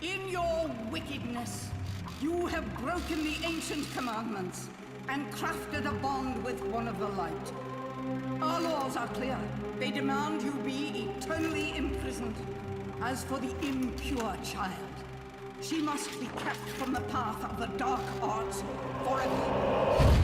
In your wickedness, you have broken the ancient commandments and crafted a bond with one of the light. Our laws are clear. They demand you be eternally imprisoned. As for the impure child, she must be kept from the path of the dark arts forever.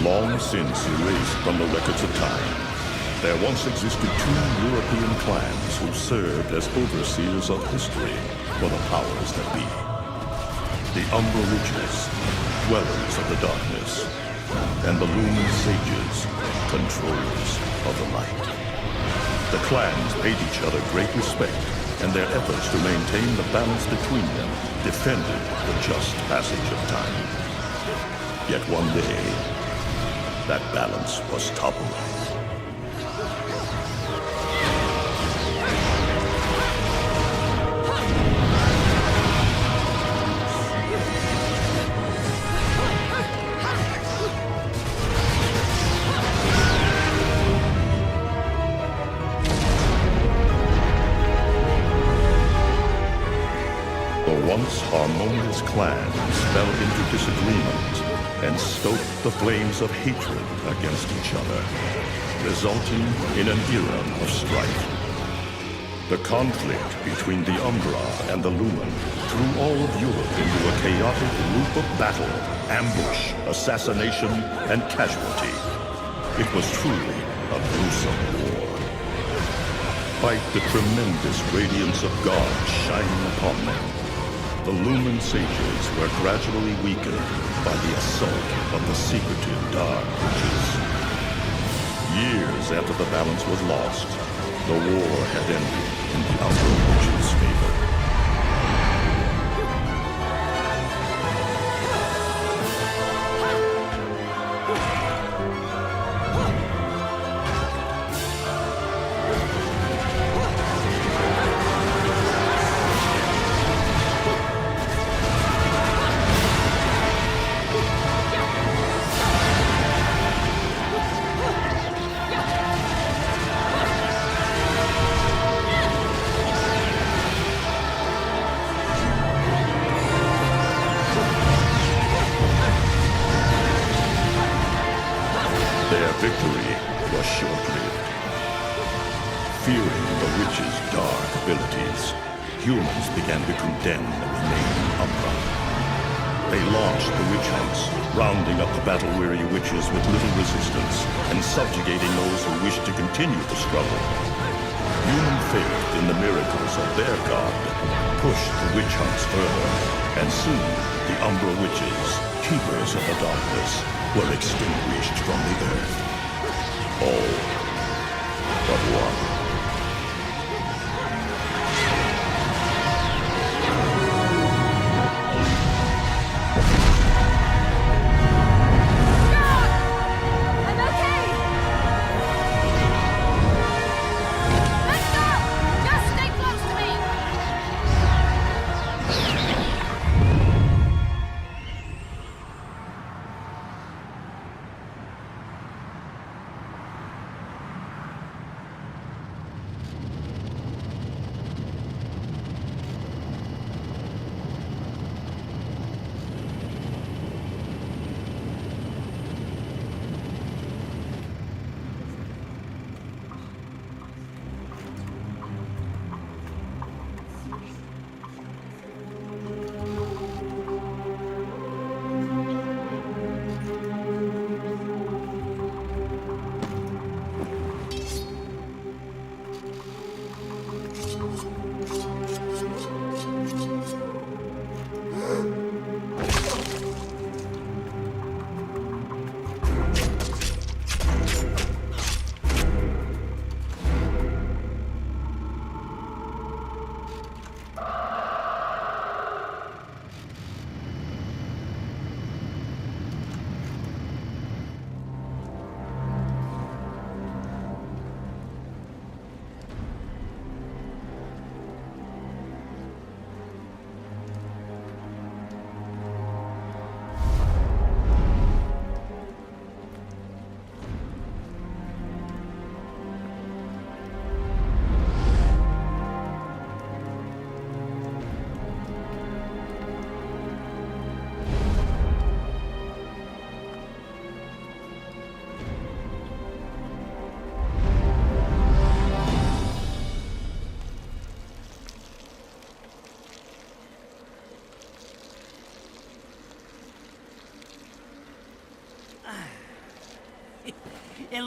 Long since erased from the records of time, there once existed two European clans who served as overseers of history for the powers that be. The Umbra Witches, dwellers of the darkness, and the Lumen Sages, controllers of the light. The clans paid each other great respect, and their efforts to maintain the balance between them defended the just passage of time. Yet one day, that balance was toppled. The once harmonious clans fell into disagreement and stoked the flames of hatred against each other, resulting in an era of strife. The conflict between the Umbra and the Lumen threw all of Europe into a chaotic loop of battle, ambush, assassination, and casualty. It was truly a gruesome war. Despite the tremendous radiance of God shining upon them, the Lumen Sages were gradually weakened by the assault of the secretive Dark Witches. Years after the balance was lost, the war had ended in the Umbra Witches' favor. Their victory was short-lived. Fearing the witches' dark abilities, humans began to condemn the remaining Umbra. They launched the witch hunts, rounding up the battle-weary witches with little resistance and subjugating those who wished to continue the struggle. Human faith in the miracles of their god pushed the witch hunts further, and soon the Umbra witches, keepers of the darkness, were extinguished from the earth. All but one.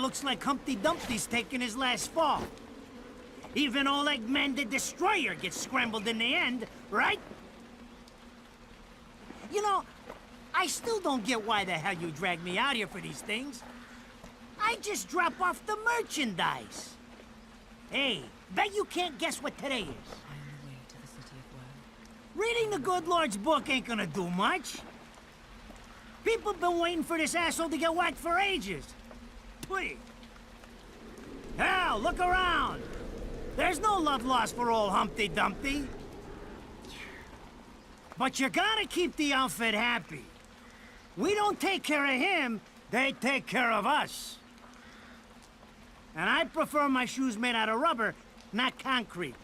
looks like Humpty Dumpty's taking his last fall. Even old Eggman the Destroyer gets scrambled in the end, right? You know, I still don't get why the hell you dragged me out here for these things. I just drop off the merchandise. Hey, bet you can't guess what today is. I am the way to the city of woe. Reading the good Lord's book ain't gonna do much. People been waiting for this asshole to get whacked for ages. Please. Hell, look around. There's no love lost for old Humpty Dumpty. But you gotta keep the outfit happy. We don't take care of him, they take care of us. And I prefer my shoes made out of rubber, not concrete.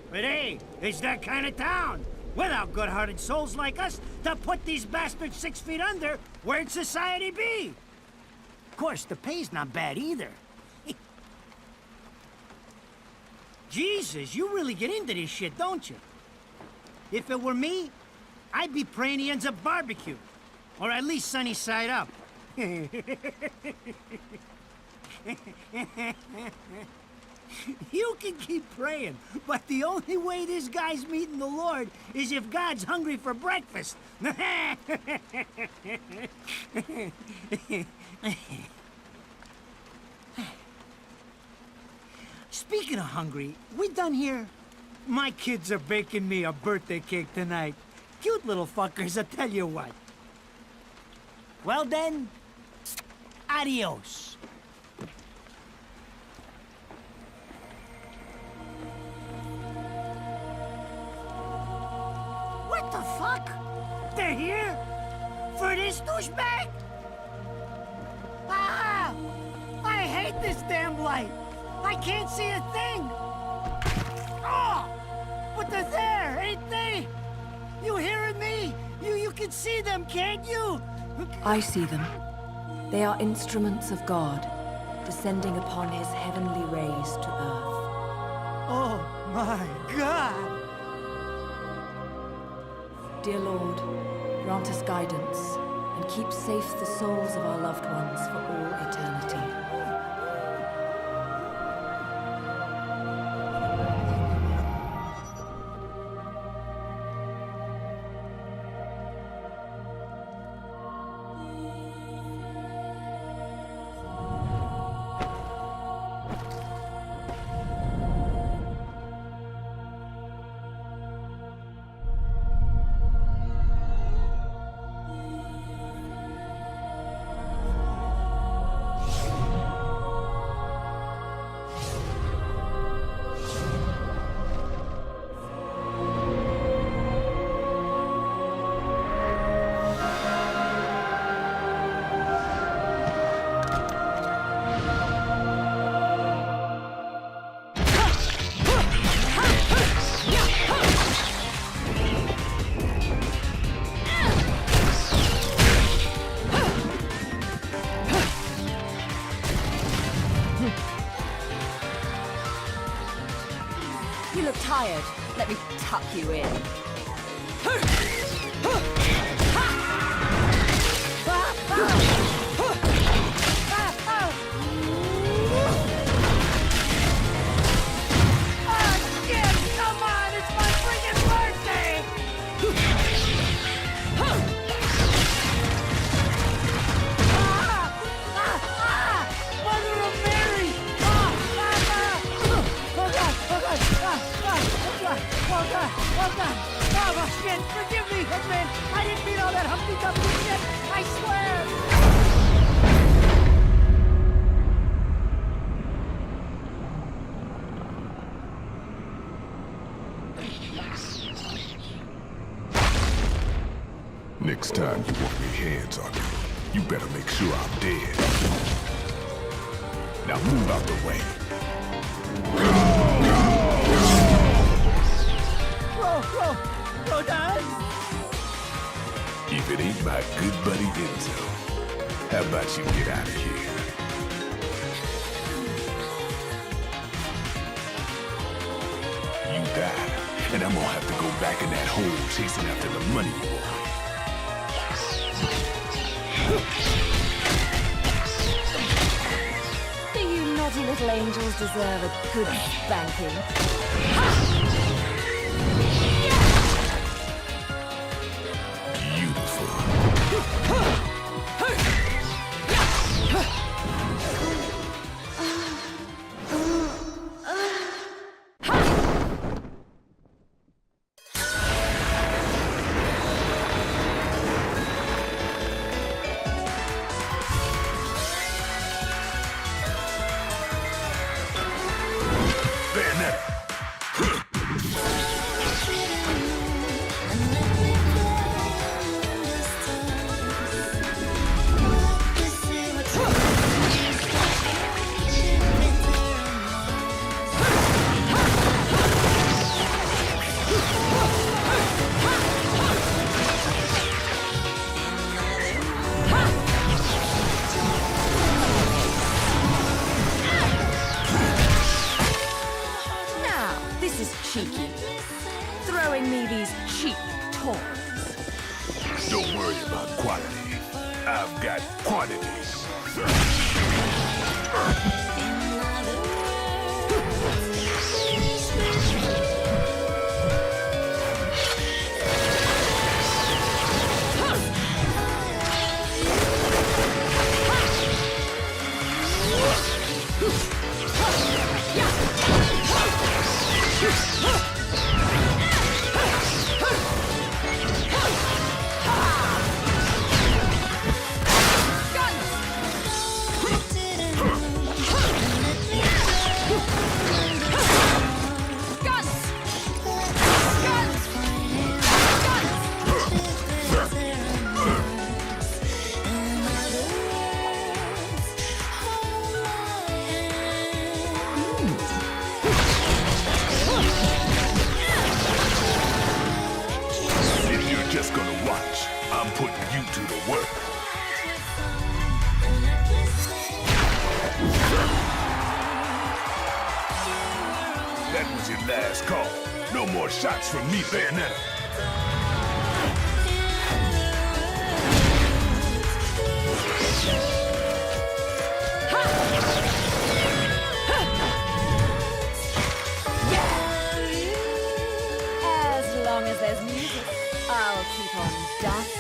But hey, it's that kind of town. Without good-hearted souls like us to put these bastards 6 feet under, where'd society be? Of course, the pay's not bad either. Jesus, you really get into this shit, don't you? If it were me, I'd be praying he ends up barbecue. Or at least sunny side up. You can keep praying, but the only way this guy's meeting the Lord is if God's hungry for breakfast. Speaking of hungry, we done here? My kids are baking me a birthday cake tonight. Cute little fuckers, I tell you what. Well then, adios. What the fuck? They're here? For this douchebag? Ah! I hate this damn light! I can't see a thing! Oh! But they're there, ain't they? You hearing me? You can see them, can't you? I see them. They are instruments of God, descending upon his heavenly rays to earth. Oh my God! Dear Lord, grant us guidance, and keep safe the souls of our loved ones for all eternity. You look tired. Let me tuck you in. Forgive me, Hitman! I didn't mean all that Humpty Dumpty shit! I swear! Next time you want your hands on me, you better make sure I'm dead. Now move out the way. Rodin? If it ain't my good buddy Enzo, how about you get out of here? You die, and I'm gonna have to go back in that hole chasing after the money you want. little angels deserve a good spanking. Throwing me these cheap toys. Don't worry about quality. I've got quantity. That was your last call. No more shots from me, Bayonetta. As long as there's music, I'll keep on dancing.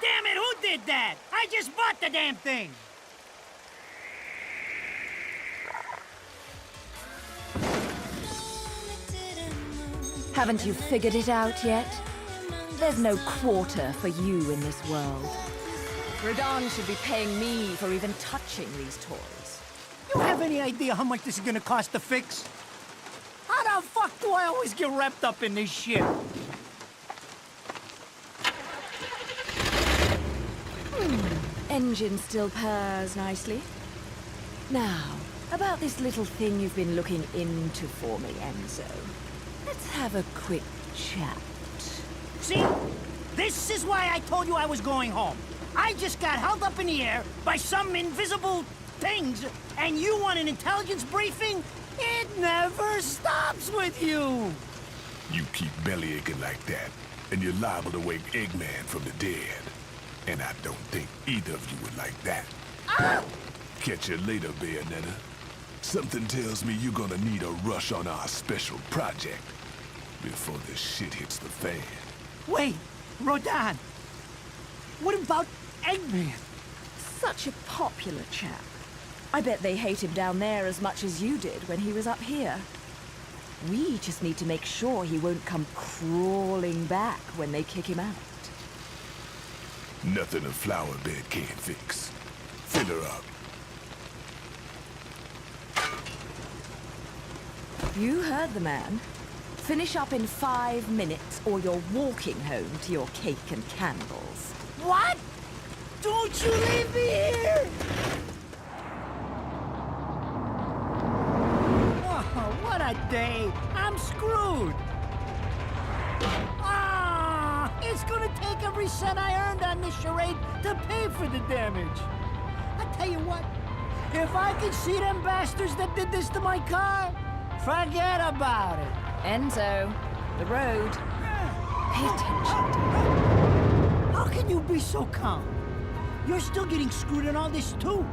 Damn it, who did that? I just bought the damn thing! Haven't you figured it out yet? There's no quarter for you in this world. Rodin should be paying me for even touching these toys. You have any idea how much this is gonna cost to fix? How the fuck do I always get wrapped up in this shit? Engine still purrs nicely. Now, about this little thing you've been looking into for me, Enzo. Let's have a quick chat. See? This is why I told you I was going home. I just got held up in the air by some invisible things, and you want an intelligence briefing? It never stops with you! You keep bellyaching like that, and you're liable to wake Eggman from the dead. And I don't think either of you would like that. Ah! Catch you later, Bayonetta. Something tells me you're gonna need a rush on our special project before this shit hits the fan. Wait, Rodin. What about Eggman? Such a popular chap. I bet they hate him down there as much as you did when he was up here. We just need to make sure he won't come crawling back when they kick him out. Nothing a flower bed can't fix. Fill her up. You heard the man. Finish up in 5 minutes or you're walking home to your cake and candles. What? Don't you leave me here! Oh, what a day! I'm screwed! every cent I earned on this charade to pay for the damage. I tell you what, if I could see them bastards that did this to my car, forget about it. Enzo, the road. Pay attention. How can you be so calm? You're still getting screwed in all this too.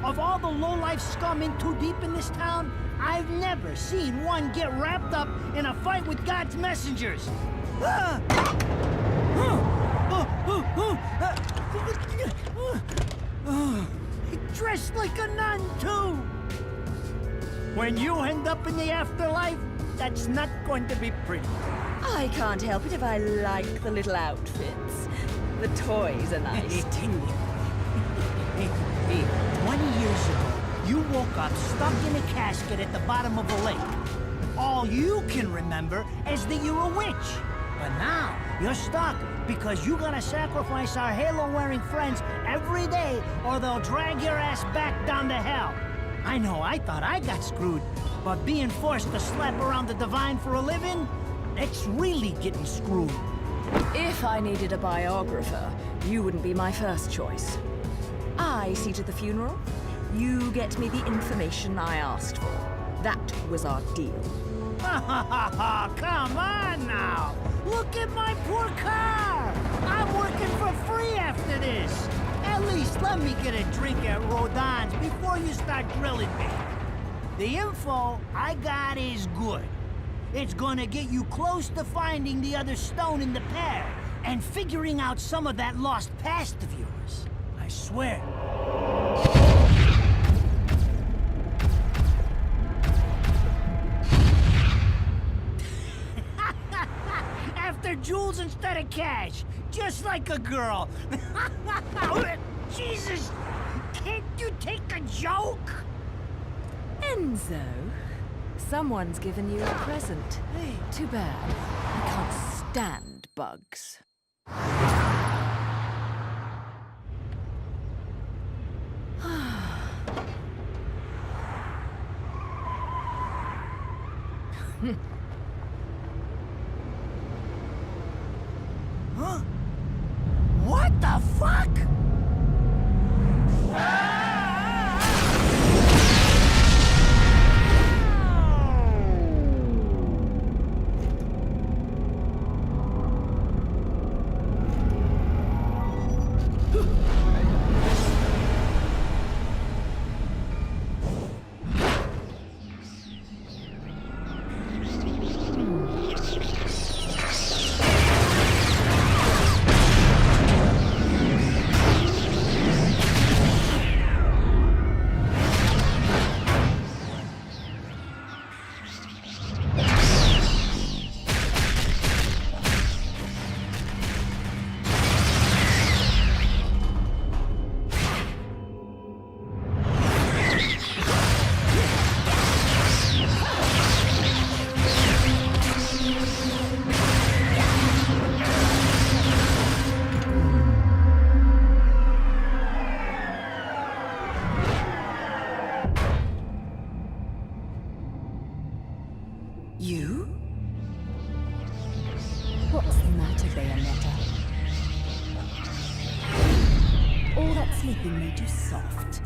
Of all the low-life scum in too deep in this town, I've never seen one get wrapped up in a fight with God's messengers. Dressed like a nun, too. When you end up in the afterlife, that's not going to be pretty. I can't help it if I like the little outfits. The toys are nice. 20 years ago, you woke up stuck in a casket at the bottom of a lake. All you can remember is that you're a witch. But now, you're stuck because you gotta sacrifice our halo-wearing friends every day or they'll drag your ass back down to hell. I know, I thought I got screwed, but being forced to slap around the divine for a living, it's really getting screwed. If I needed a biographer, you wouldn't be my first choice. I see to the funeral. You get me the information I asked for. That was our deal. Come on now! Look at my poor car! I'm working for free after this! At least let me get a drink at Rodin's before you start drilling me. The info I got is good. It's gonna get you close to finding the other stone in the pair and figuring out some of that lost past of yours. I swear. After jewels instead of cash, just like a girl. Jesus, can't you take a joke? Enzo, someone's given you a present. Too bad. I can't stand bugs. Huh? What the fuck? You? What's the matter, Bayonetta? All that sleeping made you soft.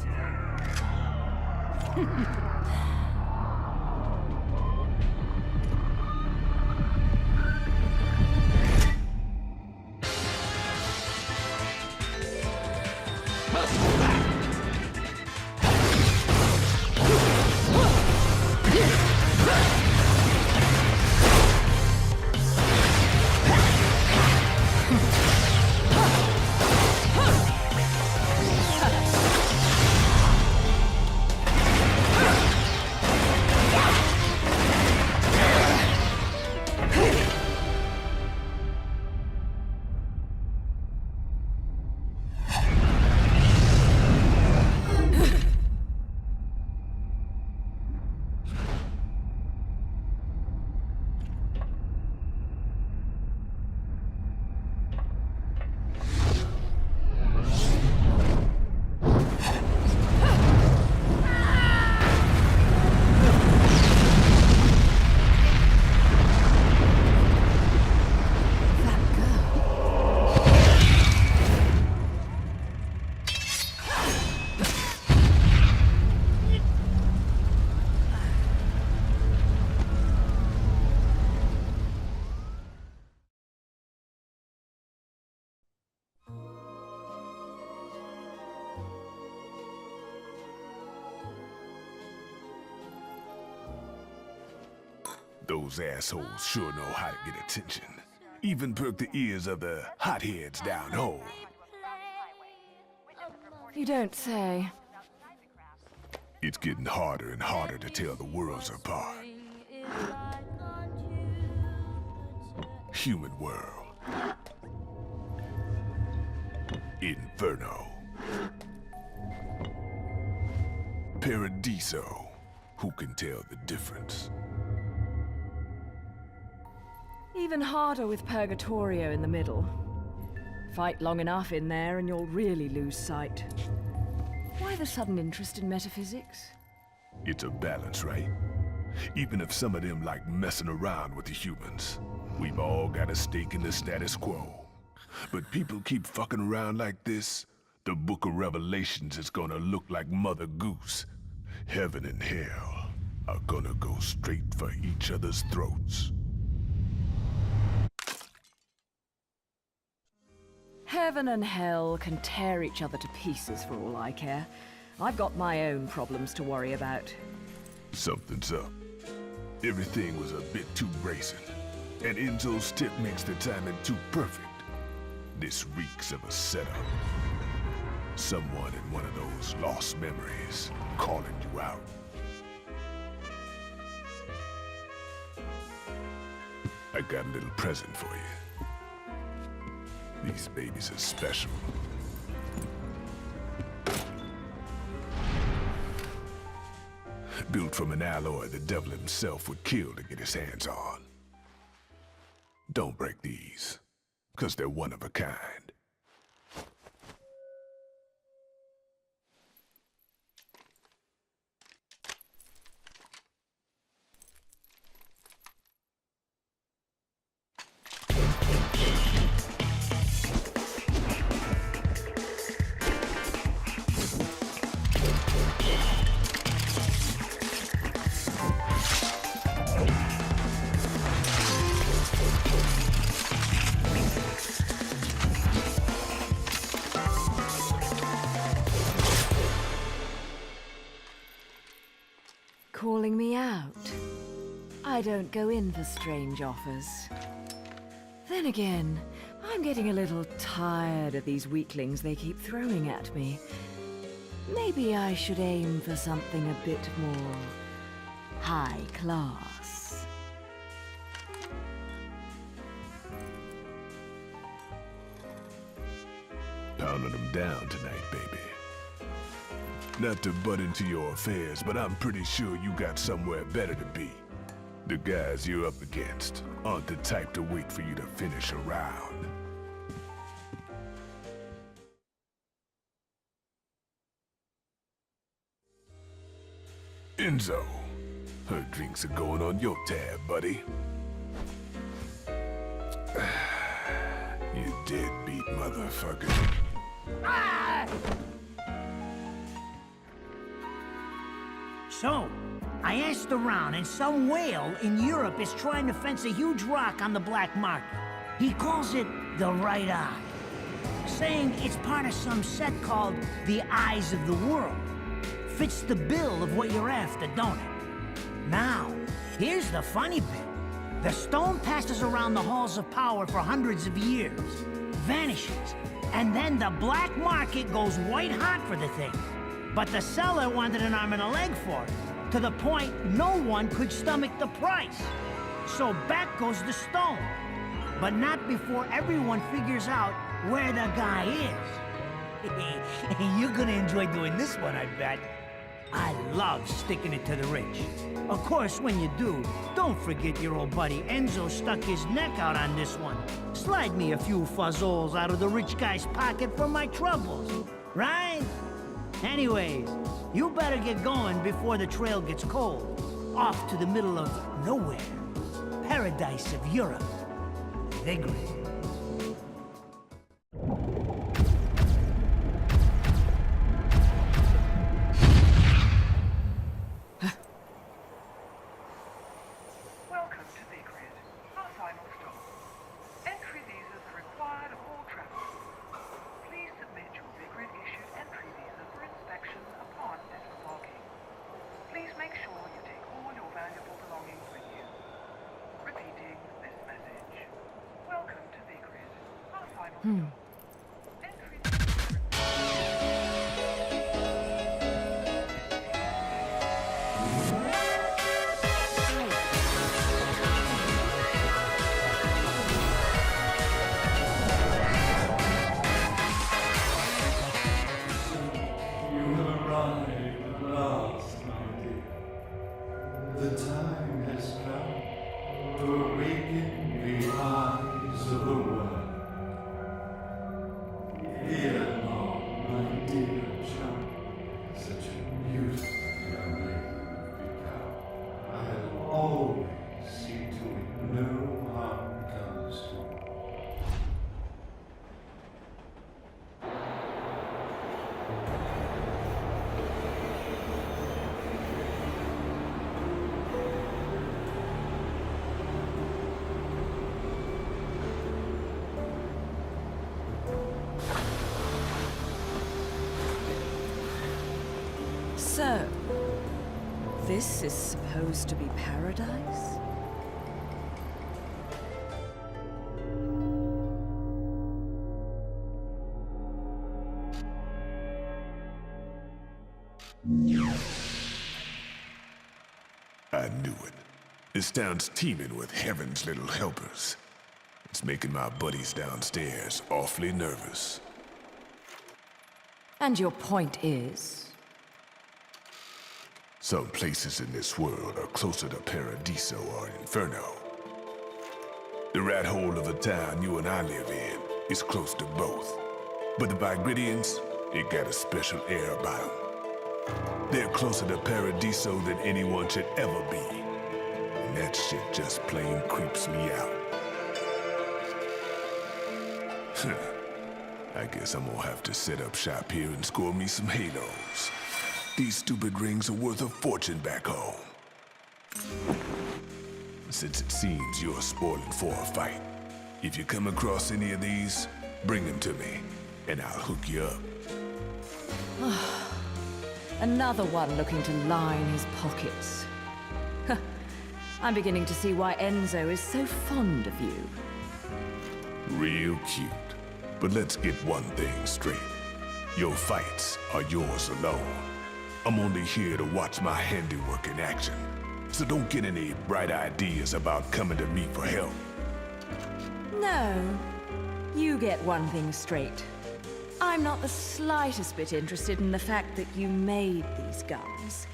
Those assholes sure know how to get attention. Even perk the ears of the hotheads down home. You don't say. It's getting harder and harder to tell the worlds apart. Human world. Inferno. Paradiso. Who can tell the difference? Even harder with Purgatorio in the middle. Fight long enough in there and you'll really lose sight. Why the sudden interest in metaphysics? It's a balance, right? Even if some of them like messing around with the humans, we've all got a stake in the status quo. But people keep fucking around like this, the Book of Revelations is gonna look like Mother Goose. Heaven and hell are gonna go straight for each other's throats. Heaven and hell can tear each other to pieces for all I care. I've got my own problems to worry about. Something's up. Everything was a bit too brazen, and Enzo's tip makes the timing too perfect. This reeks of a setup. Someone in one of those lost memories calling you out. I got a little present for you. These babies are special. Built from an alloy the devil himself would kill to get his hands on. Don't break these, 'cause they're one of a kind. Calling me out? I don't go in for strange offers. Then again, I'm getting a little tired of these weaklings they keep throwing at me. Maybe I should aim for something a bit more high class. Pounding them down tonight, baby. Not to butt into your affairs, but I'm pretty sure you got somewhere better to be. The guys you're up against aren't the type to wait for you to finish a round. Enzo, her drinks are going on your tab, buddy. You deadbeat motherfucker. So, I asked around, and some whale in Europe is trying to fence a huge rock on the black market. He calls it the right eye, saying it's part of some set called the Eyes of the World. Fits the bill of what you're after, don't it? Now, here's the funny bit. The stone passes around the halls of power for hundreds of years, vanishes, and then the black market goes white hot for the thing. But the seller wanted an arm and a leg for it, to the point no one could stomach the price. So back goes the stone. But not before everyone figures out where the guy is. You're gonna enjoy doing this one, I bet. I love sticking it to the rich. Of course, when you do, don't forget your old buddy Enzo stuck his neck out on this one. Slide me a few fuzzoles out of the rich guy's pocket for my troubles, right? Anyways, you better get going before the trail gets cold. Off to the middle of nowhere. Paradise of Europe. Vigrid. Welcome to Vigrid, our final stop. Entry visas are required of all travelers. Please submit your Vigrid-issued entry visa for inspection upon disembarking. Please make sure you take all your valuable belongings with you. You have arrived at last, my dear. The time has come to awaken the eyes of the world. Fear not, my dear child. Such a beautiful young lady you've become. I'll always see to it no harm comes to you. So, this is supposed to be paradise? I knew it. This town's teeming with heaven's little helpers. It's making my buddies downstairs awfully nervous. And your point is? Some places in this world are closer to Paradiso or Inferno. The rat hole of a town you and I live in is close to both. But the Vigridians, it got a special air about them. They're closer to Paradiso than anyone should ever be. And that shit just plain creeps me out. I guess I'm gonna have to set up shop here and score me some halos. These stupid rings are worth a fortune back home. Since it seems you're spoiling for a fight, if you come across any of these, bring them to me, and I'll hook you up. Another one looking to line his pockets. I'm beginning to see why Enzo is so fond of you. Real cute. But let's get one thing straight. Your fights are yours alone. I'm only here to watch my handiwork in action. So don't get any bright ideas about coming to me for help. No. You get one thing straight. I'm not the slightest bit interested in the fact that you made these guns.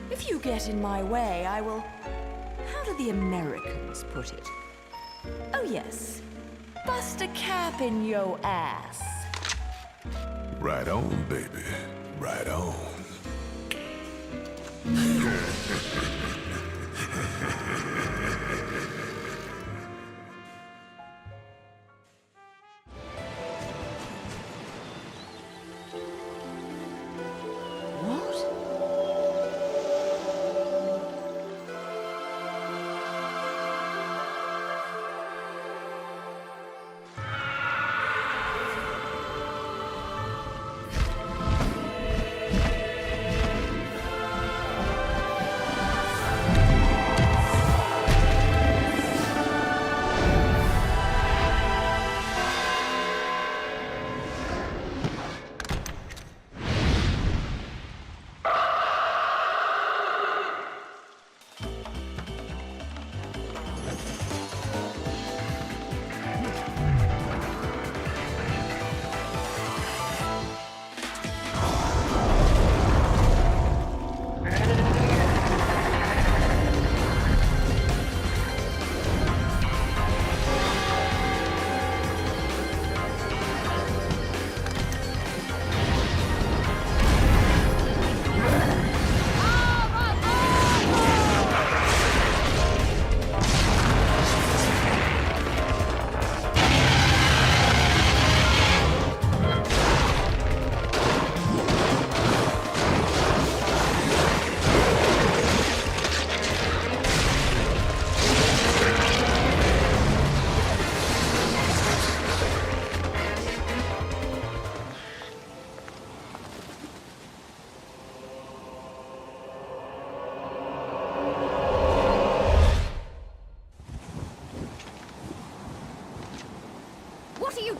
If you get in my way, I will... How do the Americans put it? Oh yes. Bust a cap in yo ass. Right on, baby. Right on.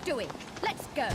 doing. Let's go.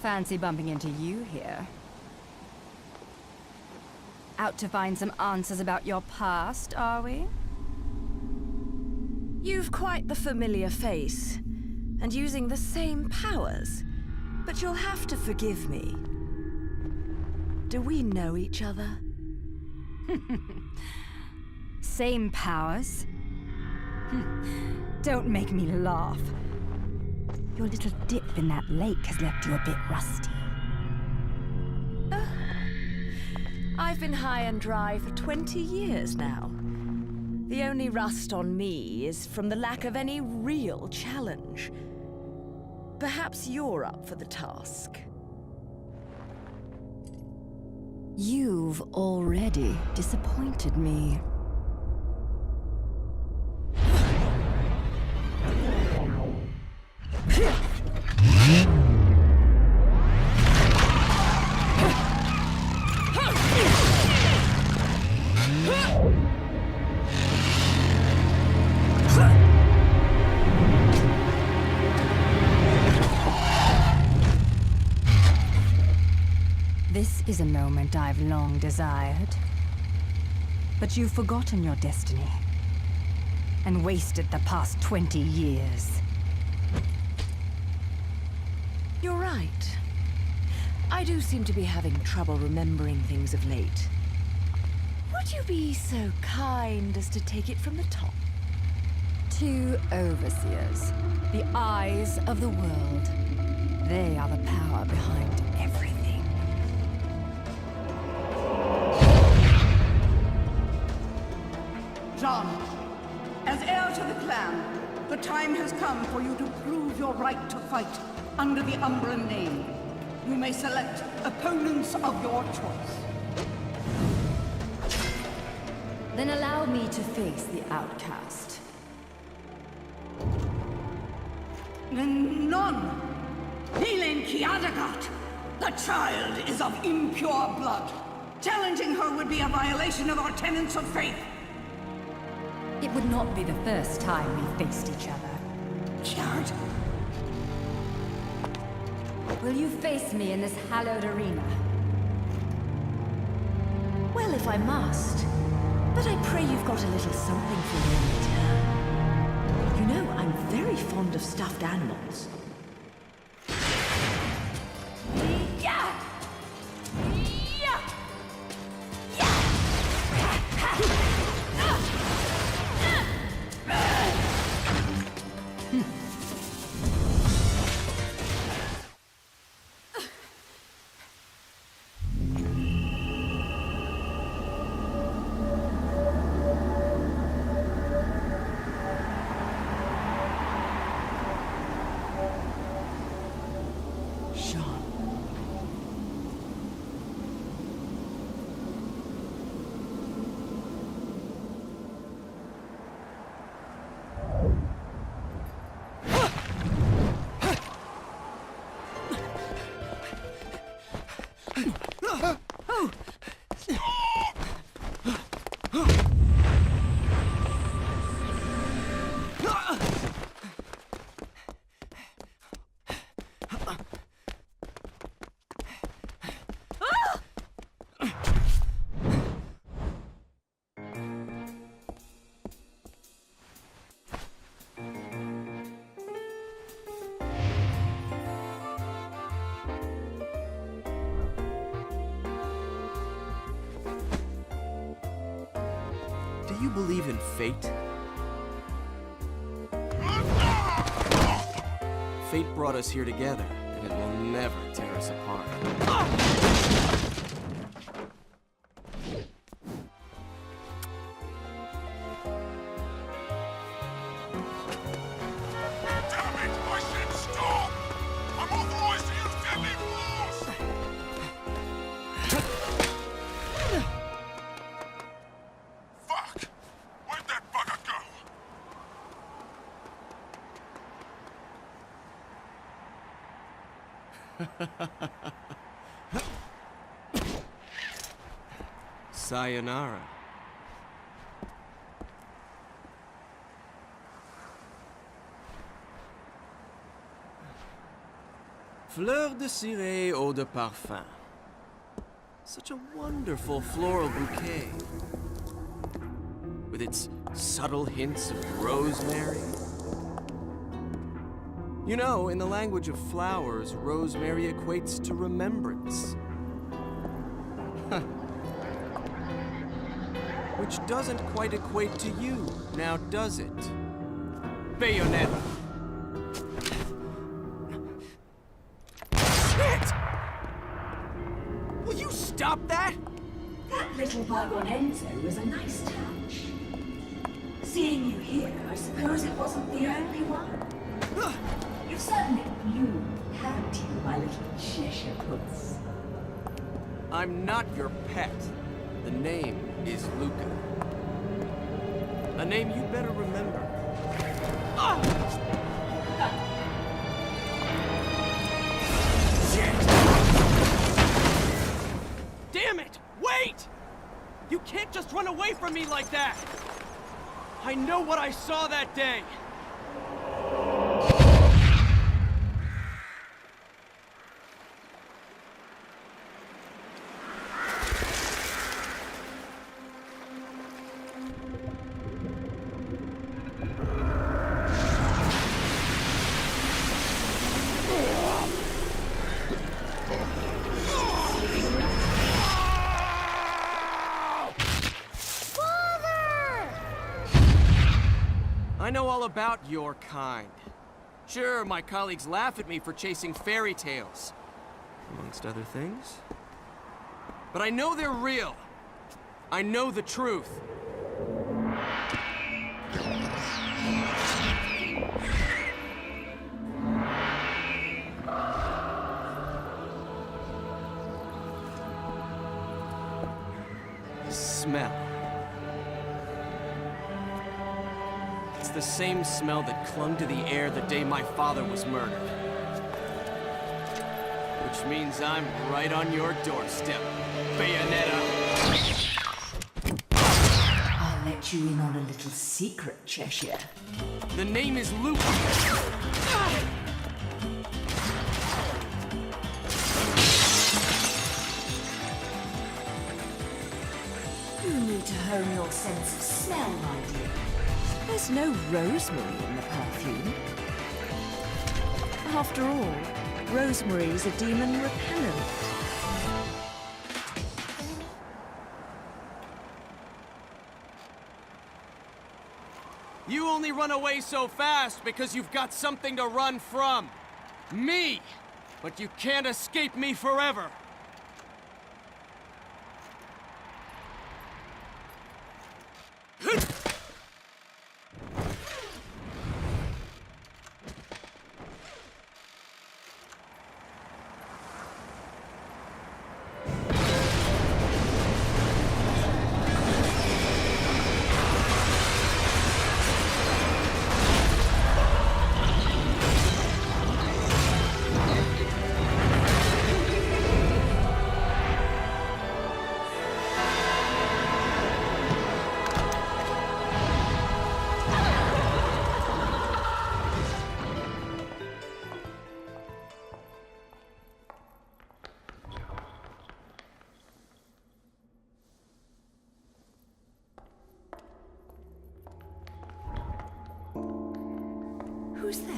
Fancy bumping into you here. Out to find some answers about your past, are we? You've quite the familiar face, and using the same powers. But you'll have to forgive me. Do we know each other? Same powers? Don't make me laugh. Your little dip in that lake has left you a bit rusty. I've been high and dry for 20 years now. The only rust on me is from the lack of any real challenge. Perhaps you're up for the task. You've already disappointed me. This is a moment I've long desired. But you've forgotten your destiny and wasted the past 20 years. You're right. I do seem to be having trouble remembering things of late. Would you be so kind as to take it from the top? 2 overseers, the eyes of the world. They are the power behind everything. Jeanne, as heir to the clan, the time has come for you to prove your right to fight under the Umbran name. You may select opponents of your choice. Then allow me to face the outcast. None! Helen Kiadagat! The child is of impure blood. Challenging her would be a violation of our tenets of faith. It would not be the first time we faced each other. Kiard? Will you face me in this hallowed arena? Well, if I must. But I pray you've got a little something for me in return. You know, I'm very fond of stuffed animals. Yeah! Yeah! believe in fate? Fate brought us here together, and it will never tear us apart. Sayonara. Fleur de ciré, eau de parfum. Such a wonderful floral bouquet. With its subtle hints of rosemary. You know, in the language of flowers, rosemary equates to remembrance. Which doesn't quite equate to you, now does it? Bayonetta! Shit! Will you stop that? That little bug on Enzo was a nice touch. Seeing you here, I suppose it wasn't the only one. You certainly bloomed, hadn't you, my little Cheshire puss? I'm not your pet. The name is Luca. A name you better remember. Shit! Damn it! Wait! You can't just run away from me like that! I know what I saw that day! I know all about your kind. Sure, my colleagues laugh at me for chasing fairy tales, amongst other things. But I know they're real. I know the truth. Smell. It's the same smell that clung to the air the day my father was murdered. Which means I'm right on your doorstep, Bayonetta. I'll let you in on a little secret, Cheshire. The name is Luca. You need to hone your sense of smell, my dear. There's no rosemary in the perfume. After all, rosemary is a demon repellent. You only run away so fast because you've got something to run from. Me! But you can't escape me forever. Who's there?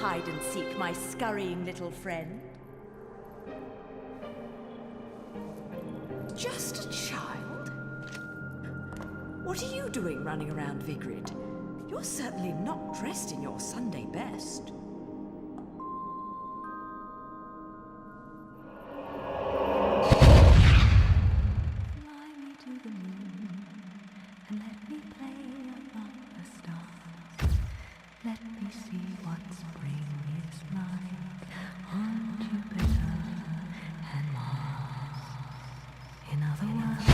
hide and seek, my scurrying little friend. Just a child? What are you doing running around Vigrid? You're certainly not dressed in your Sunday best. Fly me to the moon and let me play among the stars. Let me see what spring is like on Jupiter and Mars. In other words,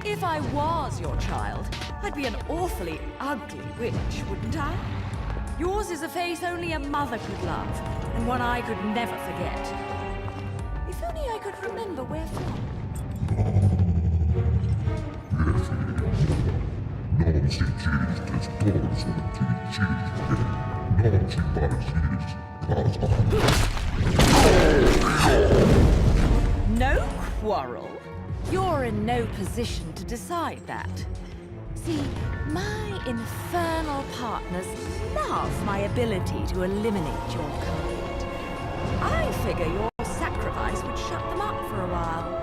if I was your child, I'd be an awfully ugly witch, wouldn't I? Yours is a face only a mother could love, and one I could never forget. If only I could remember where from. No quarrel? You're in no position to decide that. See, my infernal partners love my ability to eliminate your kind. I figure your sacrifice would shut them up for a while.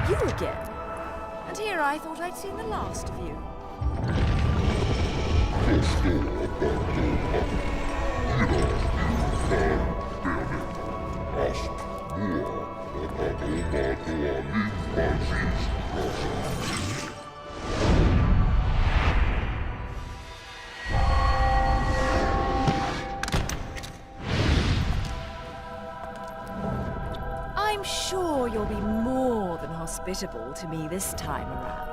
You again? And here I thought I'd seen the last of you. I'm sure you'll be more than hospitable to me this time around.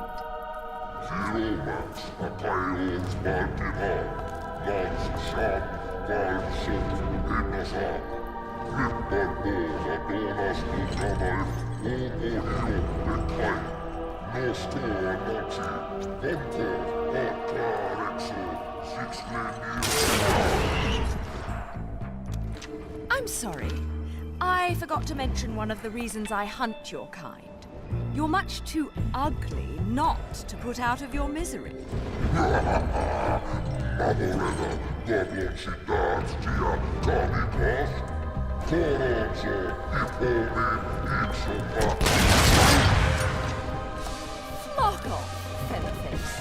I'm sorry. I forgot to mention one of the reasons I hunt your kind. You're much too ugly not to put out of your misery. Fuck off, featherface.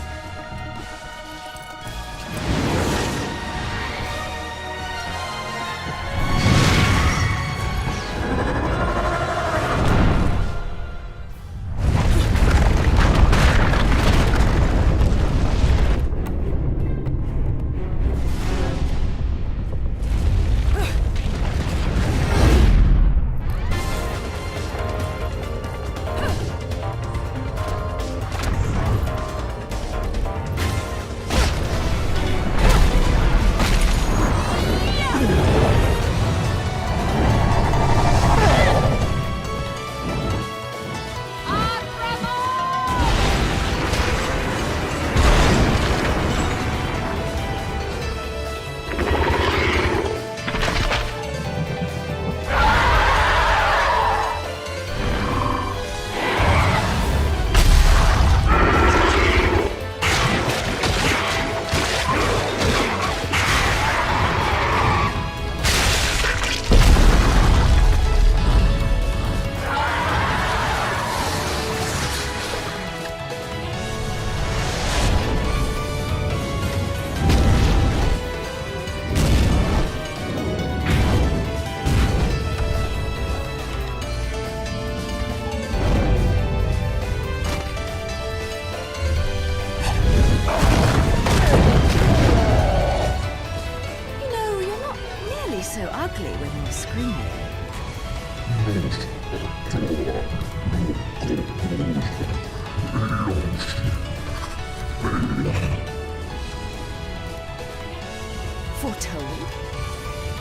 Foretold?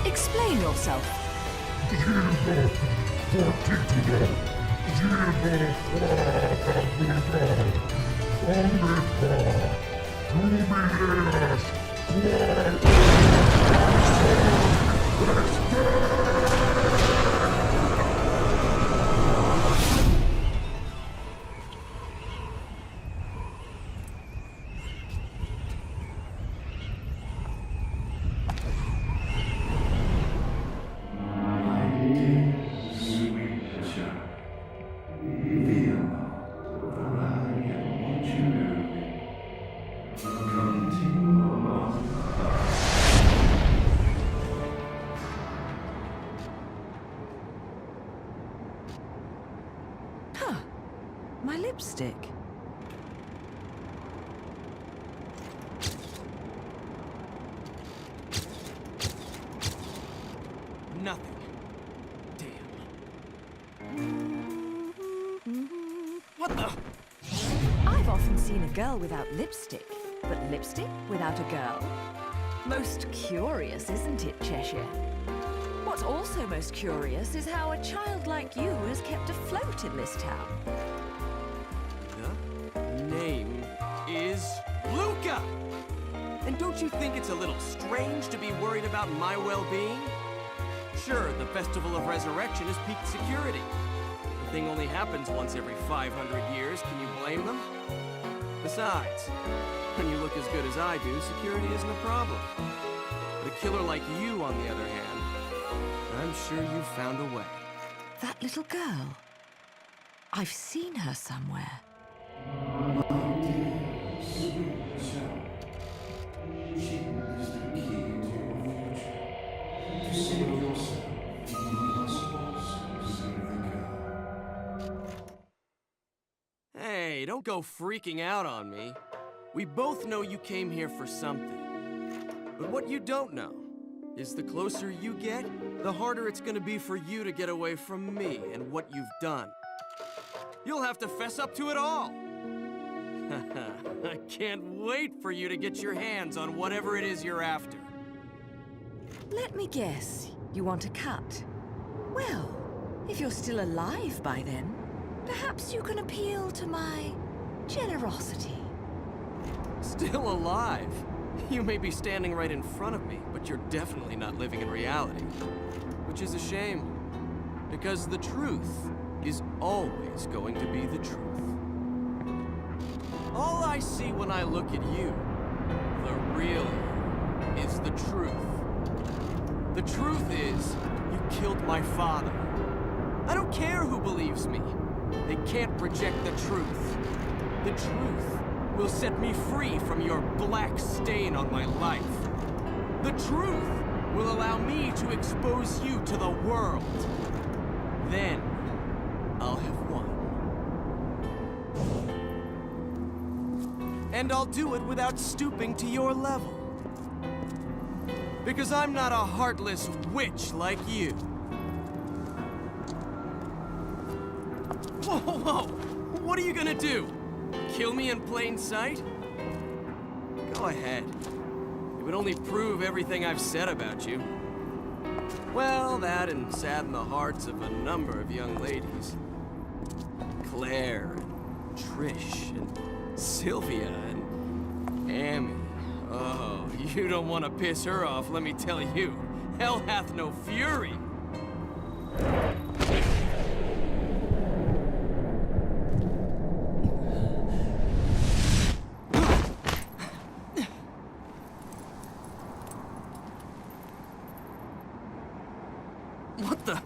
Explain yourself. My lipstick. Nothing. Damn. What the? I've often seen a girl without lipstick, but lipstick without a girl? Most curious, isn't it, Cheshire? What's also most curious is how a child like you has kept afloat in this town. The name is Luca! And don't you think it's a little strange to be worried about my well-being? Sure, the Festival of Resurrection is peak security. The thing only happens once every 500 years, can you blame them? Besides, when you look as good as I do, security isn't a problem. But a killer like you, on the other hand, I'm sure you've found a way. That little girl. I've seen her somewhere. Hey, don't go freaking out on me. We both know you came here for something. But what you don't know is the closer you get, the harder it's gonna be for you to get away from me and what you've done. You'll have to fess up to it all. I can't wait for you to get your hands on whatever it is you're after. Let me guess, you want a cut? Well, if you're still alive by then, perhaps you can appeal to my generosity. Still alive? You may be standing right in front of me, but you're definitely not living in reality. Which is a shame, because the truth is always going to be the truth. All I see when I look at you, the real you, is the truth. The truth is, you killed my father. I don't care who believes me. They can't reject the truth. The truth will set me free from your black stain on my life. The truth will allow me to expose you to the world. Then, I'll have won. And I'll do it without stooping to your level. Because I'm not a heartless witch like you. Whoa, whoa, whoa! What are you gonna do? Kill me in plain sight? Go ahead. It would only prove everything I've said about you. Well, that and sadden the hearts of a number of young ladies. Claire, and Trish, and Sylvia, and Amy. Oh, you don't want to piss her off, let me tell you. Hell hath no fury. What the?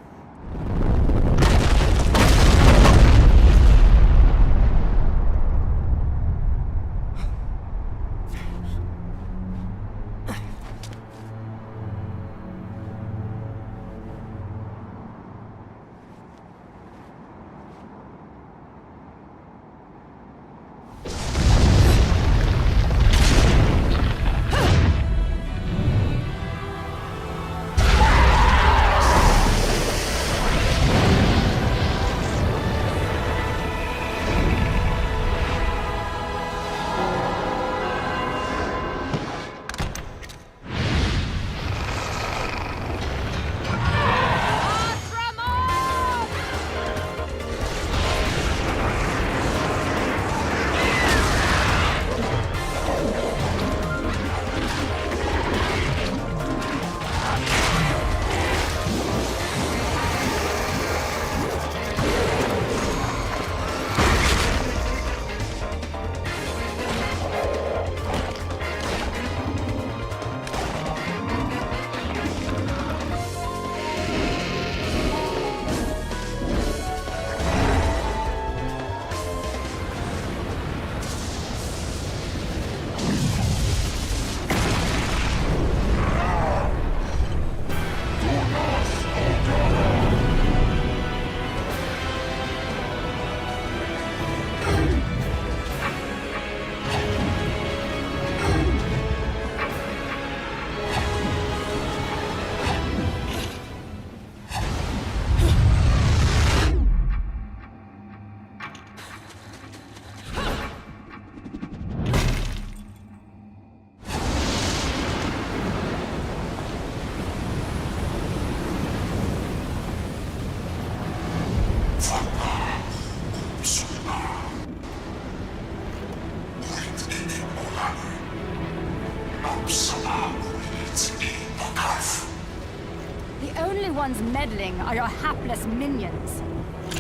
The only ones meddling are your hapless minions.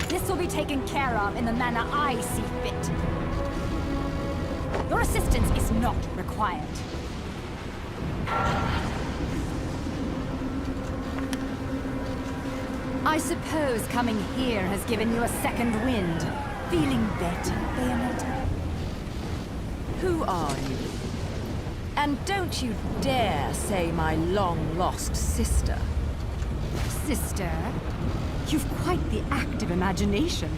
This will be taken care of in the manner I see fit. Your assistance is not required. I suppose coming here has given you a second wind. Feeling better, Bayonetta? Who are you? And don't you dare say my long-lost sister. Sister? You've quite the active imagination.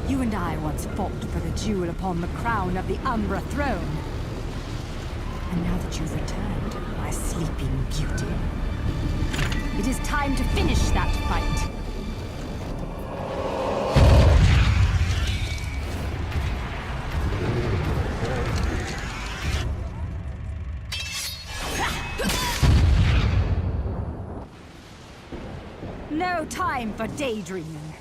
You and I once fought for the jewel upon the crown of the Umbra throne. And now that you've returned, my sleeping beauty, it is time to finish that fight. No time for daydreaming.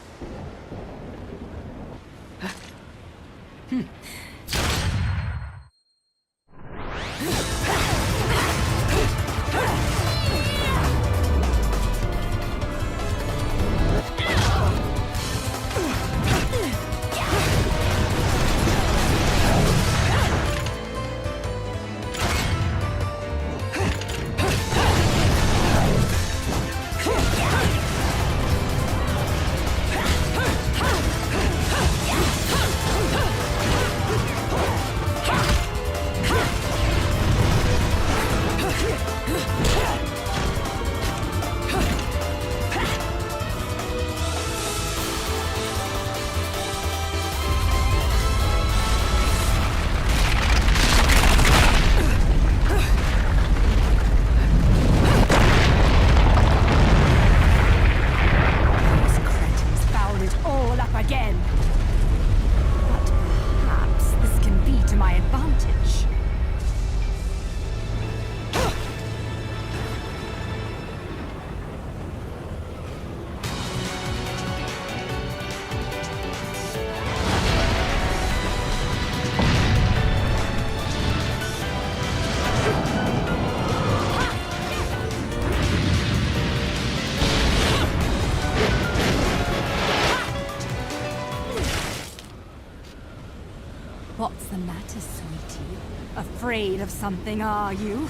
What's the matter, sweetie? Afraid of something, are you?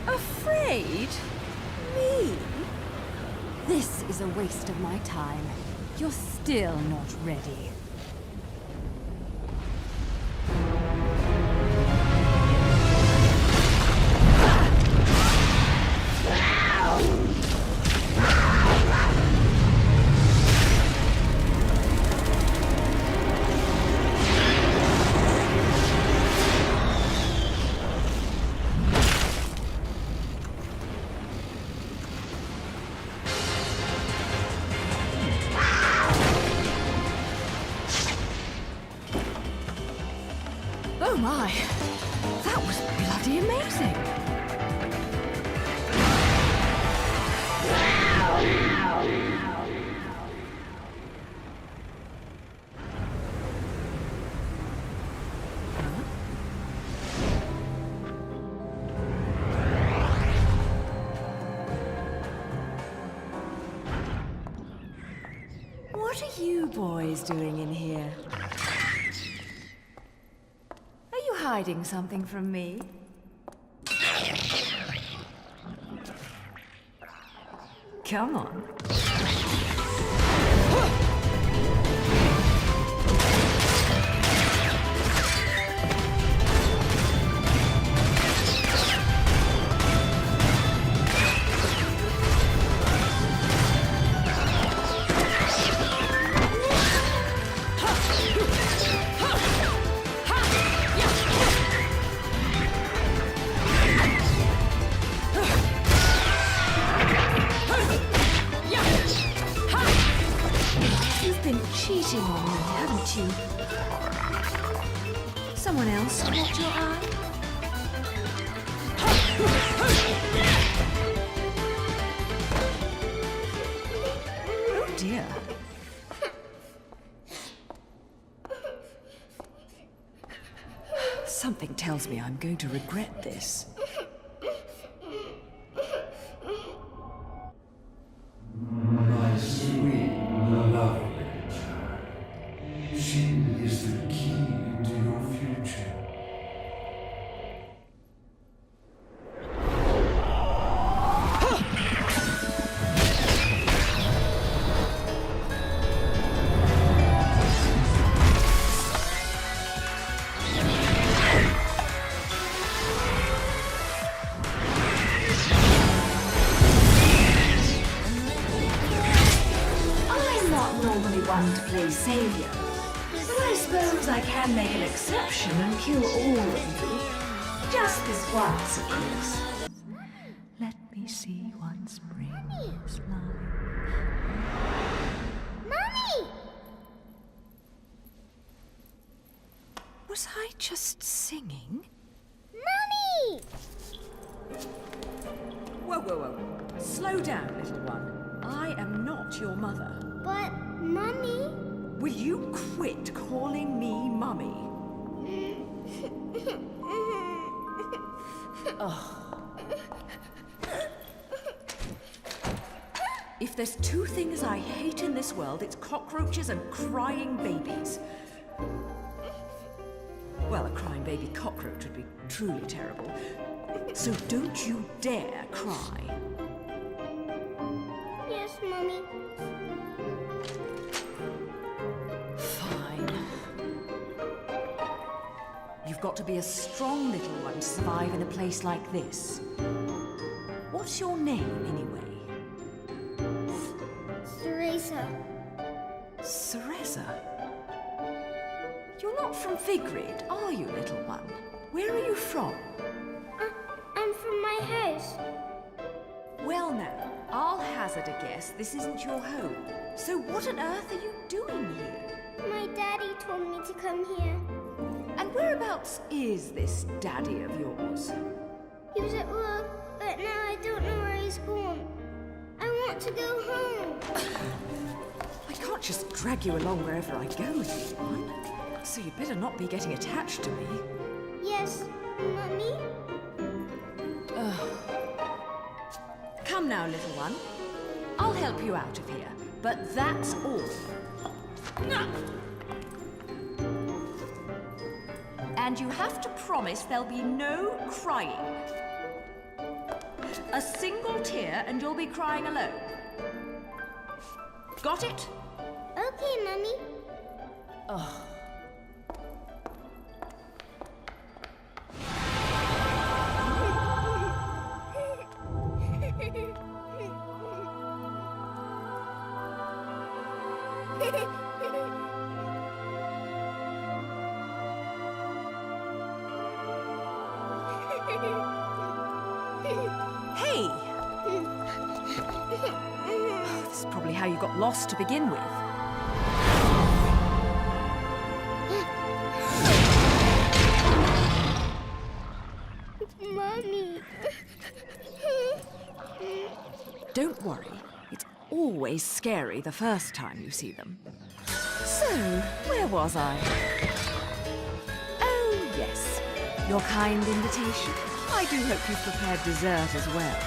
Afraid? Me? This is a waste of my time. You're still not ready. Oh my! That was bloody amazing! What are you boys doing in here? Are you hiding something from me? Come on. Cheating on me, haven't you? Someone else caught your eye? Oh dear. Something tells me I'm going to regret this. My sweet, lovely child. She is the key to your future. I'm not normally one to play savior, but I suppose I can make an exception and kill all of you. Just this once, of course. Let me see one spring slide. Mummy! Was I just singing? Mummy! Whoa, whoa, whoa. Slow down, little one. I am not your mother. But, Mummy... Will you quit calling me Mummy? If there's two things I hate in this world, it's cockroaches and crying babies. Well, a crying baby cockroach would be truly terrible. So don't you dare cry. Yes, Mummy. Fine. You've got to be a strong little one to survive in a place like this. What's your name, anyway? Teresa. Cereza? You're not from Vigrid, are you, little one? Where are you from? I'm from my house. Well now, I'll hazard a guess this isn't your home. So what on earth are you doing here? My daddy told me to come here. And whereabouts is this daddy of yours? He was at work, but now I don't know where he's gone. I want to go home. I can't just drag you along wherever I go, little one. So you better not be getting attached to me. Yes, Mummy? Come now, little one. I'll help you out of here, but that's all. And you have to promise there'll be no crying. A single tear and you'll be crying alone. Got it? Okay, Mummy. Hey! This is probably how you got lost to begin with. Mummy. Don't worry. It's always scary the first time you see them. So, where was I? Oh, yes. Your kind invitation. I do hope you've prepared dessert as well.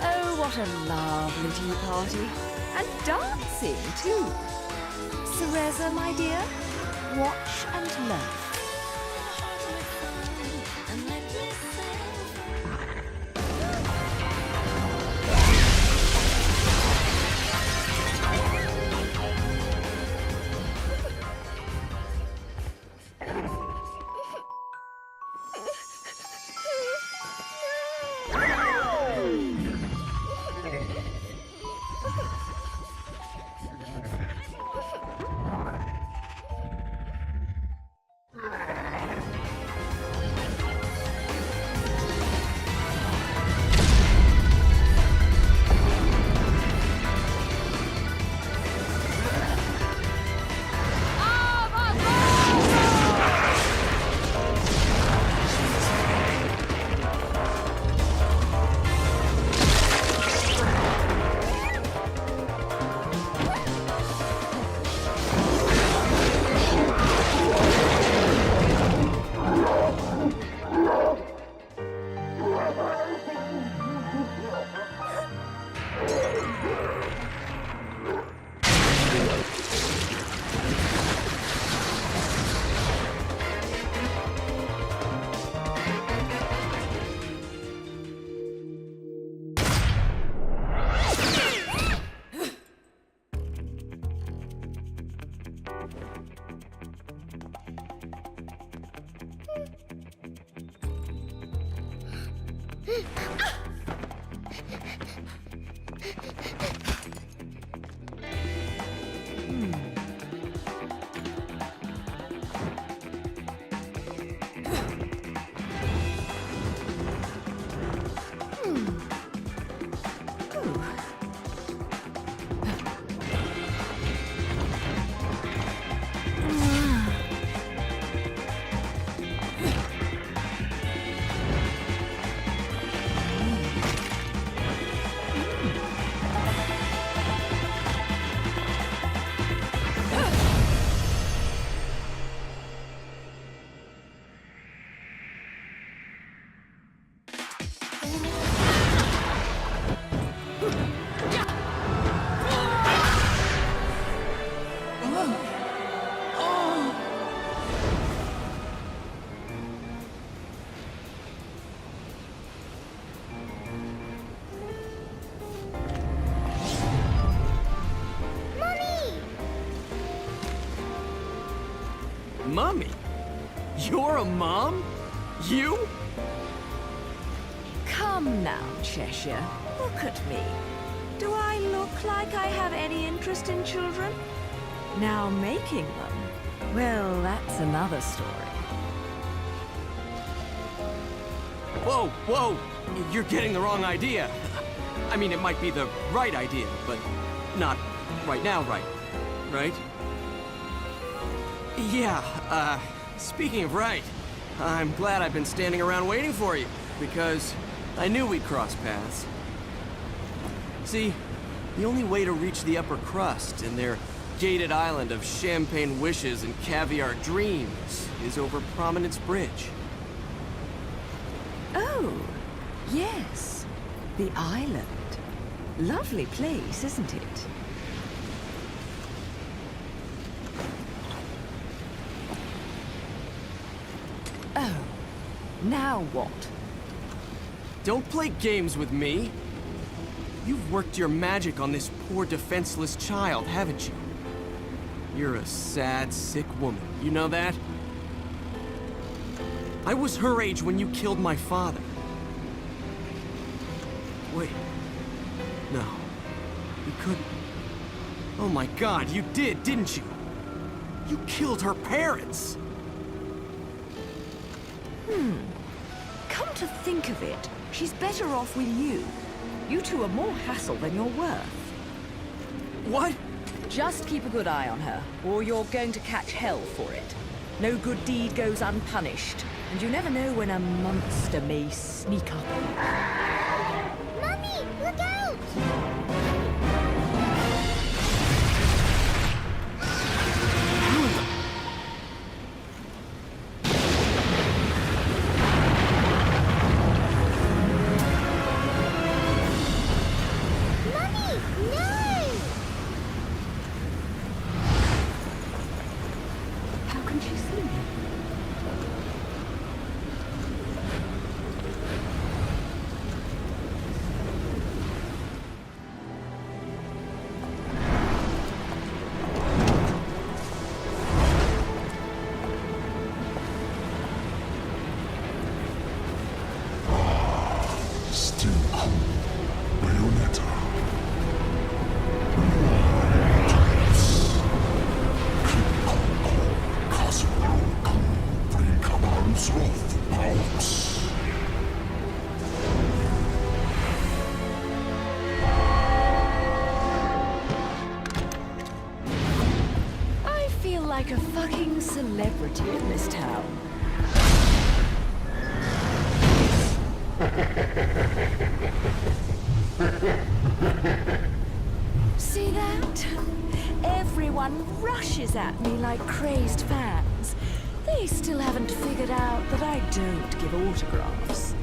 Oh, what a lovely tea party. And dancing, too. Cereza, my dear, watch and learn. Mommy? You're a mom? You? Come now, Cheshire. Look at me. Do I look like I have any interest in children? Now making them, well, that's another story. Whoa, whoa! You're getting the wrong idea. I mean, it might be the right idea, but not right now, right? Yeah, speaking of right, I'm glad I've been standing around waiting for you, because I knew we'd cross paths. See, the only way to reach the upper crust and their gated island of champagne wishes and caviar dreams is over Prominence Bridge. Oh, yes. The island. Lovely place, isn't it? Oh, now what? Don't play games with me. You've worked your magic on this poor defenseless child, haven't you? You're a sad, sick woman. You know that? I was her age when you killed my father. Wait. No. You couldn't. Oh my God, you did, didn't you? You killed her parents! Come to think of it, she's better off with you. You two are more hassle than you're worth. What? Just keep a good eye on her, or you're going to catch hell for it. No good deed goes unpunished, and you never know when a monster may sneak up on you. Mummy, look out! Like a fucking celebrity in this town. See that? Everyone rushes at me like crazed fans. They still haven't figured out that I don't give autographs.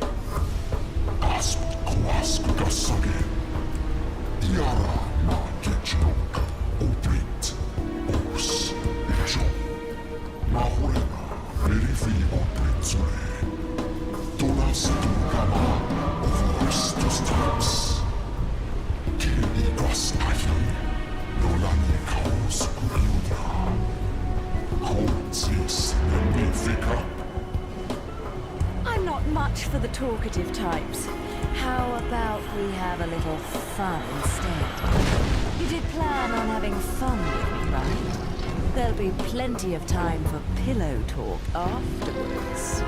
I'm not much for the talkative types. How about we have a little fun instead? You did plan on having fun with me, right? There'll be plenty of time for pillow talk afterwards.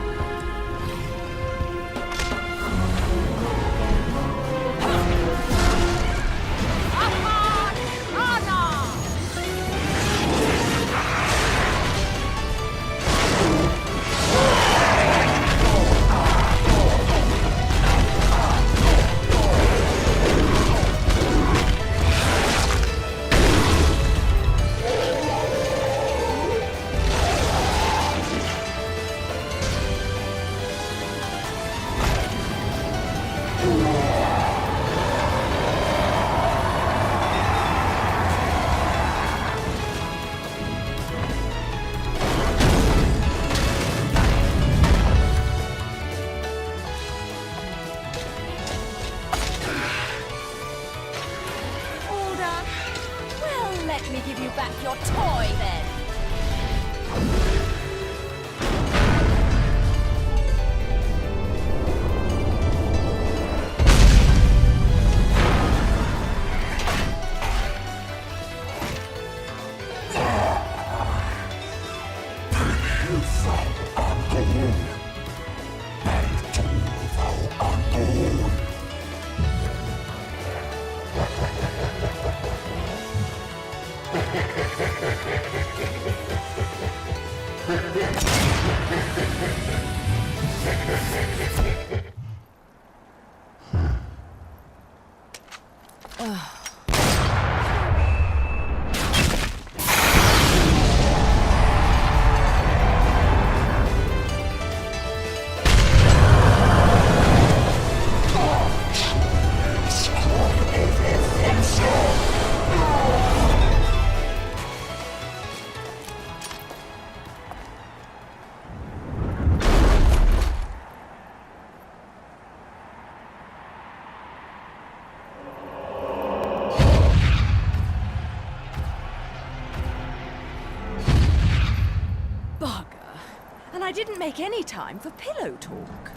I didn't make any time for pillow talk.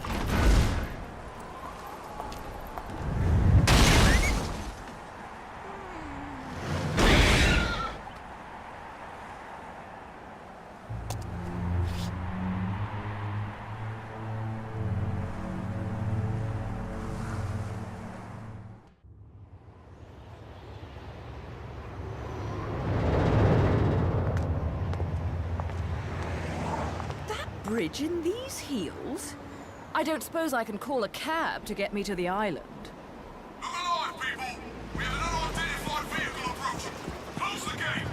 Bridge in these heels? I don't suppose I can call a cab to get me to the island. Look alive, people! We have an unidentified vehicle approaching. Close the gate!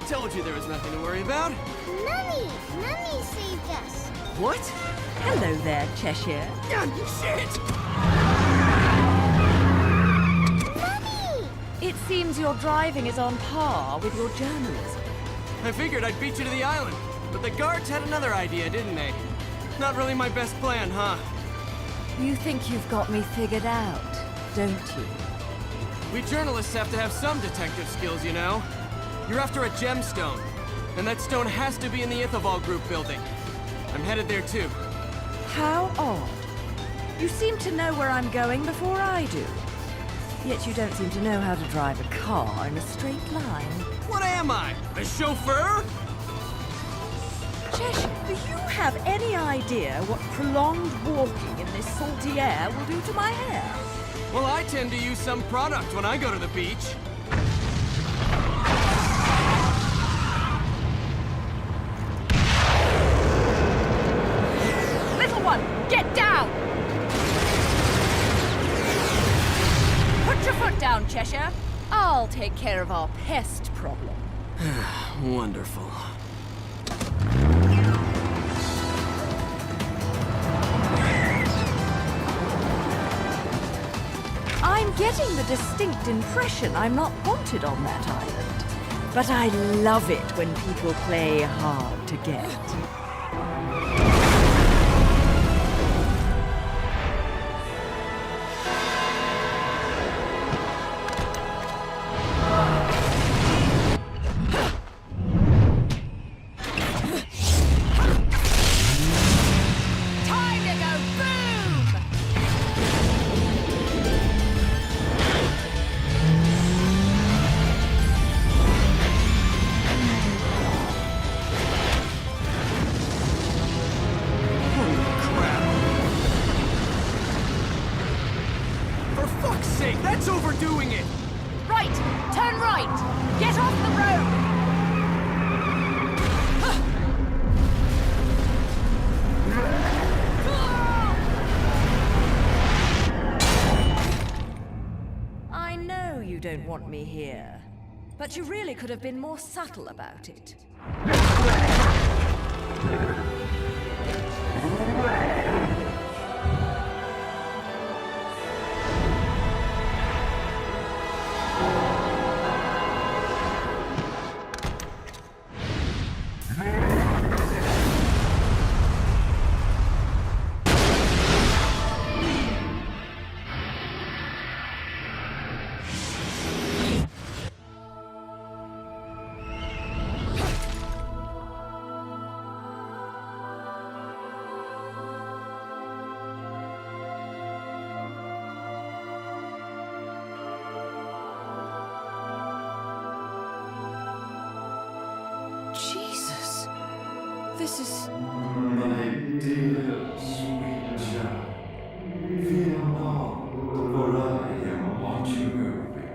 told you there was nothing to worry about. Mummy! Mummy saved us. What? Hello there, Cheshire. Shit! Mummy! It seems your driving is on par with your journalism. I figured I'd beat you to the island, but the guards had another idea, didn't they? Not really my best plan, huh? You think you've got me figured out, don't you? We journalists have to have some detective skills, you know? You're after a gemstone, and that stone has to be in the Epilogue group building. I'm headed there too. How odd. You seem to know where I'm going before I do. Yet you don't seem to know how to drive a car in a straight line. What am I? A chauffeur? Cheshire, do you have any idea what prolonged walking in this salty air will do to my hair? Well, I tend to use some product when I go to the beach. Little one, get down! Put your foot down, Cheshire. I'll take care of our pest problem. Wonderful. I'm getting the distinct impression I'm not wanted on that island. But I love it when people play hard to get. That's overdoing it! Right! Turn right! Get off the road! I know you don't want me here, but you really could have been more subtle about it. This is... My dear, sweet child, fear not, for I am watching over you.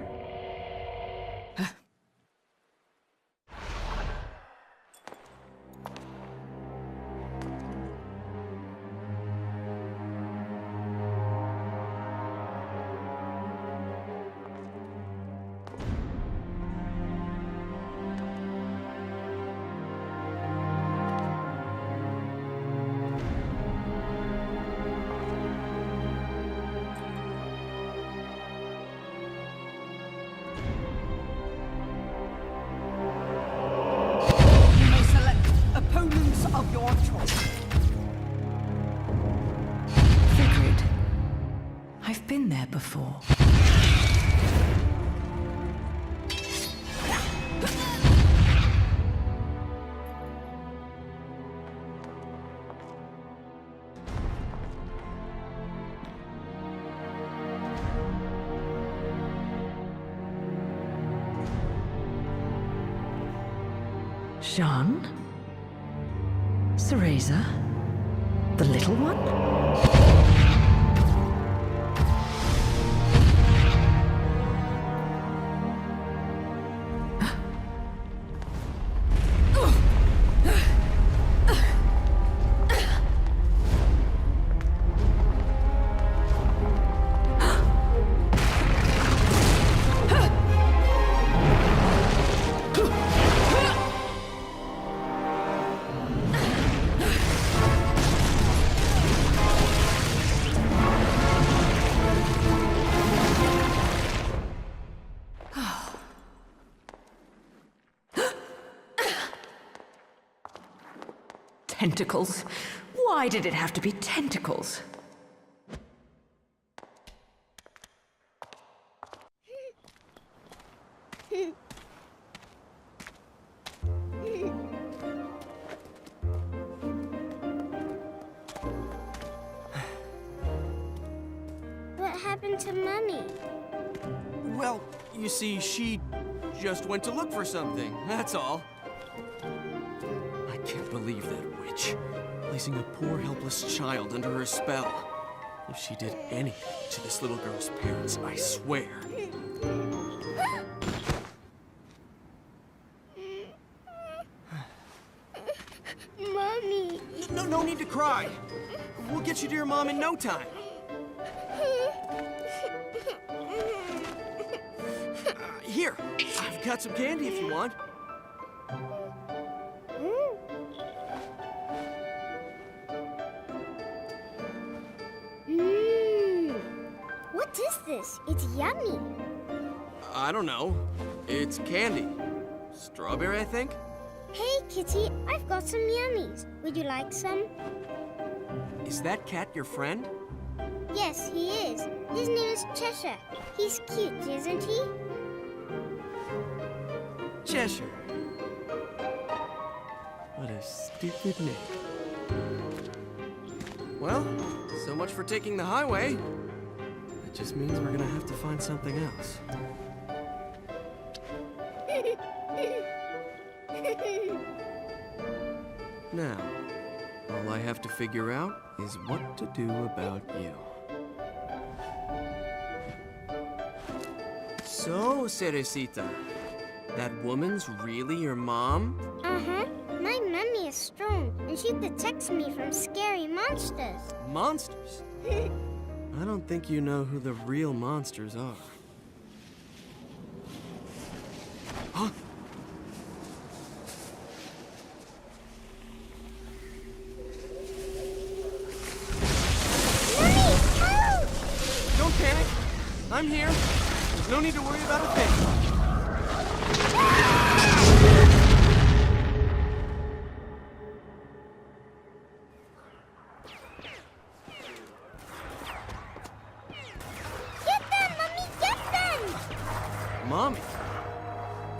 You may select opponents of your choice. Vigrid. I've been there before. Jeanne? Cereza? The little one? Tentacles? Why did it have to be tentacles? What happened to Mummy? Well, you see, she just went to look for something, that's all. I can't believe that witch, placing a poor helpless child under her spell. If she did anything to this little girl's parents, I swear. Mommy. No need to cry. We'll get you to your mom in no time. Here, I've got some candy if you want. What is this? It's yummy. I don't know. It's candy. Strawberry, I think? Hey, Kitty, I've got some yummies. Would you like some? Is that cat your friend? Yes, he is. His name is Cheshire. He's cute, isn't he? Cheshire. What a stupid name. Well, so much for taking the highway. That just means we're gonna have to find something else. Now, all I have to figure out is what to do about you. So, Cerecita, that woman's really your mom? Uh-huh. My mummy is strong, and she protects me from scary monsters. Monsters? I don't think you know who the real monsters are. Huh? Mummy, help! Don't panic. I'm here. There's no need to worry about a thing. Mommy?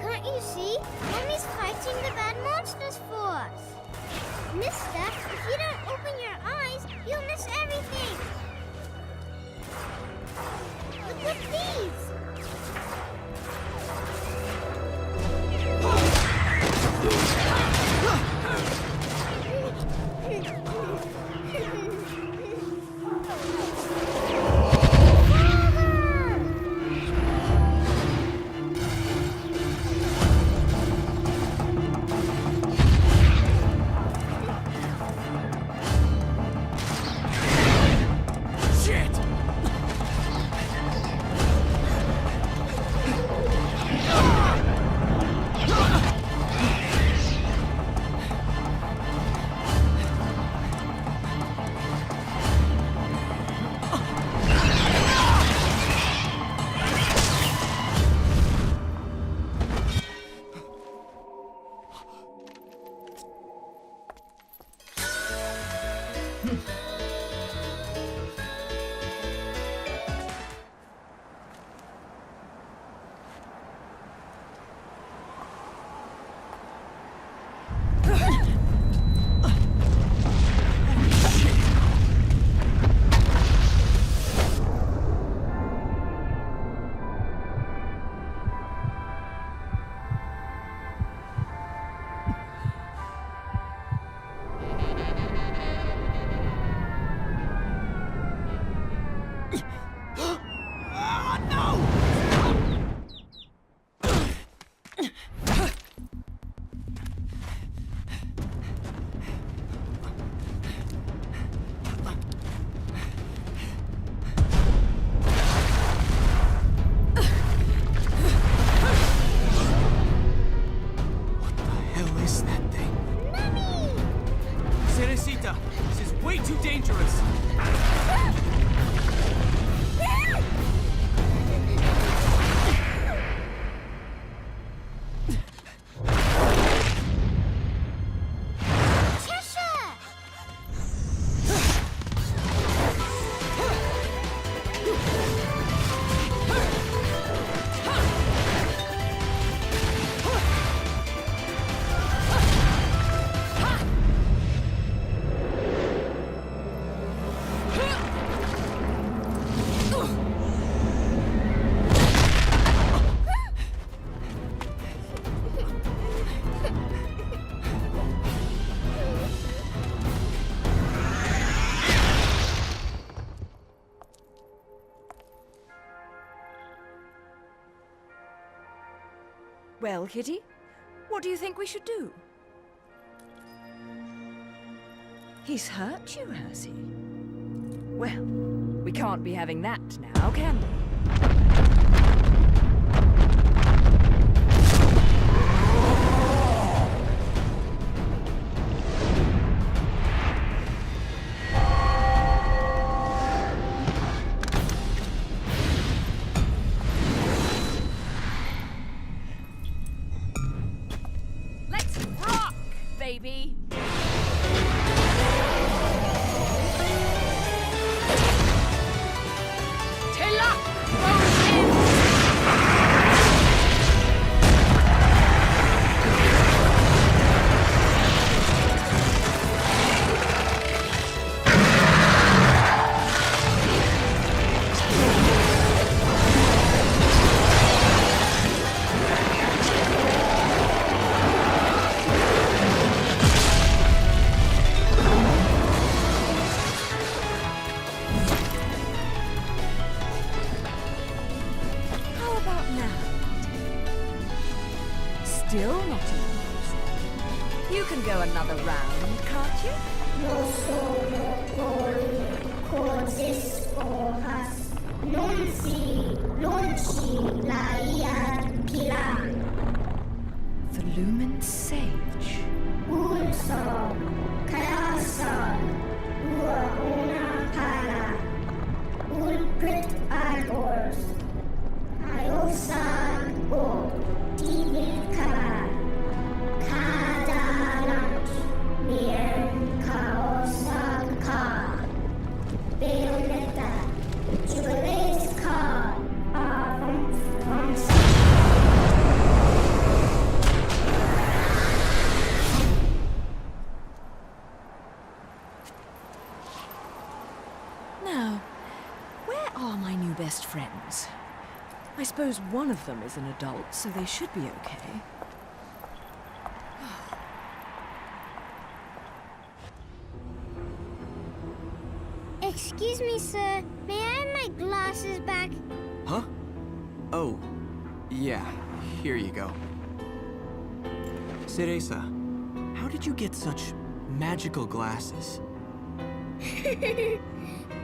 Can't you see? Mummy's fighting the bad monsters for us. Mister, if you don't open your eyes, you'll miss everything. Look at these. Well, Kitty, what do you think we should do? He's hurt you, has he? Well, we can't be having that now, can we? Let's rock, baby! Still not enough. You can go another round, can't you? No solo causes hojas, non si la pilar. The Lumen Sage. Un sol, cada sol, una para, un prit arbors, ayosan o divil kar, cada lunch, mir kaosan kar, Bayonetta, jubilees kar, Now, where are my new best friends? I suppose one of them is an adult, so they should be okay. Excuse me, sir. May I have my glasses back? Huh? Oh, yeah. Here you go. Cereza, how did you get such magical glasses?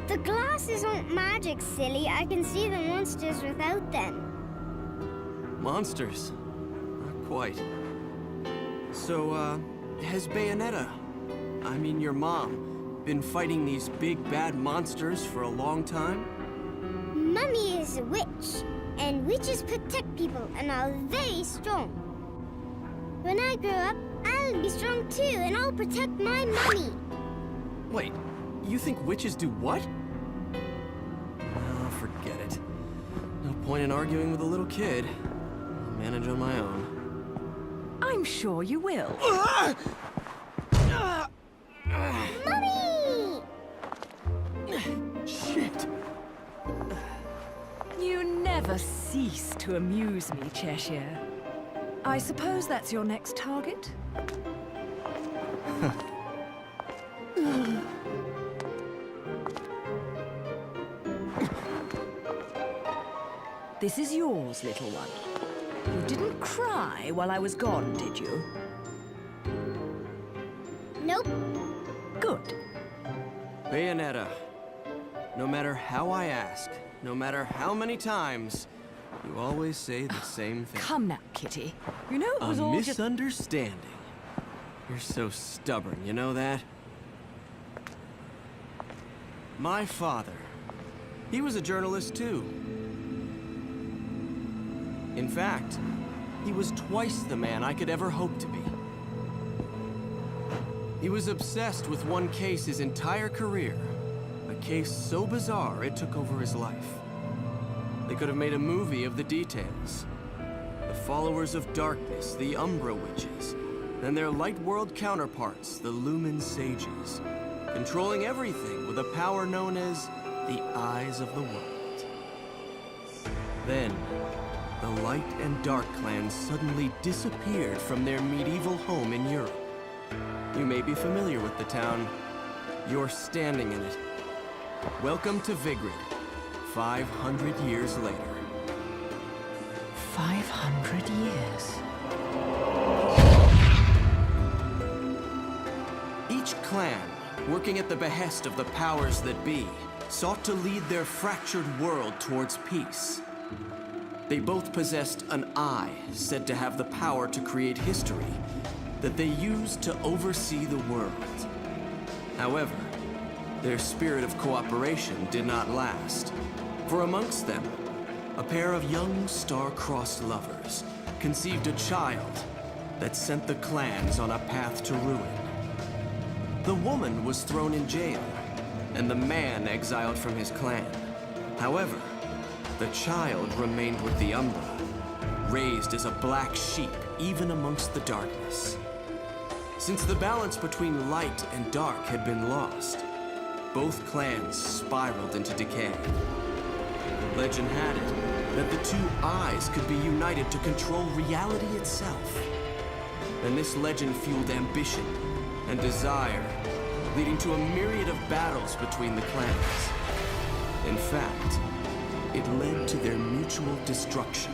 The glasses aren't magic, silly. I can see the monsters without them. Monsters? Not quite. So, has Bayonetta, I mean your mom, been fighting these big bad monsters for a long time? Mummy is a witch, and witches protect people and are very strong. When I grow up, I'll be strong too, and I'll protect my mummy. Wait, you think witches do what? Oh, forget it. No point in arguing with a little kid. I'll manage on my own. I'm sure you will. Mummy! Shit! You never cease to amuse me, Cheshire. I suppose that's your next target? This is yours, little one. You didn't cry while I was gone, did you? Nope. Good. Bayonetta, no matter how I ask, no matter how many times, you always say the same thing. Come now, Kitty. You know it was A all just... misunderstanding. You're so stubborn, you know that? My father, he was a journalist too. In fact, he was twice the man I could ever hope to be. He was obsessed with one case his entire career. A case so bizarre it took over his life. They could have made a movie of the details. The followers of darkness, the Umbra Witches, and their light world counterparts, the Lumen Sages, controlling everything with a power known as the Eyes of the World. Then, the Light and Dark clans suddenly disappeared from their medieval home in Europe. You may be familiar with the town. You're standing in it. Welcome to Vigrid, 500 years later. 500 years. clan, working at the behest of the powers that be, sought to lead their fractured world towards peace. They both possessed an eye said to have the power to create history that they used to oversee the world. However, their spirit of cooperation did not last, for amongst them, a pair of young star-crossed lovers conceived a child that sent the clans on a path to ruin. The woman was thrown in jail, and the man exiled from his clan. However, the child remained with the Umbra, raised as a black sheep even amongst the darkness. Since the balance between light and dark had been lost, both clans spiraled into decay. Legend had it that the two eyes could be united to control reality itself. And this legend fueled ambition and desire, leading to a myriad of battles between the clans. In fact, it led to their mutual destruction.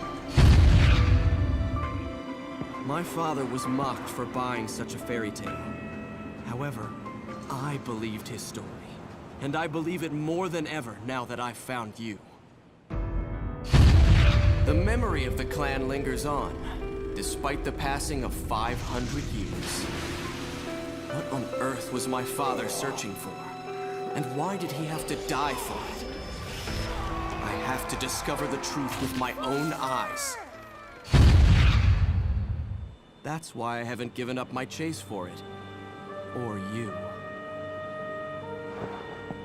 My father was mocked for buying such a fairy tale. However, I believed his story, and I believe it more than ever now that I've found you. The memory of the clan lingers on, despite the passing of 500 years. What on earth was my father searching for? And why did he have to die for it? I have to discover the truth with my own eyes. That's why I haven't given up my chase for it. Or you.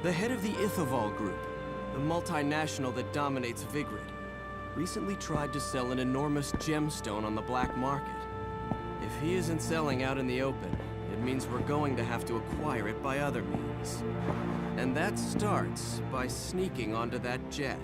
The head of the Ithoval Group, the multinational that dominates Vigrid, recently tried to sell an enormous gemstone on the black market. If he isn't selling out in the open, it means we're going to have to acquire it by other means. And that starts by sneaking onto that jet.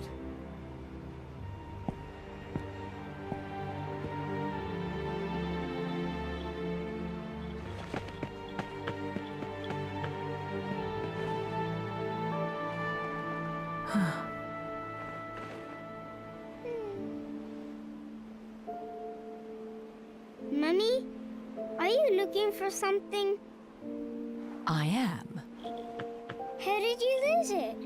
Mummy, are you looking for something? I am. How did you lose it?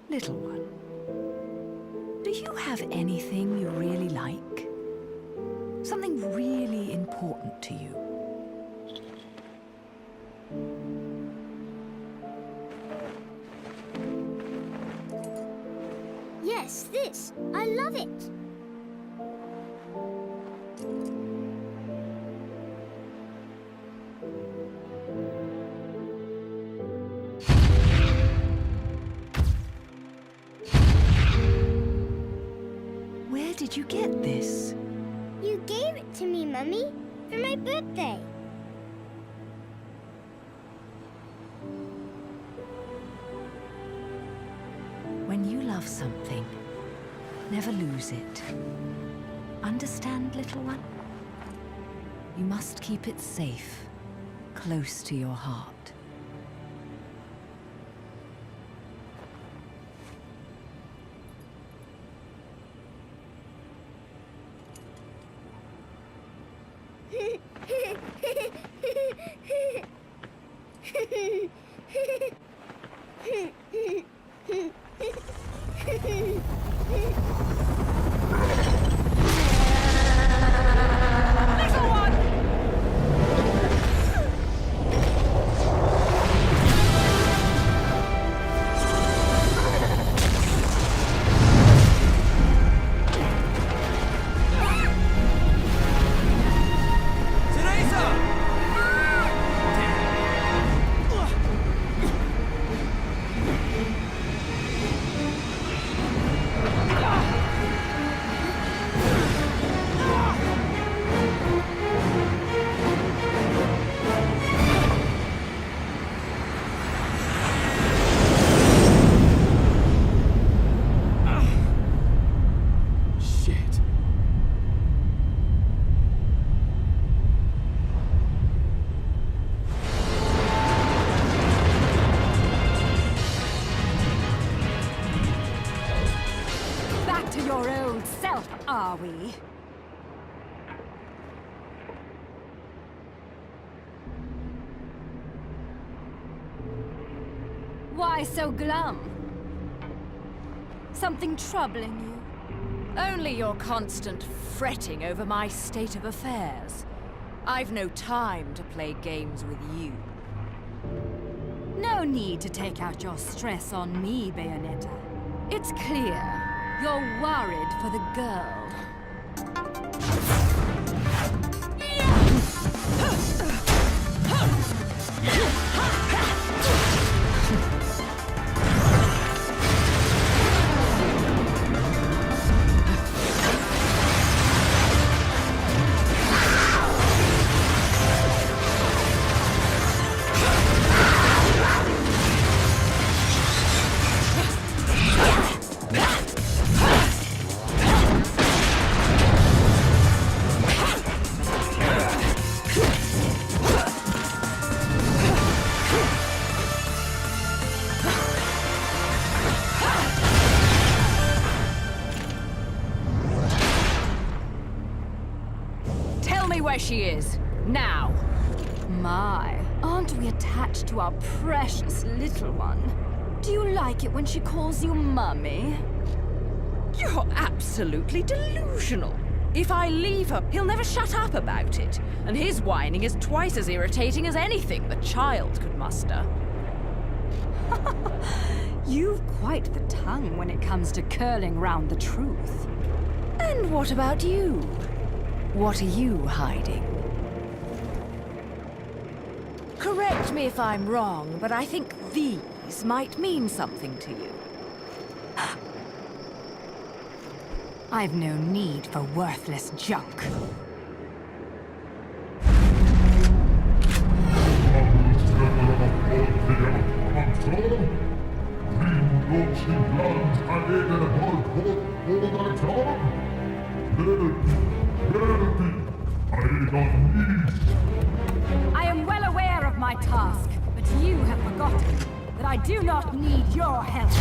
Little one, do you have anything you really like? Something really important to you? Yes, this. I love it. Where did you get this? You gave it to me, Mummy, for my birthday. When you love something, never lose it. Understand, little one? You must keep it safe, close to your heart. Are we? Why so glum? Something troubling you? Only your constant fretting over my state of affairs. I've no time to play games with you. No need to take out your stress on me, Bayonetta. It's clear you're worried for the girl. Where she is, now. My, aren't we attached to our precious little one? Do you like it when she calls you Mummy? You're absolutely delusional. If I leave her, he'll never shut up about it. And his whining is twice as irritating as anything the child could muster. You've quite the tongue when it comes to curling round the truth. And what about you? What are you hiding? Correct me if I'm wrong, but I think these might mean something to you. I've no need for worthless junk. I am well aware of my task, but you have forgotten that I do not need your help.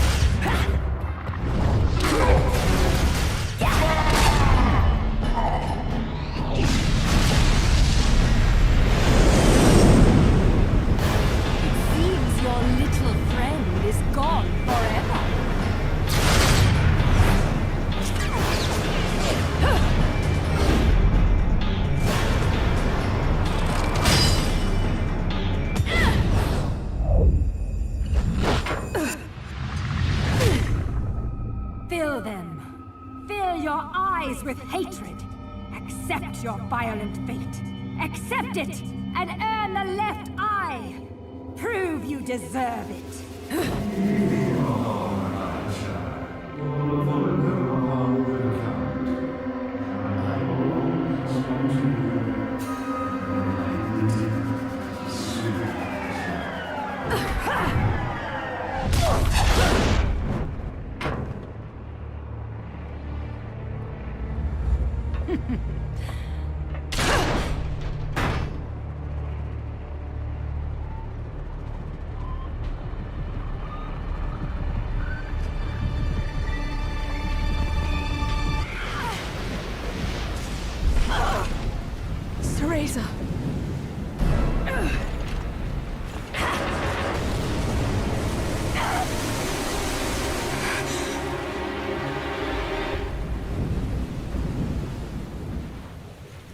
It seems your little friend is gone forever. Fill them. Fill your eyes with hatred. Accept your violent fate. Accept it, and earn the left eye. Prove you deserve it. Teresa.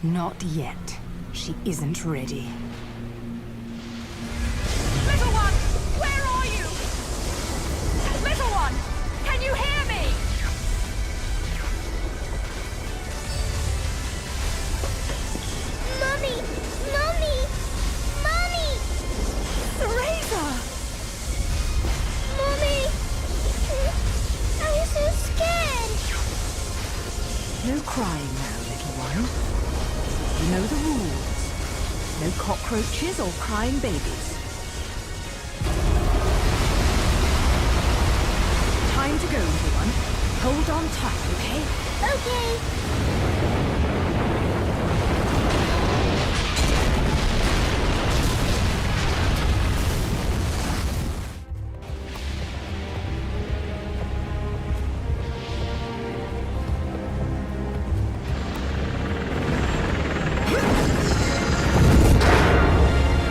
Not yet. She isn't ready. Little one, where are you? Little one, can you hear me? Mommy! Mommy! Mommy! Teresa! Mommy! I'm so scared! No crying now, little one. You know the rules. No cockroaches or crying babies. Time to go, little one. Hold on tight, okay? Okay.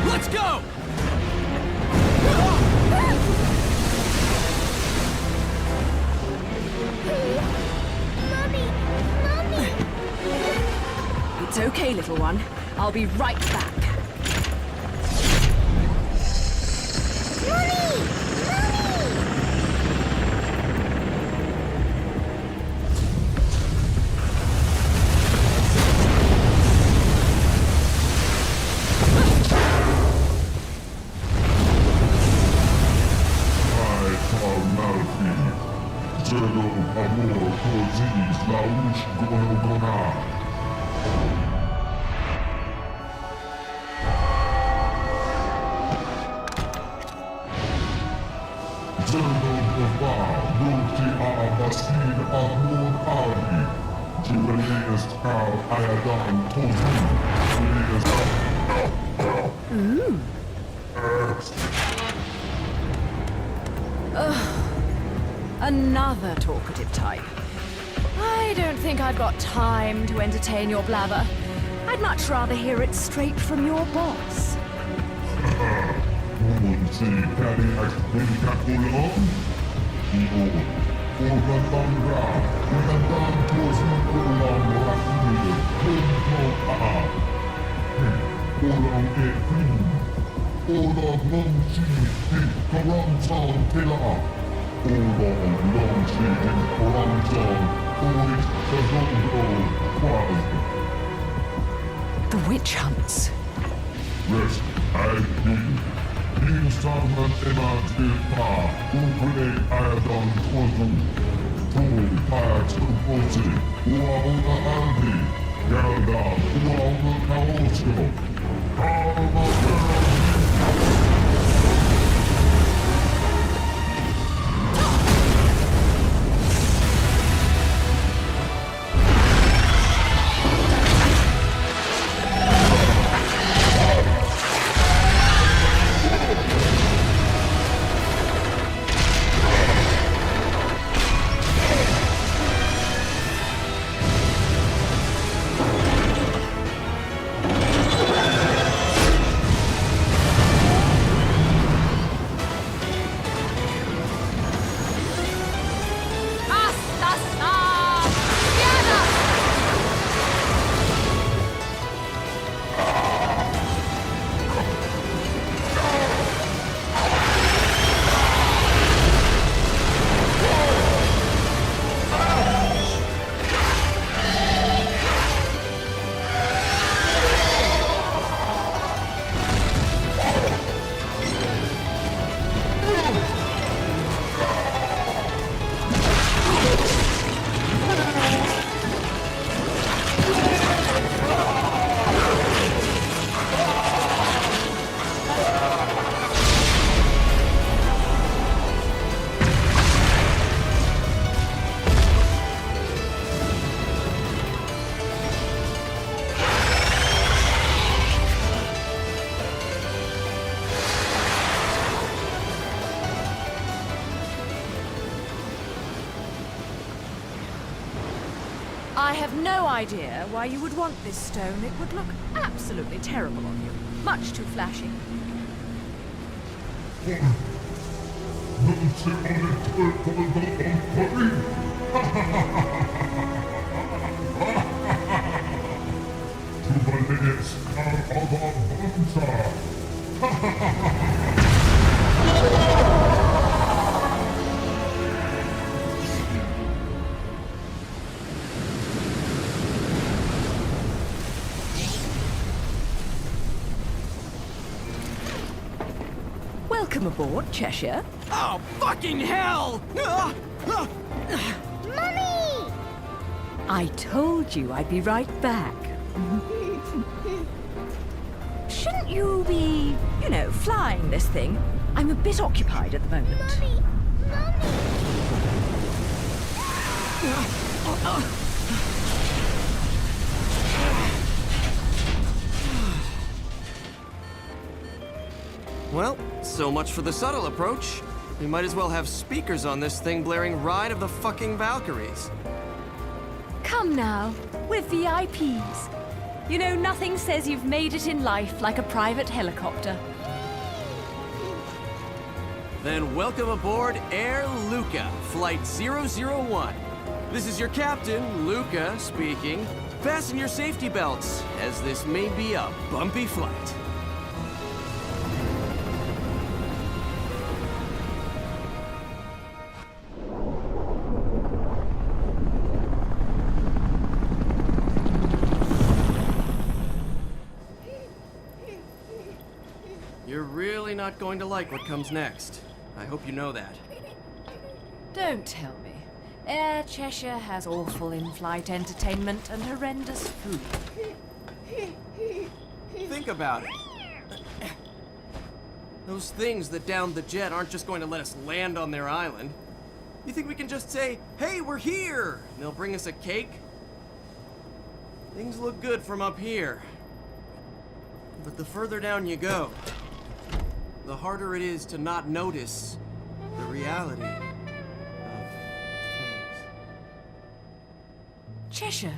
Let's go! It's okay, little one. I'll be right back. Another talkative type. I don't think I've got time to entertain your blabber. I'd much rather hear it straight from your boss. The witch hunts. Yes, I do. Installment emanzipa, ubre ayadon kozum, tu pax uauna albi, yarda, uauna kaosko, I have no idea why you would want this stone. It would look absolutely terrible on you. Much too flashy. Welcome aboard, Cheshire. Oh, fucking hell! Mummy! I told you I'd be right back. Shouldn't you be, you know, flying this thing? I'm a bit occupied at the moment. Mummy! Well, so much for the subtle approach. We might as well have speakers on this thing blaring Ride of the fucking Valkyries. Come now, we're VIPs. You know, nothing says you've made it in life like a private helicopter. Then welcome aboard Air Luca, Flight 001. This is your captain, Luca, speaking. Fasten your safety belts, as this may be a bumpy flight. You're really not going to like what comes next. I hope you know that. Don't tell me. Air Cheshire has awful in-flight entertainment and horrendous food. Think about it. Those things that downed the jet aren't just going to let us land on their island. You think we can just say, "Hey, we're here!" and they'll bring us a cake? Things look good from up here. But the further down you go, the harder it is to not notice the reality of things. Cheshire,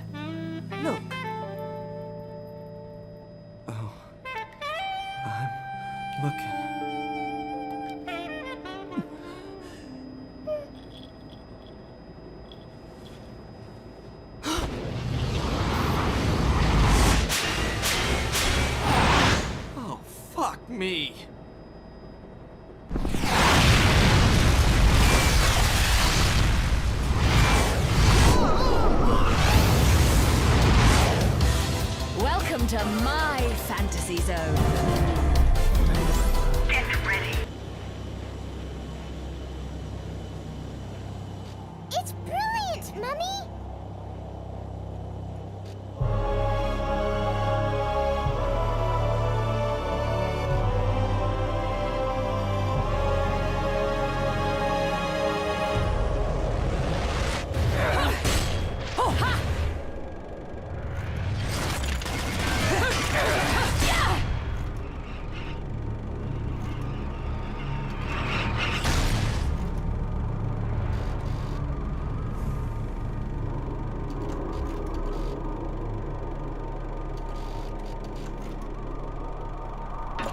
look. Oh, I'm looking. Oh, fuck me. Welcome to my fantasy zone. Get ready. It's brilliant, Mummy!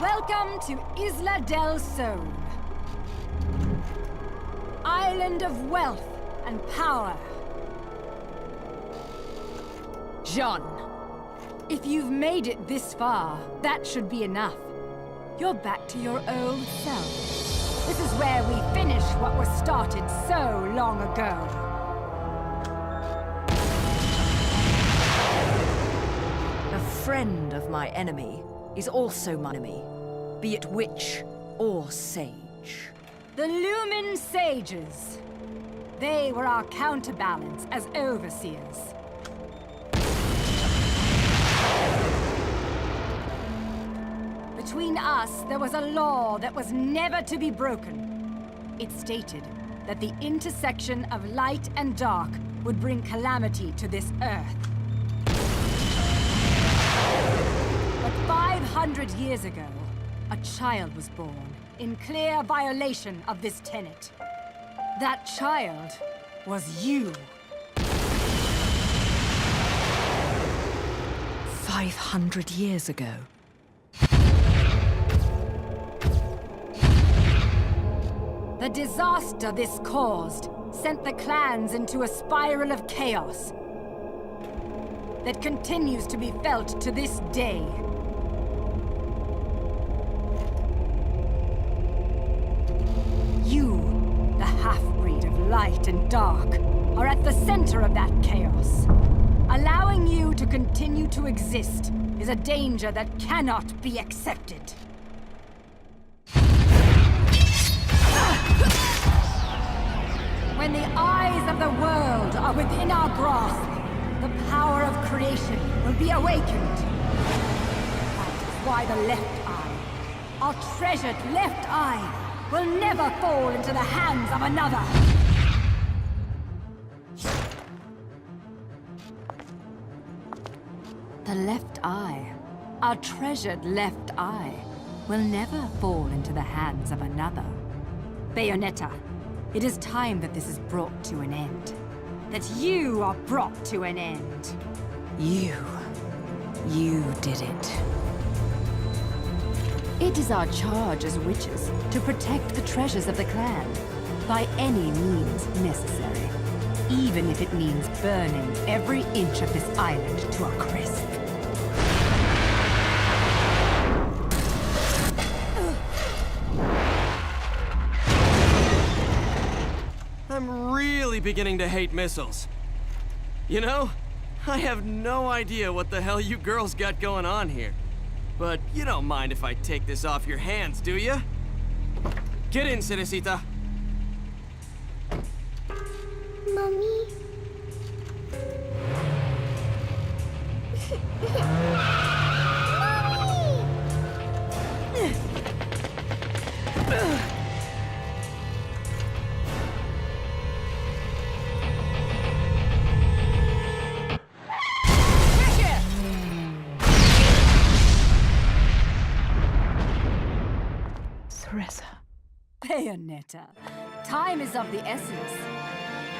Welcome to Isla del Sol. Island of wealth and power. Jeanne, if you've made it this far, that should be enough. You're back to your old self. This is where we finish what was started so long ago. A friend of my enemy is also my enemy, be it witch or sage. The Lumen Sages. They were our counterbalance as overseers. Between us, there was a law that was never to be broken. It stated that the intersection of light and dark would bring calamity to this earth. But 500 years ago, a child was born in clear violation of this tenet. That child was you. 500 years ago. The disaster this caused sent the clans into a spiral of chaos that continues to be felt to this day. You, the half-breed of light and dark, are at the center of that chaos. Allowing you to continue to exist is a danger that cannot be accepted. When the eyes of the world are within our grasp, the power of creation will be awakened. That is why the left eye, our treasured left eye, will never fall into the hands of another. The left eye, our treasured left eye, will never fall into the hands of another. Bayonetta, it is time that this is brought to an end. That you are brought to an end. You did it. It is our charge as witches to protect the treasures of the clan by any means necessary. even if it means burning every inch of this island to a crisp. I'm really beginning to hate missiles. You know, I have no idea what the hell you girls got going on here. But you don't mind if I take this off your hands, do you? Get in, Cerecita. Mommy? Bayonetta, time is of the essence.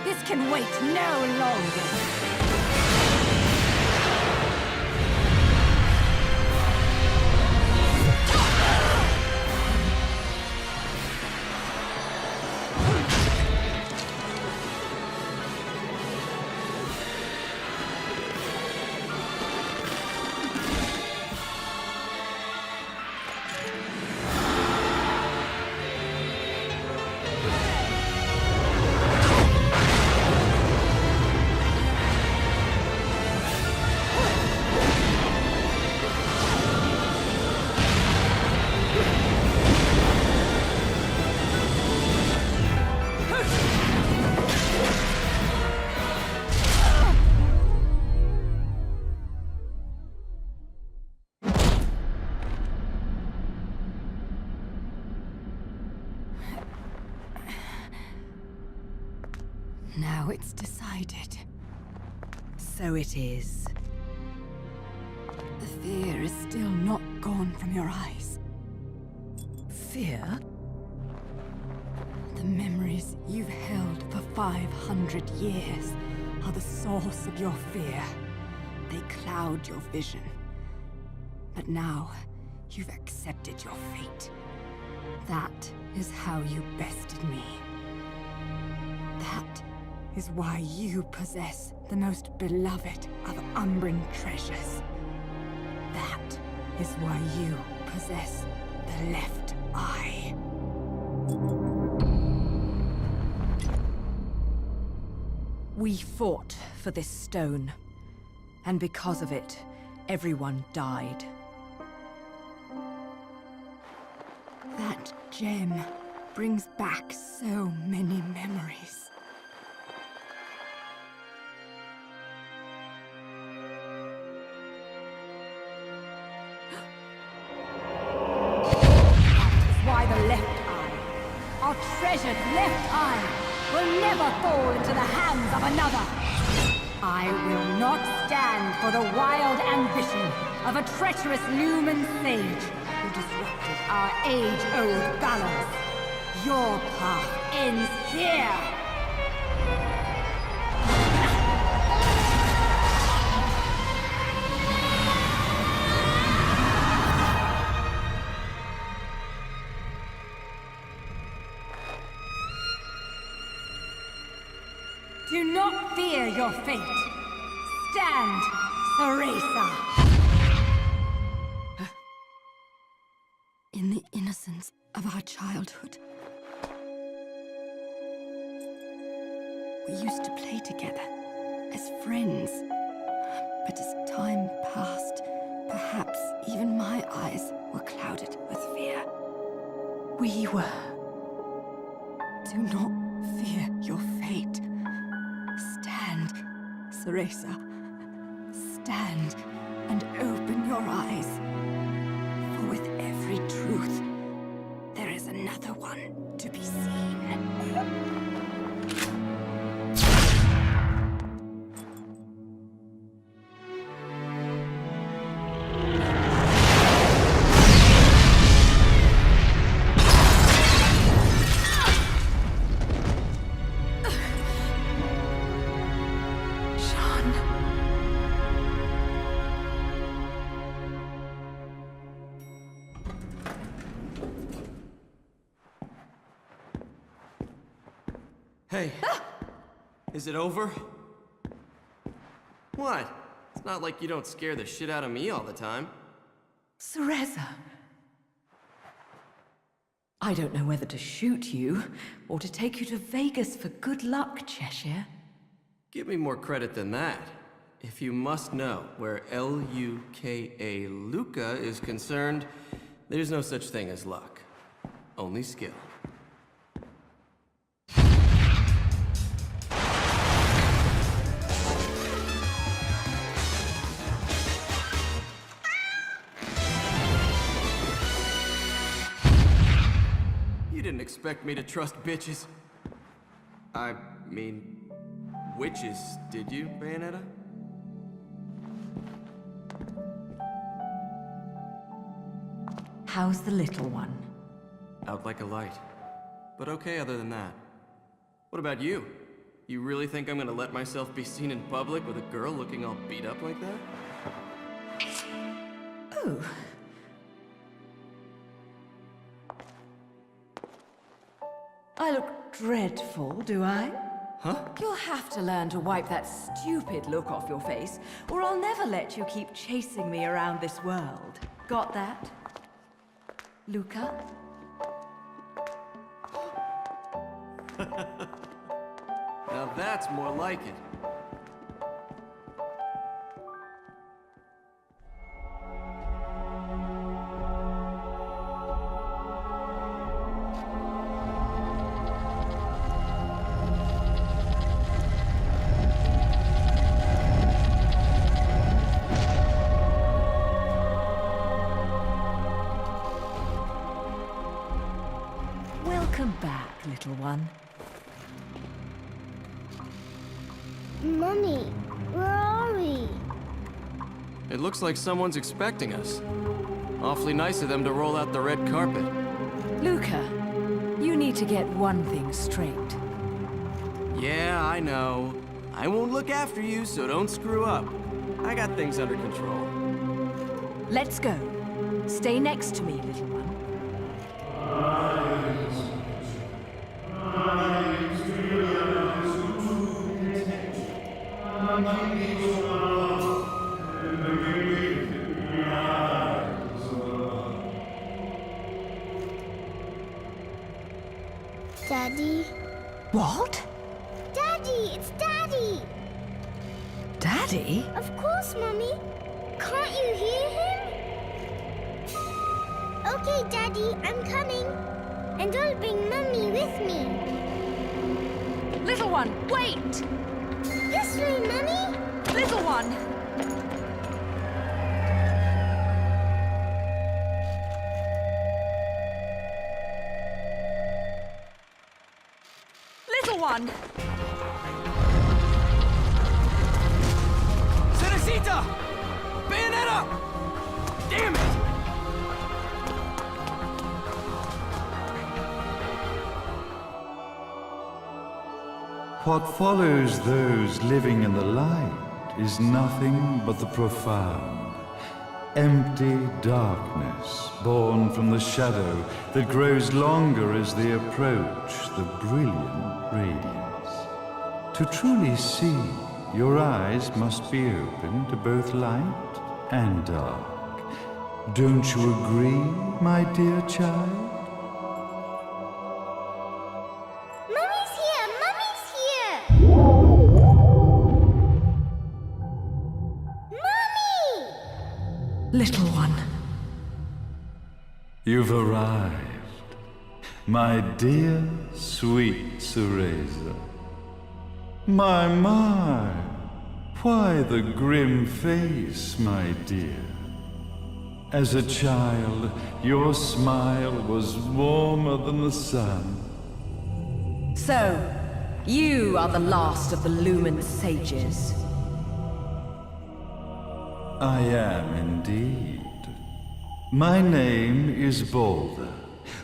This can wait no longer. Now it's decided. So it is. The fear is still not gone from your eyes. Fear? The memories you've held for 500 years are the source of your fear. They cloud your vision. But now, you've accepted your fate. That is how you bested me. That is why you possess the most beloved of Umbran treasures. That is why you possess the left eye. We fought for this stone, and because of it, everyone died. That gem brings back so many memories. Treasured left eye will never fall into the hands of another. I will not stand for the wild ambition of a treacherous Lumen sage who disrupted our age-old balance. Your path ends here. Do not fear your fate. Stand, Ceresa. In the innocence of our childhood, we used to play together as friends. But as time passed, perhaps even my eyes were clouded with fear. We were. Do not fear your fate. Stand, Ceresa. Stand and open your eyes. For with every truth, there is another one to be seen. Hey. Is it over? What? It's not like you don't scare the shit out of me all the time. Cereza. I don't know whether to shoot you, or to take you to Vegas for good luck, Cheshire. Give me more credit than that. If you must know, where L-U-K-A Luca is concerned, there's no such thing as luck. Only skill. You didn't expect me to trust bitches. I mean, witches, did you, Bayonetta? How's the little one? Out like a light. But okay other than that. What about you? You really think I'm gonna let myself be seen in public with a girl looking all beat up like that? Oh. I look dreadful, do I? Huh? You'll have to learn to wipe that stupid look off your face, or I'll never let you keep chasing me around this world. Got that? Luca? Now that's more like it. Welcome back, little one. Mummy, where are we? It looks like someone's expecting us. Awfully nice of them to roll out the red carpet. Luca, you need to get one thing straight. Yeah, I know. I won't look after you, so don't screw up. I got things under control. Let's go. Stay next to me, little one. Daddy? What? Daddy, it's Daddy! Daddy? Of course, Mummy. Can't you hear him? Okay, Daddy, I'm coming. And I'll bring Mummy with me. Little one, wait! This way, Mummy. Little one! Little one! Cerecita! Bayonetta! Damn it! What follows those living in the light is nothing but the profound, empty darkness born from the shadow that grows longer as they approach the brilliant radiance. To truly see, your eyes must be open to both light and dark. Don't you agree, my dear child? Mummy's here! Mummy's here! Mummy! Little one. You've arrived, my dear, sweet Cereza. My, why the grim face, my dear? As a child, your smile was warmer than the sun. So, you are the last of the Lumen sages. I am indeed. My name is Balder,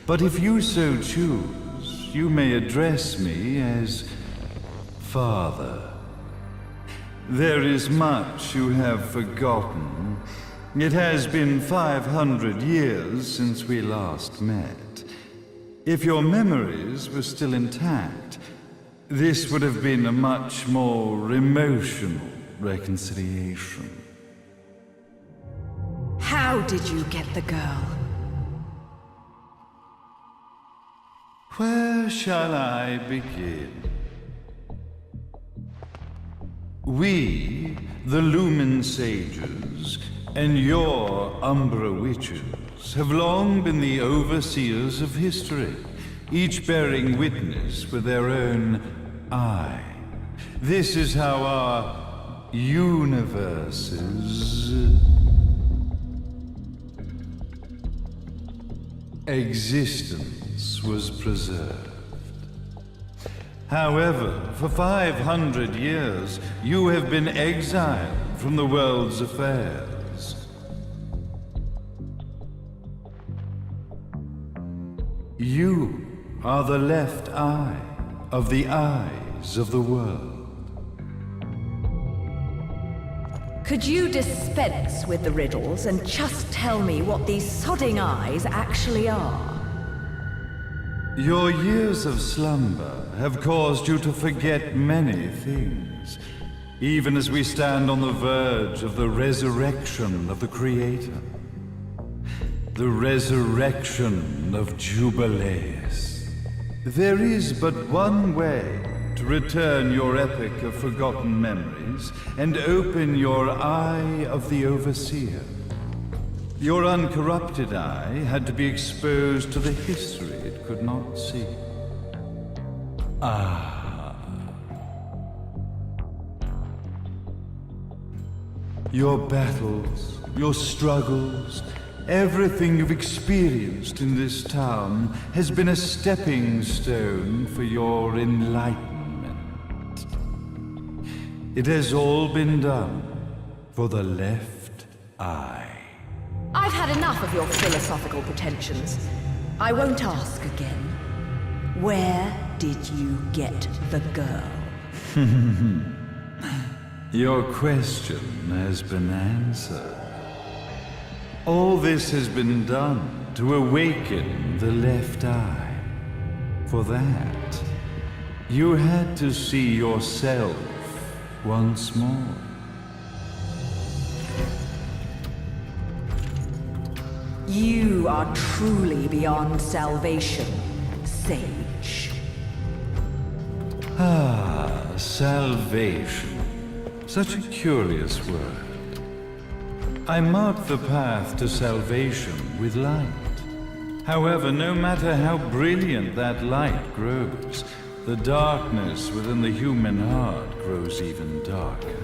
but if you so choose, you may address me as Father. There is much you have forgotten. It has been 500 years since we last met. If your memories were still intact, this would have been a much more emotional reconciliation. How did you get the girl? Where shall I begin? We, the Lumen Sages, and your Umbra Witches, have long been the overseers of history, each bearing witness with their own eye. This is how our universe's existence was preserved. However, for 500 years, you have been exiled from the world's affairs. You are the left eye of the eyes of the world. Could you dispense with the riddles and just tell me what these sodding eyes actually are? Your years of slumber have caused you to forget many things, even as we stand on the verge of the resurrection of the Creator. The resurrection of Jubileus. There is but one way to return your epic of forgotten memories and open your eye of the Overseer. Your uncorrupted eye had to be exposed to the history it could not see. Your battles, your struggles, everything you've experienced in this town has been a stepping stone for your enlightenment. It has all been done for the left eye. I've had enough of your philosophical pretensions. I won't ask again. Where did you get the girl? Your question has been answered. All this has been done to awaken the left eye. For that, you had to see yourself once more. You are truly beyond salvation, sage. Salvation. Such a curious word. I mark the path to salvation with light. However, no matter how brilliant that light grows, the darkness within the human heart grows even darker.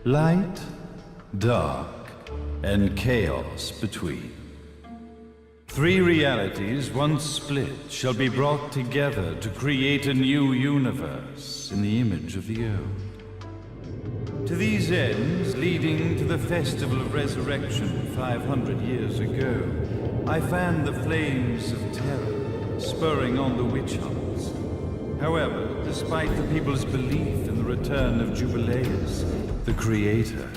Light, dark, and chaos between. Three realities, once split, shall be brought together to create a new universe in the image of the old. To these ends, leading to the Festival of Resurrection 500 years ago, I fanned the flames of terror, spurring on the witch hunts. However, despite the people's belief in the return of Jubileus, the Creator,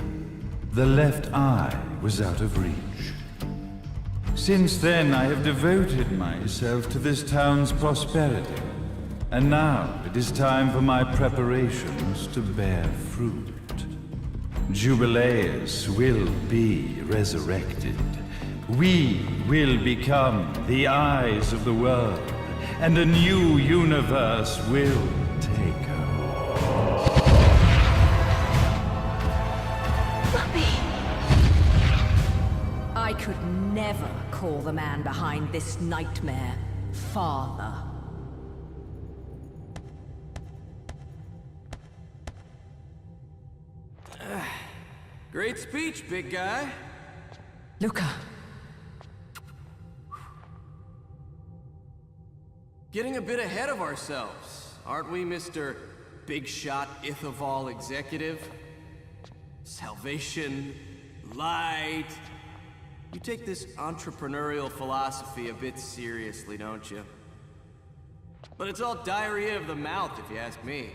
the left eye was out of reach. Since then, I have devoted myself to this town's prosperity, and now it is time for my preparations to bear fruit. Jubileus will be resurrected. We will become the eyes of the world, and a new universe will take hold. Mummy! I could never call the man behind this nightmare father. Great speech, big guy. Luca. Getting a bit ahead of ourselves, aren't we, Mr. Big Shot Ithaval Executive? Salvation, light. You take this entrepreneurial philosophy a bit seriously, don't you? But it's all diarrhea of the mouth, if you ask me.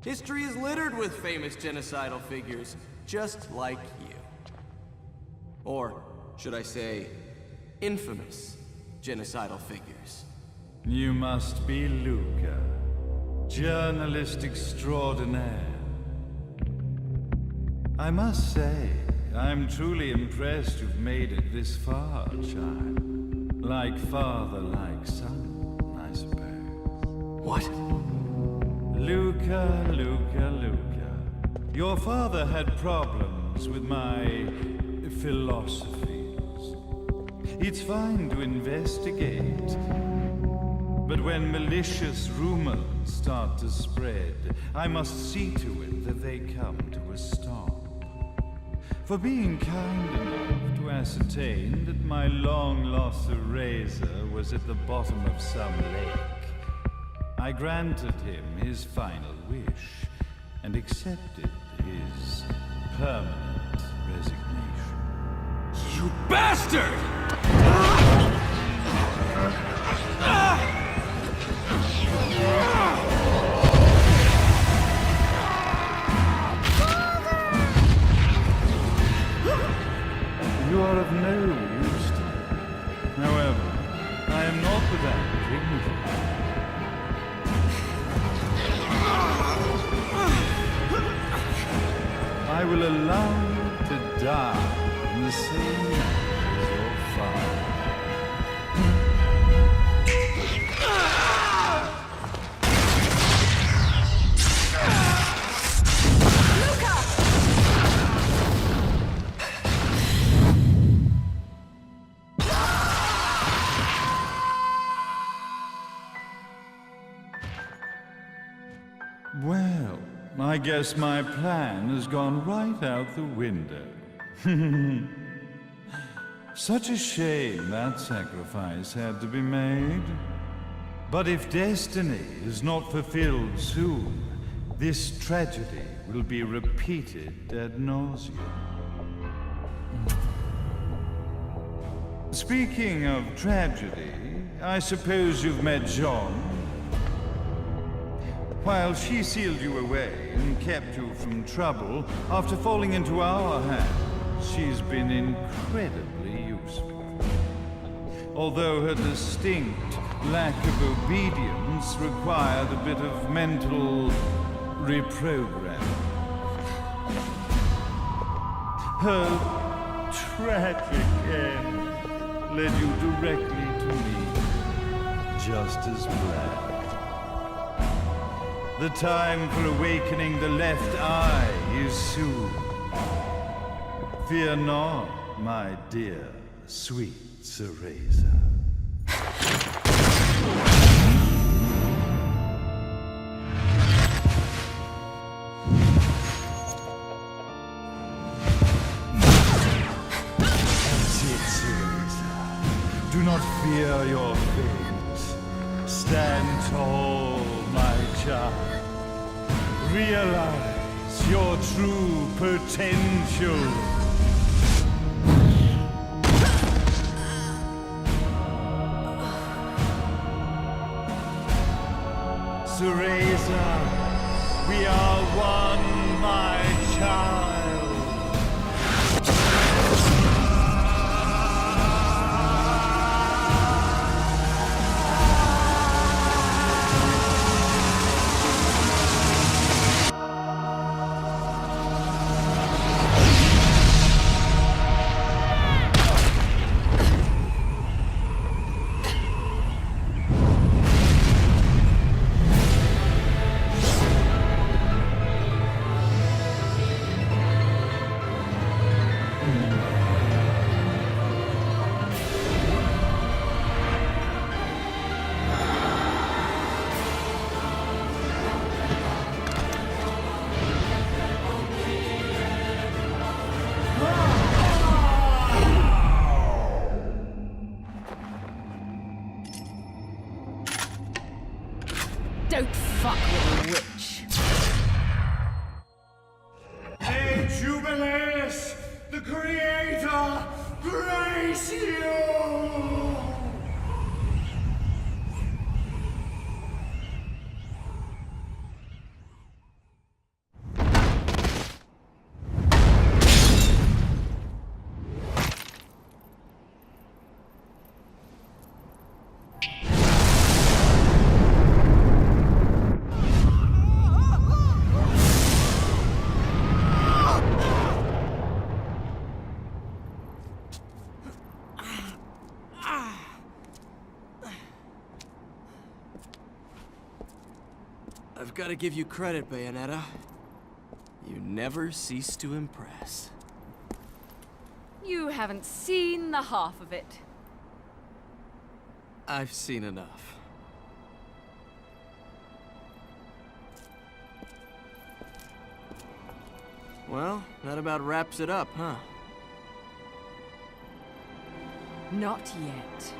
History is littered with famous genocidal figures, just like you. Or, should I say, infamous genocidal figures. You must be Luca, journalist extraordinaire. I must say, I'm truly impressed you've made it this far, child. Like father, like son, I suppose. What? Luca, Luca, Luca. Your father had problems with my philosophies. It's fine to investigate, but when malicious rumors start to spread, I must see to it that they come to a stop. For being kind enough to ascertain that my long-lost eraser was at the bottom of some lake, I granted him his final wish and accepted his permanent resignation. You bastard! You are of no use to me. However, I am not without dignity. I will allow you to die in the same manner as your father. Well, I guess my plan has gone right out the window. Such a shame that sacrifice had to be made. But if destiny is not fulfilled soon, this tragedy will be repeated ad nauseam. Speaking of tragedy, I suppose you've met Jeanne. While she sealed you away and kept you from trouble, after falling into our hands, she's been incredibly useful. Although her distinct lack of obedience required a bit of mental reprogramming. Her tragic end led you directly to me, just as planned. The time for awakening the left eye is soon. Fear not, my dear, sweet Cereza. That's it, Cereza. Do not fear your fate. Stand tall, my child. Realize your true potential. Cereza, we are one, my child. Don't fuck with a witch. Hey, Jubileus! The Creator grace you! Gotta give you credit, Bayonetta. You never cease to impress. You haven't seen the half of it. I've seen enough. Well, that about wraps it up, huh? Not yet.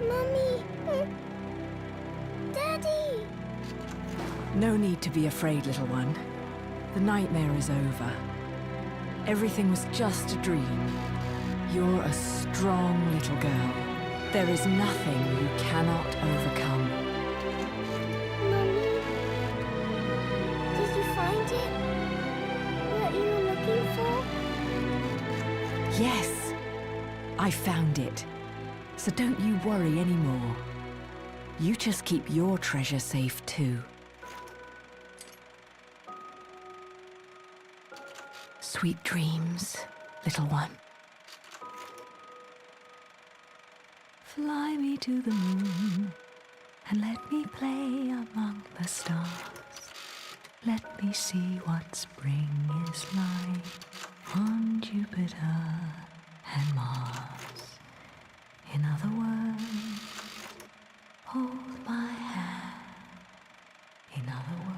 Mommy! Daddy! No need to be afraid, little one. The nightmare is over. Everything was just a dream. You're a strong little girl. There is nothing you cannot overcome. Mommy? Did you find it? What you were looking for? Yes, I found it. So don't you worry anymore. You just keep your treasure safe too. Sweet dreams, little one. Fly me to the moon and let me play among the stars. Let me see what spring is like on Jupiter and Mars. In other words, hold my hand. In other words.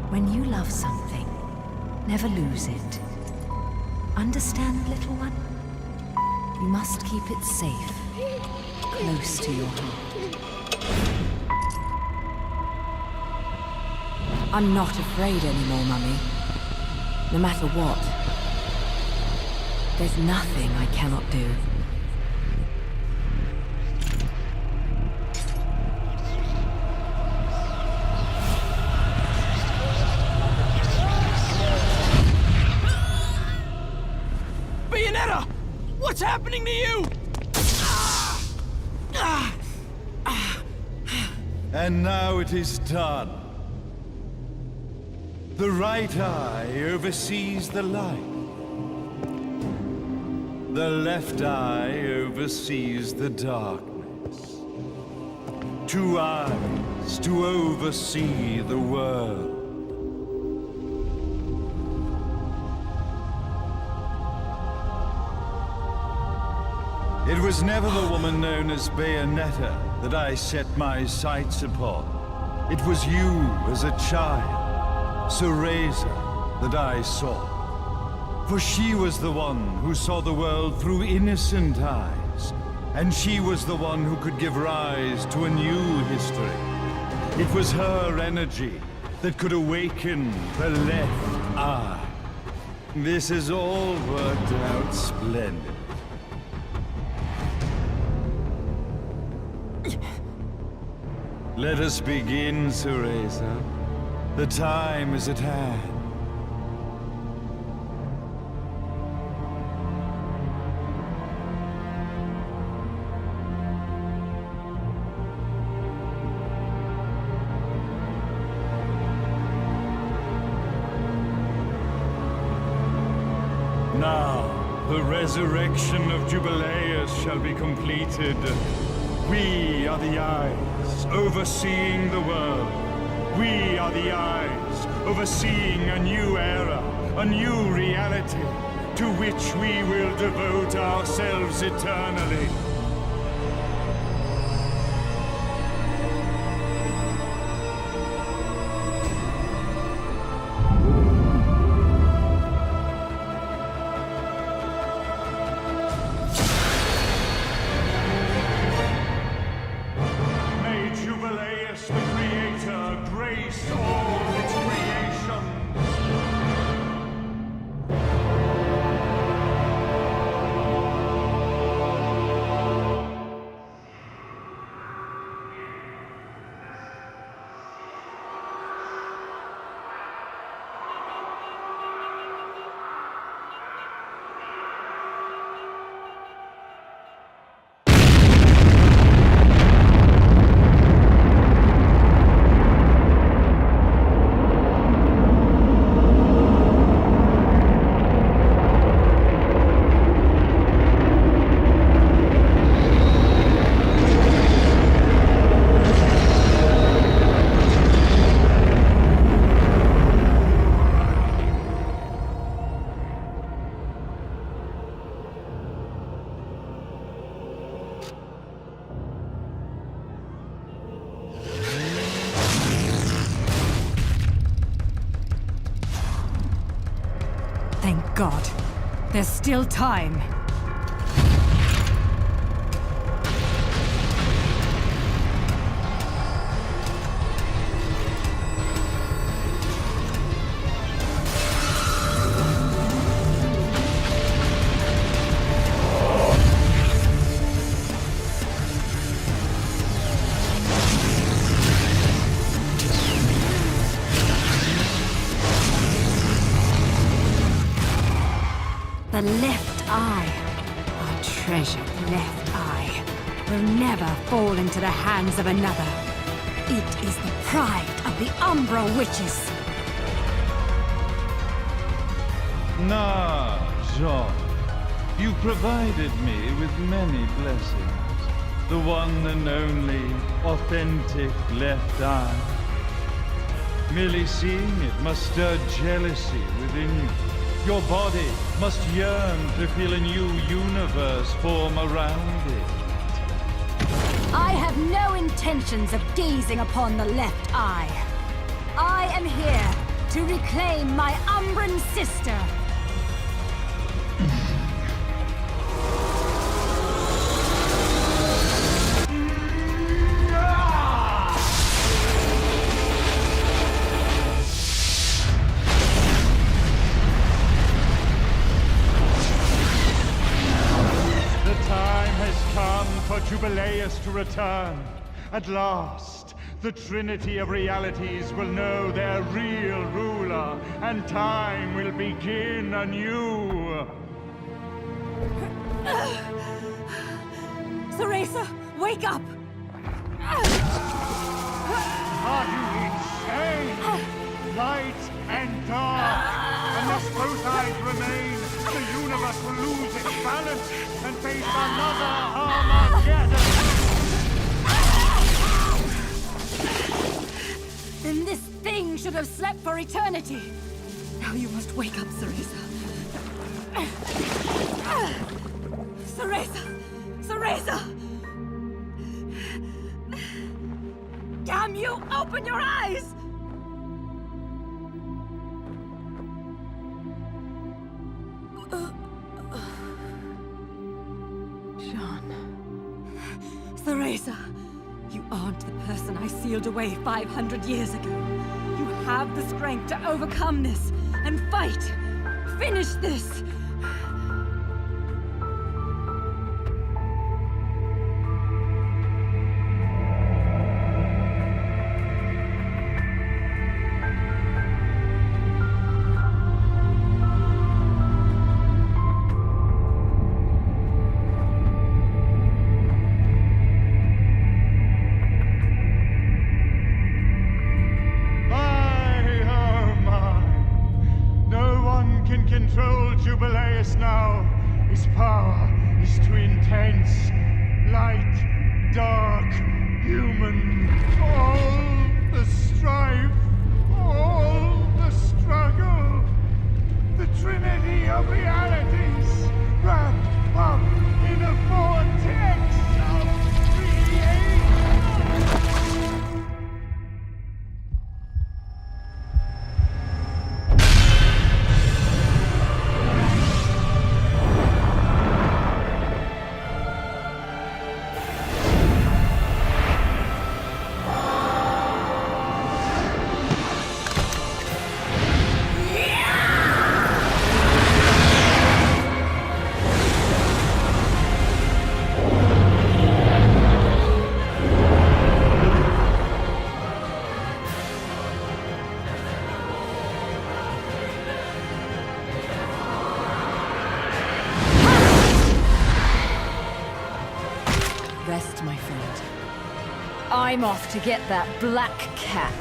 When you love something, never lose it. Understand, little one? You must keep it safe, close to your heart. I'm not afraid anymore, Mummy. No matter what. There's nothing I cannot do. Bayonetta! What's happening to you? And now it is done. The right eye oversees the light. The left eye oversees the darkness. Two eyes to oversee the world. It was never the woman known as Bayonetta that I set my sights upon. It was you as a child, Cereza, that I saw. For she was the one who saw the world through innocent eyes, and she was the one who could give rise to a new history. It was her energy that could awaken the left eye. This has all worked out splendid. Let us begin, Cereza. The time is at hand. resurrection of Jubileus shall be completed. We are the eyes overseeing the world. We are the eyes overseeing a new era, a new reality, to which we will devote ourselves eternally. Thank God. There's still time. The left eye, our treasured left eye, will never fall into the hands of another. It is the pride of the Umbra Witches. Nah, Jeanne. You provided me with many blessings. The one and only authentic left eye. Merely seeing it must stir jealousy within you. Your body must yearn to feel a new universe form around it. I have no intentions of gazing upon the left eye. I am here to reclaim my Umbran sister. Jubileus to return. At last, the Trinity of Realities will know their real ruler, and time will begin anew. Theresa, wake up! Are you insane? Light and dark. Unless both eyes remain, the universe will lose its balance and face another Armageddon. Then this thing should have slept for eternity. Now you must wake up, Theresa. Theresa! Theresa! Damn you! Open your eyes! Jeanne. Theresa, you aren't the person I sealed away 500 years ago. You have the strength to overcome this and fight. Finish this! Control Jubilee. intense, light, dark, human. All the strife, all the struggle, the trinity of realities wrapped up in a vortex of creation. Rest, my friend. I'm off to get that black cat.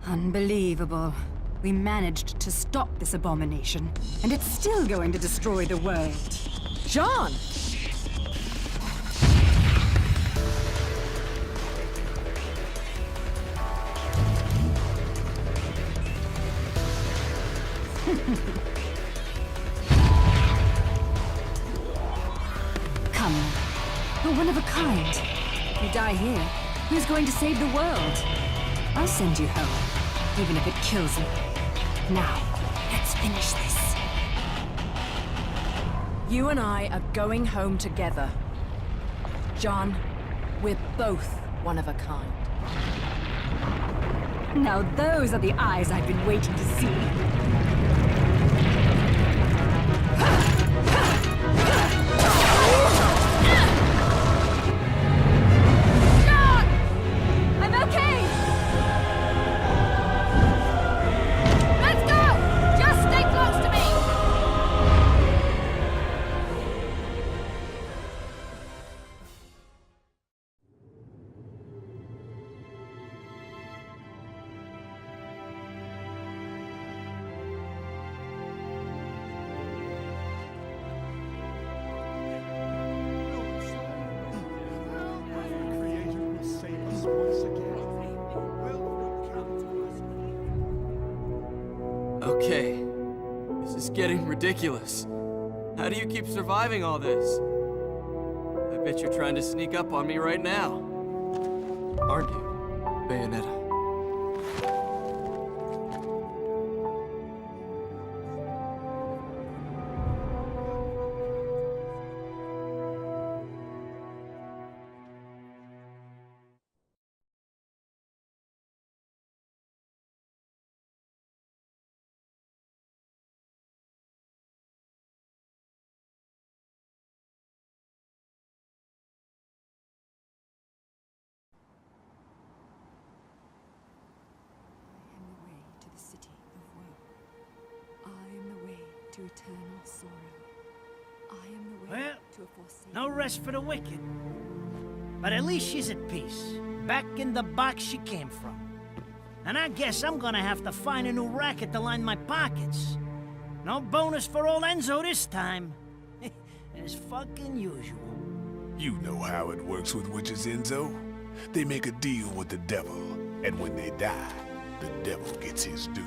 Unbelievable. We managed to stop this abomination, and it's still going to destroy the world. Jeanne! Come, you're one of a kind. If you die here, who's going to save the world? I'll send you home, even if it kills you. Now, let's finish this. You and I are going home together. Jeanne, we're both one of a kind. Now those are the eyes I've been waiting to see. getting ridiculous. How do you keep surviving all this? I bet you're trying to sneak up on me right now. Aren't you, Bayonetta? Eternal sorrow. I am the way Well, to a forsaken... no rest for the wicked. But at least she's at peace, back in the box she came from. And I guess I'm gonna have to find a new racket to line my pockets. No bonus for old Enzo this time. As fucking usual. You know how it works with witches, Enzo. They make a deal with the devil, and when they die, the devil gets his due.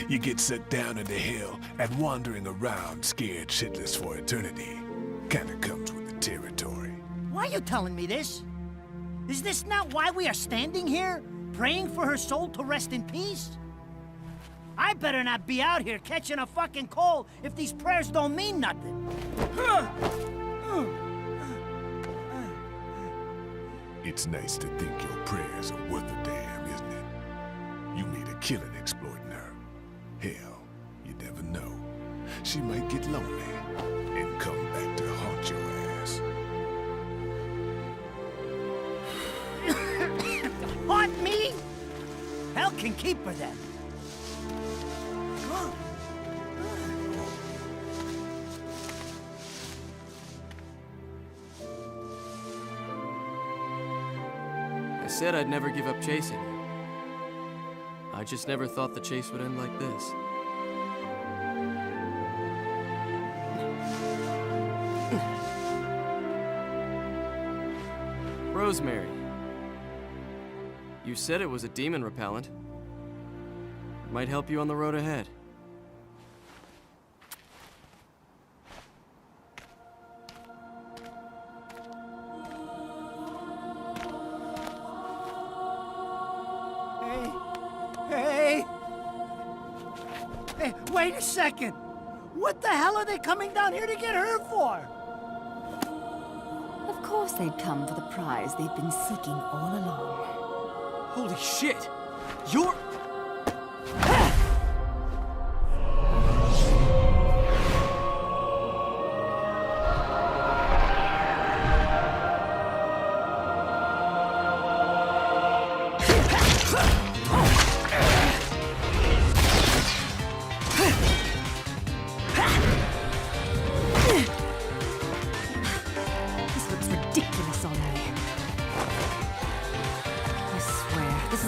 You get sucked down into hell and wandering around scared shitless for eternity. Kinda comes with the territory. Why are you telling me this? Is this not why we are standing here? Praying for her soul to rest in peace? I better not be out here catching a fucking cold if these prayers don't mean nothing. It's nice to think your prayers are worth a damn, isn't it? You made a killing exploiting her. Hell, you never know. She might get lonely and come back to haunt your ass. Haunt me? Hell can keep her then. I said I'd never give up chasing you. I just never thought the chase would end like this. Rosemary. You said it was a demon repellent. It might help you on the road ahead. Hey, wait a second! What the hell are they coming down here to get her for? Of course they'd come for the prize they've been seeking all along. Holy shit! You're...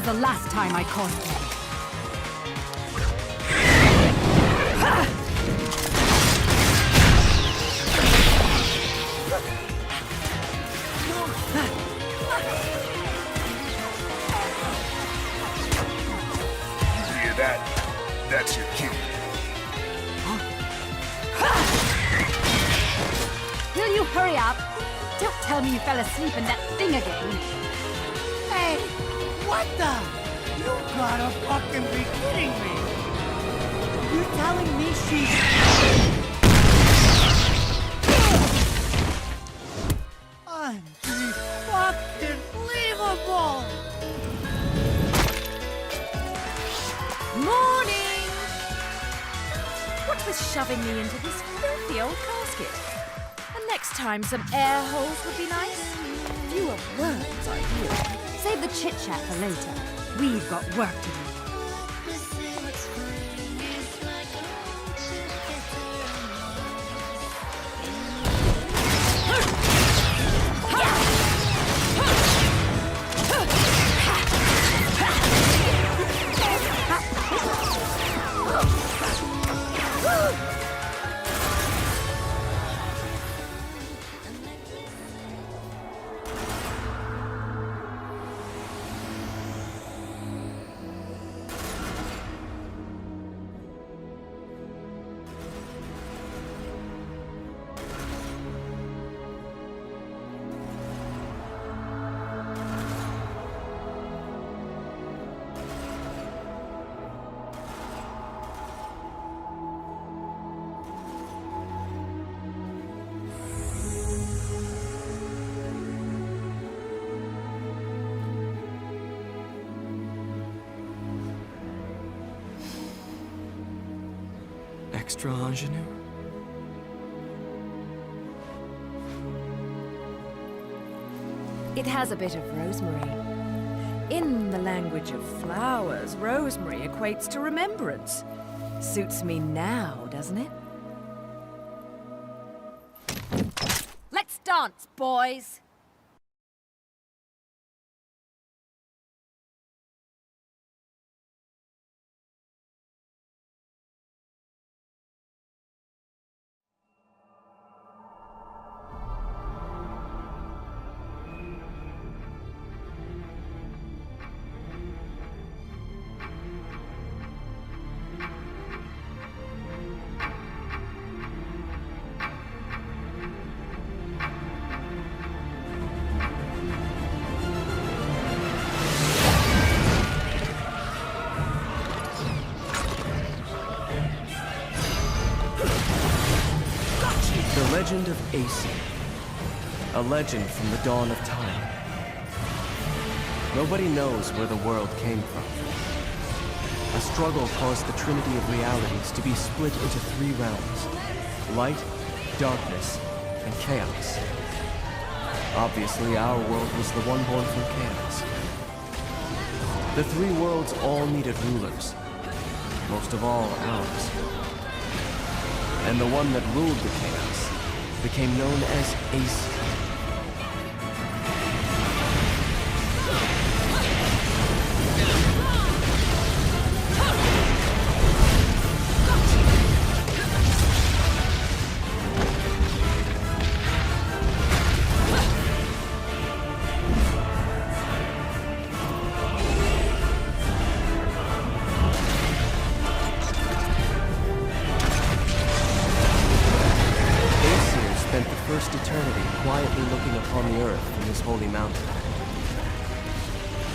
The last time I cosplay. Hear that? That's your cue. Will you hurry up? Don't tell me you fell asleep in that thing again. Hey! What the? You gotta fucking be kidding me! You telling me she's... Unfucking-believable! Morning! What with shoving me into this filthy old casket? And next time some air holes would be nice. Fewer words, ideally. Save the chit-chat for later. We've got work to do. extra ingenue? It has a bit of rosemary. In the language of flowers, rosemary equates to remembrance. Suits me now, doesn't it? Let's dance, boys! The legend of Aesir. A legend from the dawn of time. Nobody knows where the world came from. A struggle caused the trinity of realities to be split into three realms: light, darkness, and chaos. Obviously, our world was the one born from chaos. The three worlds all needed rulers, most of all ours. And the one that ruled the chaos became known as Aesir.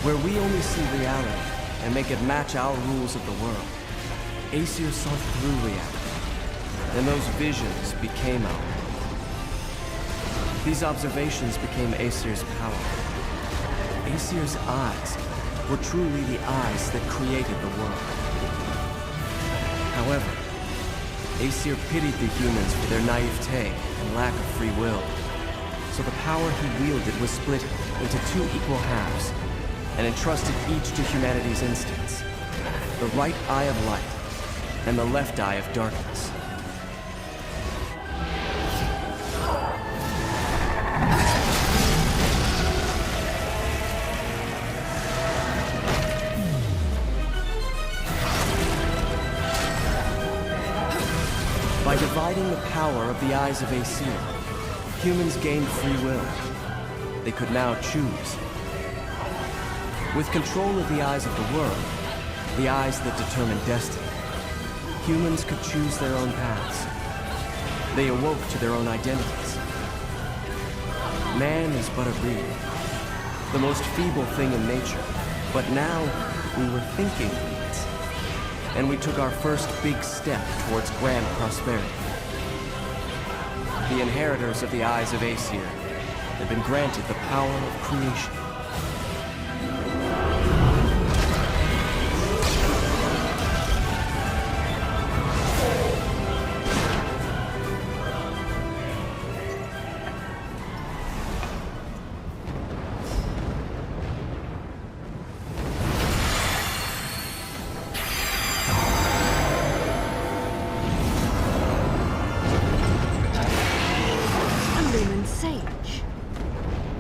Where we only see reality and make it match our rules of the world, Aesir saw through reality, and those visions became our world. These observations became Aesir's power. Aesir's eyes were truly the eyes that created the world. However, Aesir pitied the humans for their naivete and lack of free will, so the power he wielded was split into two equal halves, and entrusted each to humanity's instincts: the right eye of light and the left eye of darkness. By dividing the power of the eyes of Aesir, humans gained free will. They could now choose. With control of the eyes of the world, the eyes that determine destiny, humans could choose their own paths. They awoke to their own identities. Man is but a reed, the most feeble thing in nature, but now we were thinking reeds, and we took our first big step towards grand prosperity. The inheritors of the eyes of Aesir had been granted the power of creation.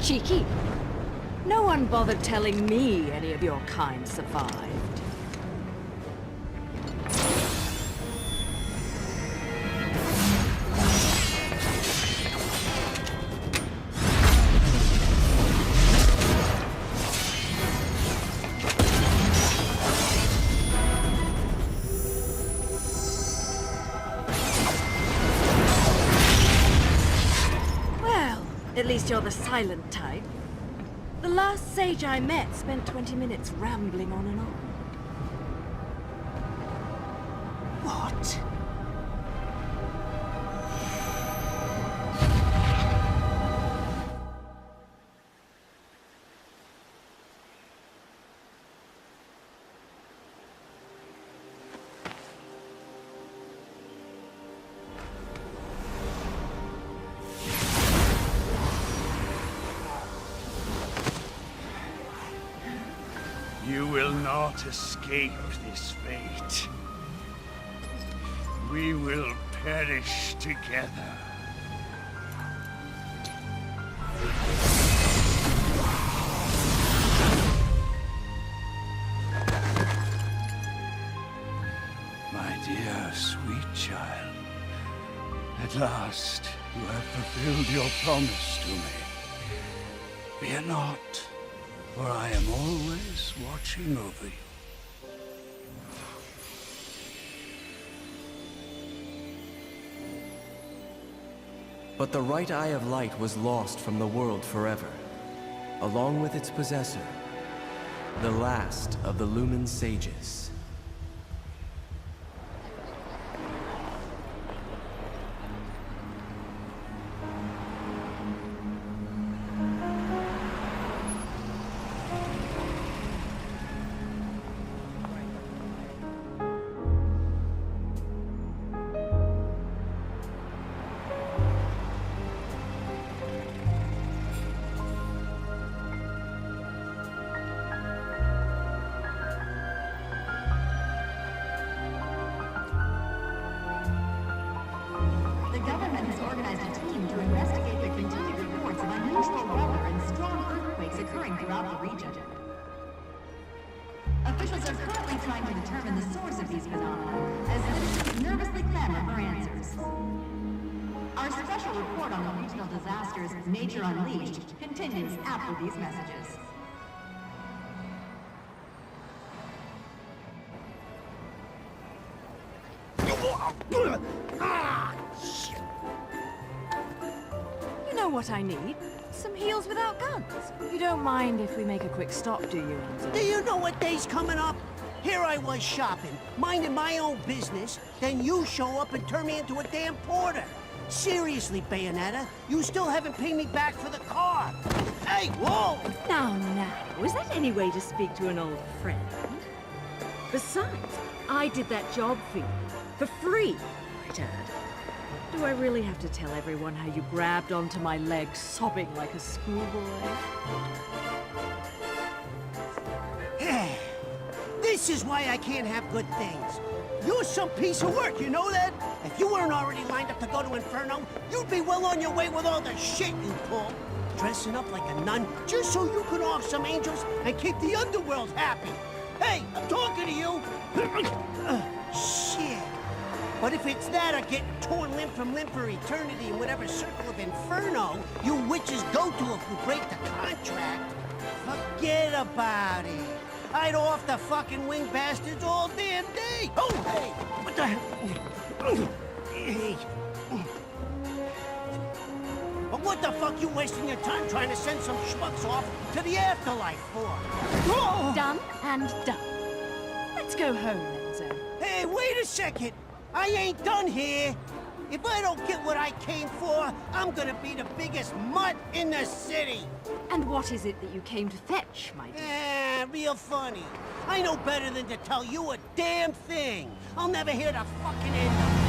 Cheeky. No one bothered telling me any of your kind survived. At least you're the silent type. The last sage I met spent 20 minutes rambling on and on. What? You will not escape this fate. We will perish together. My dear, sweet child, at last you have fulfilled your promise to me. Fear not, for I am always watching over you. But the right eye of light was lost from the world forever, along with its possessor, the last of the Lumen Sages. Officials are currently trying to determine the source of these phenomena, as citizens nervously clamor for answers. Our special report on the regional disasters, Nature Unleashed, continues after these messages. You know what I need? Some heels without guns. You don't mind if we make a quick stop, do you, Enzo? Do you know what day's coming up? Here I was shopping, minding my own business, then you show up and turn me into a damn porter. Seriously, Bayonetta, you still haven't paid me back for the car. Hey, whoa! Now, is that any way to speak to an old friend? Besides, I did that job for you. For free, might add. Do I really have to tell everyone how you grabbed onto my leg, sobbing like a schoolboy? This is why I can't have good things. You're some piece of work, you know that? If you weren't already lined up to go to Inferno, you'd be well on your way with all the shit you pull. Dressing up like a nun just so you could off some angels and keep the underworld happy. Hey, I'm talking to you. Shit. But if it's that or getting torn limb from limb for eternity in whatever circle of Inferno you witches go to if you break the contract, forget about it. I'd off the fucking wing bastards all damn day. Oh, hey, what the hell? Hey. But what the fuck you wasting your time trying to send some schmucks off to the afterlife for? Oh. Done and done. Let's go home, Enzo. Hey, wait a second. I ain't done here. If I don't get what I came for, I'm gonna be the biggest mutt in the city. And what is it that you came to fetch, my dear? Real funny. I know better than to tell you a damn thing. I'll never hear the fucking end of it.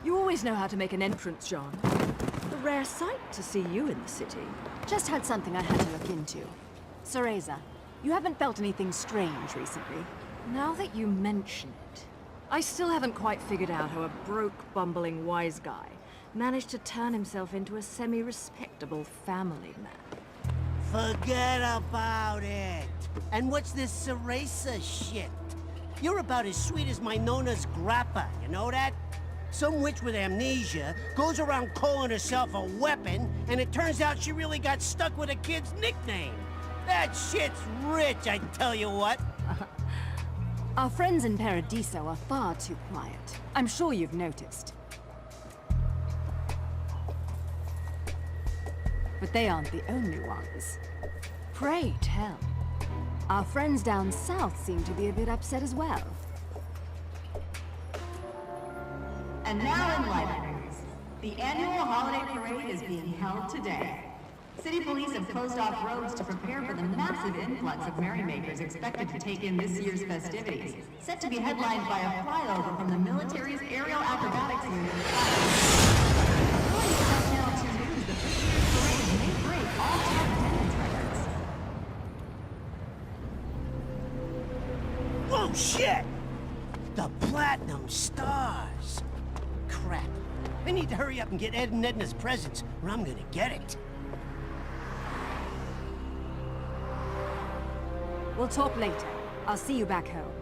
You always know how to make an entrance, Jeanne. A rare sight to see you in the city. Just had something I had to look into. Cereza, you haven't felt anything strange recently? Now that you mention it, I still haven't quite figured out how a broke, bumbling wise guy managed to turn himself into a semi-respectable family man. Forget about it. And what's this Cereza shit? You're about as sweet as my Nona's grappa, you know that? Some witch with amnesia goes around calling herself a weapon, and it turns out she really got stuck with a kid's nickname. That shit's rich, I tell you what. Our friends in Paradiso are far too quiet. I'm sure you've noticed. But they aren't the only ones. Pray tell. Our friends down south seem to be a bit upset as well. And now, Enlighteners, the annual holiday parade is being held today. City police have closed off roads to prepare for the massive influx of merrymakers expected to take in this year's festivities, set to be headlined by a flyover from the military's aerial acrobatics unit. According to Channel 2 News, the this year's parade may break all time attendance records. Whoa, shit! The Platinum Stars! Crap. I need to hurry up and get Ed and Edna's presents, or I'm gonna get it. We'll talk later. I'll see you back home.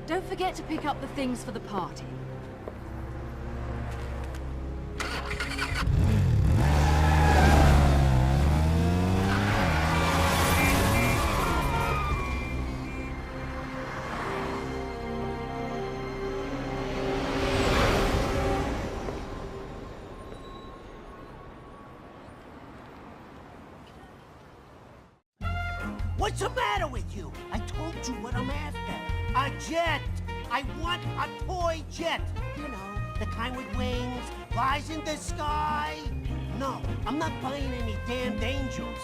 Don't forget to pick up the things for the party. What's the matter with you? I told you what I'm after. A jet! I want a toy jet! You know, the kind with wings, flies in the sky. No, I'm not buying any damned angels.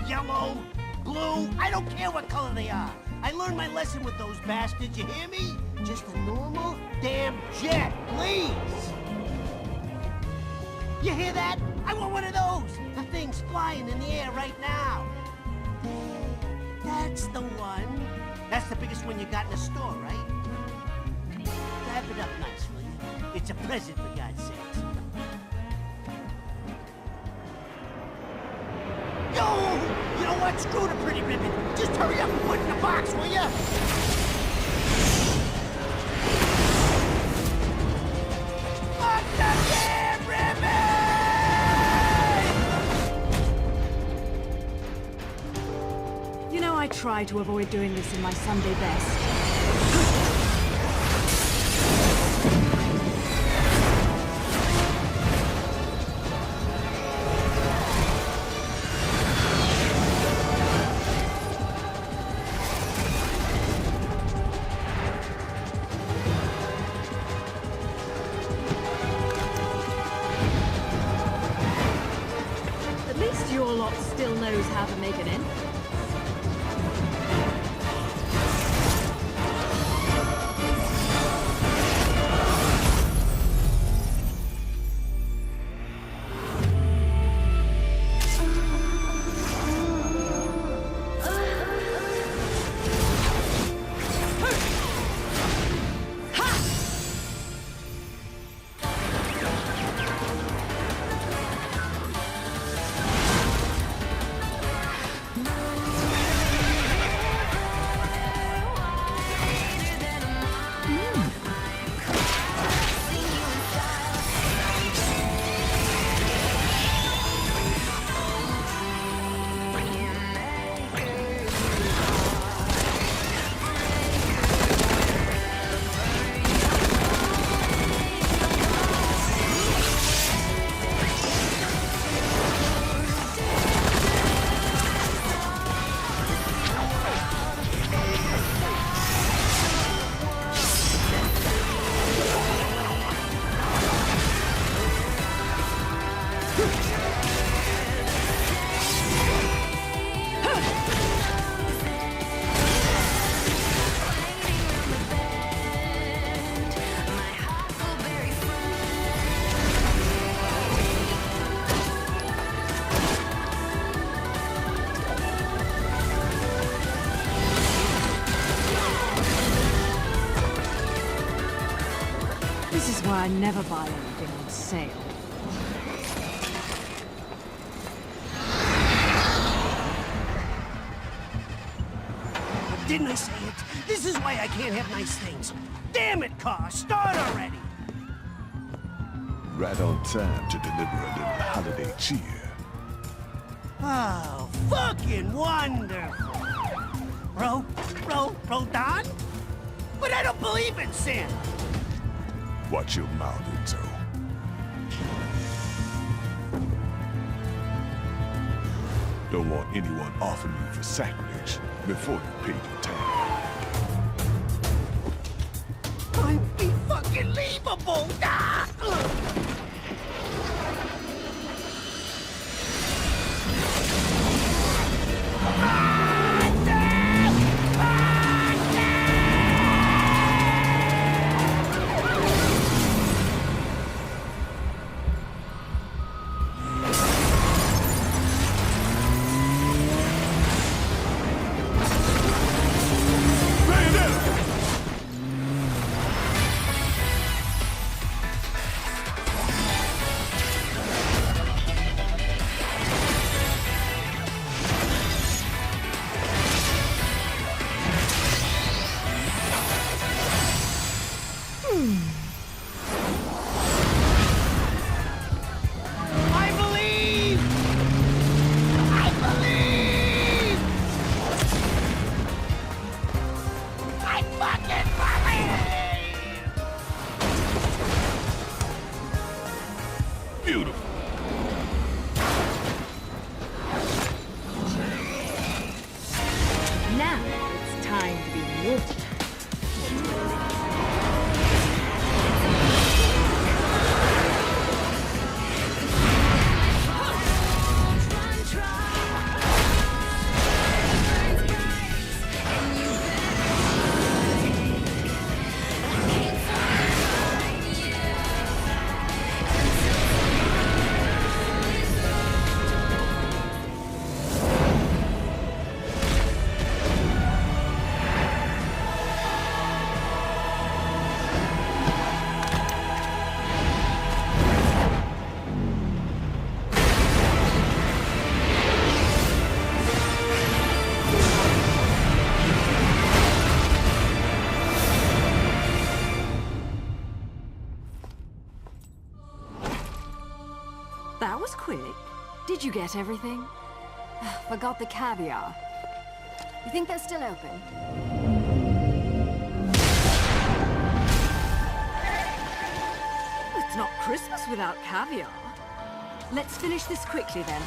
Yellow, blue, I don't care what color they are. I learned my lesson with those bastards, you hear me? Just a normal damn jet, please! You hear that? I want one of those! The thing's flying in the air right now. That's the one. That's the biggest one you got in the store, right? Wrap it up nice, will you? It's a present, for God's sakes. Yo! You know what? Screw the pretty ribbon. Just hurry up and put it in the box, will ya? Fuck the damn ribbon! You know, I try to avoid doing this in my Sunday best. At least your lot still knows how to make an end. This is why I never buy anything on sale. Didn't I say it? This is why I can't have nice things. Damn it, car! Start already! Right on time to deliver a little holiday cheer. Oh, fucking wonderful! Rodin? But I don't believe in Santa! Watch your mouth, Enzo. Don't want anyone offering you for sacrilege before you pay your tab. Unbelievable! Ah! I believe! I believe! I fucking believe! Beautiful. Now it's time to be naughty. That was quick. Did you get everything? Forgot the caviar. You think they're still open? It's not Christmas without caviar. Let's finish this quickly then.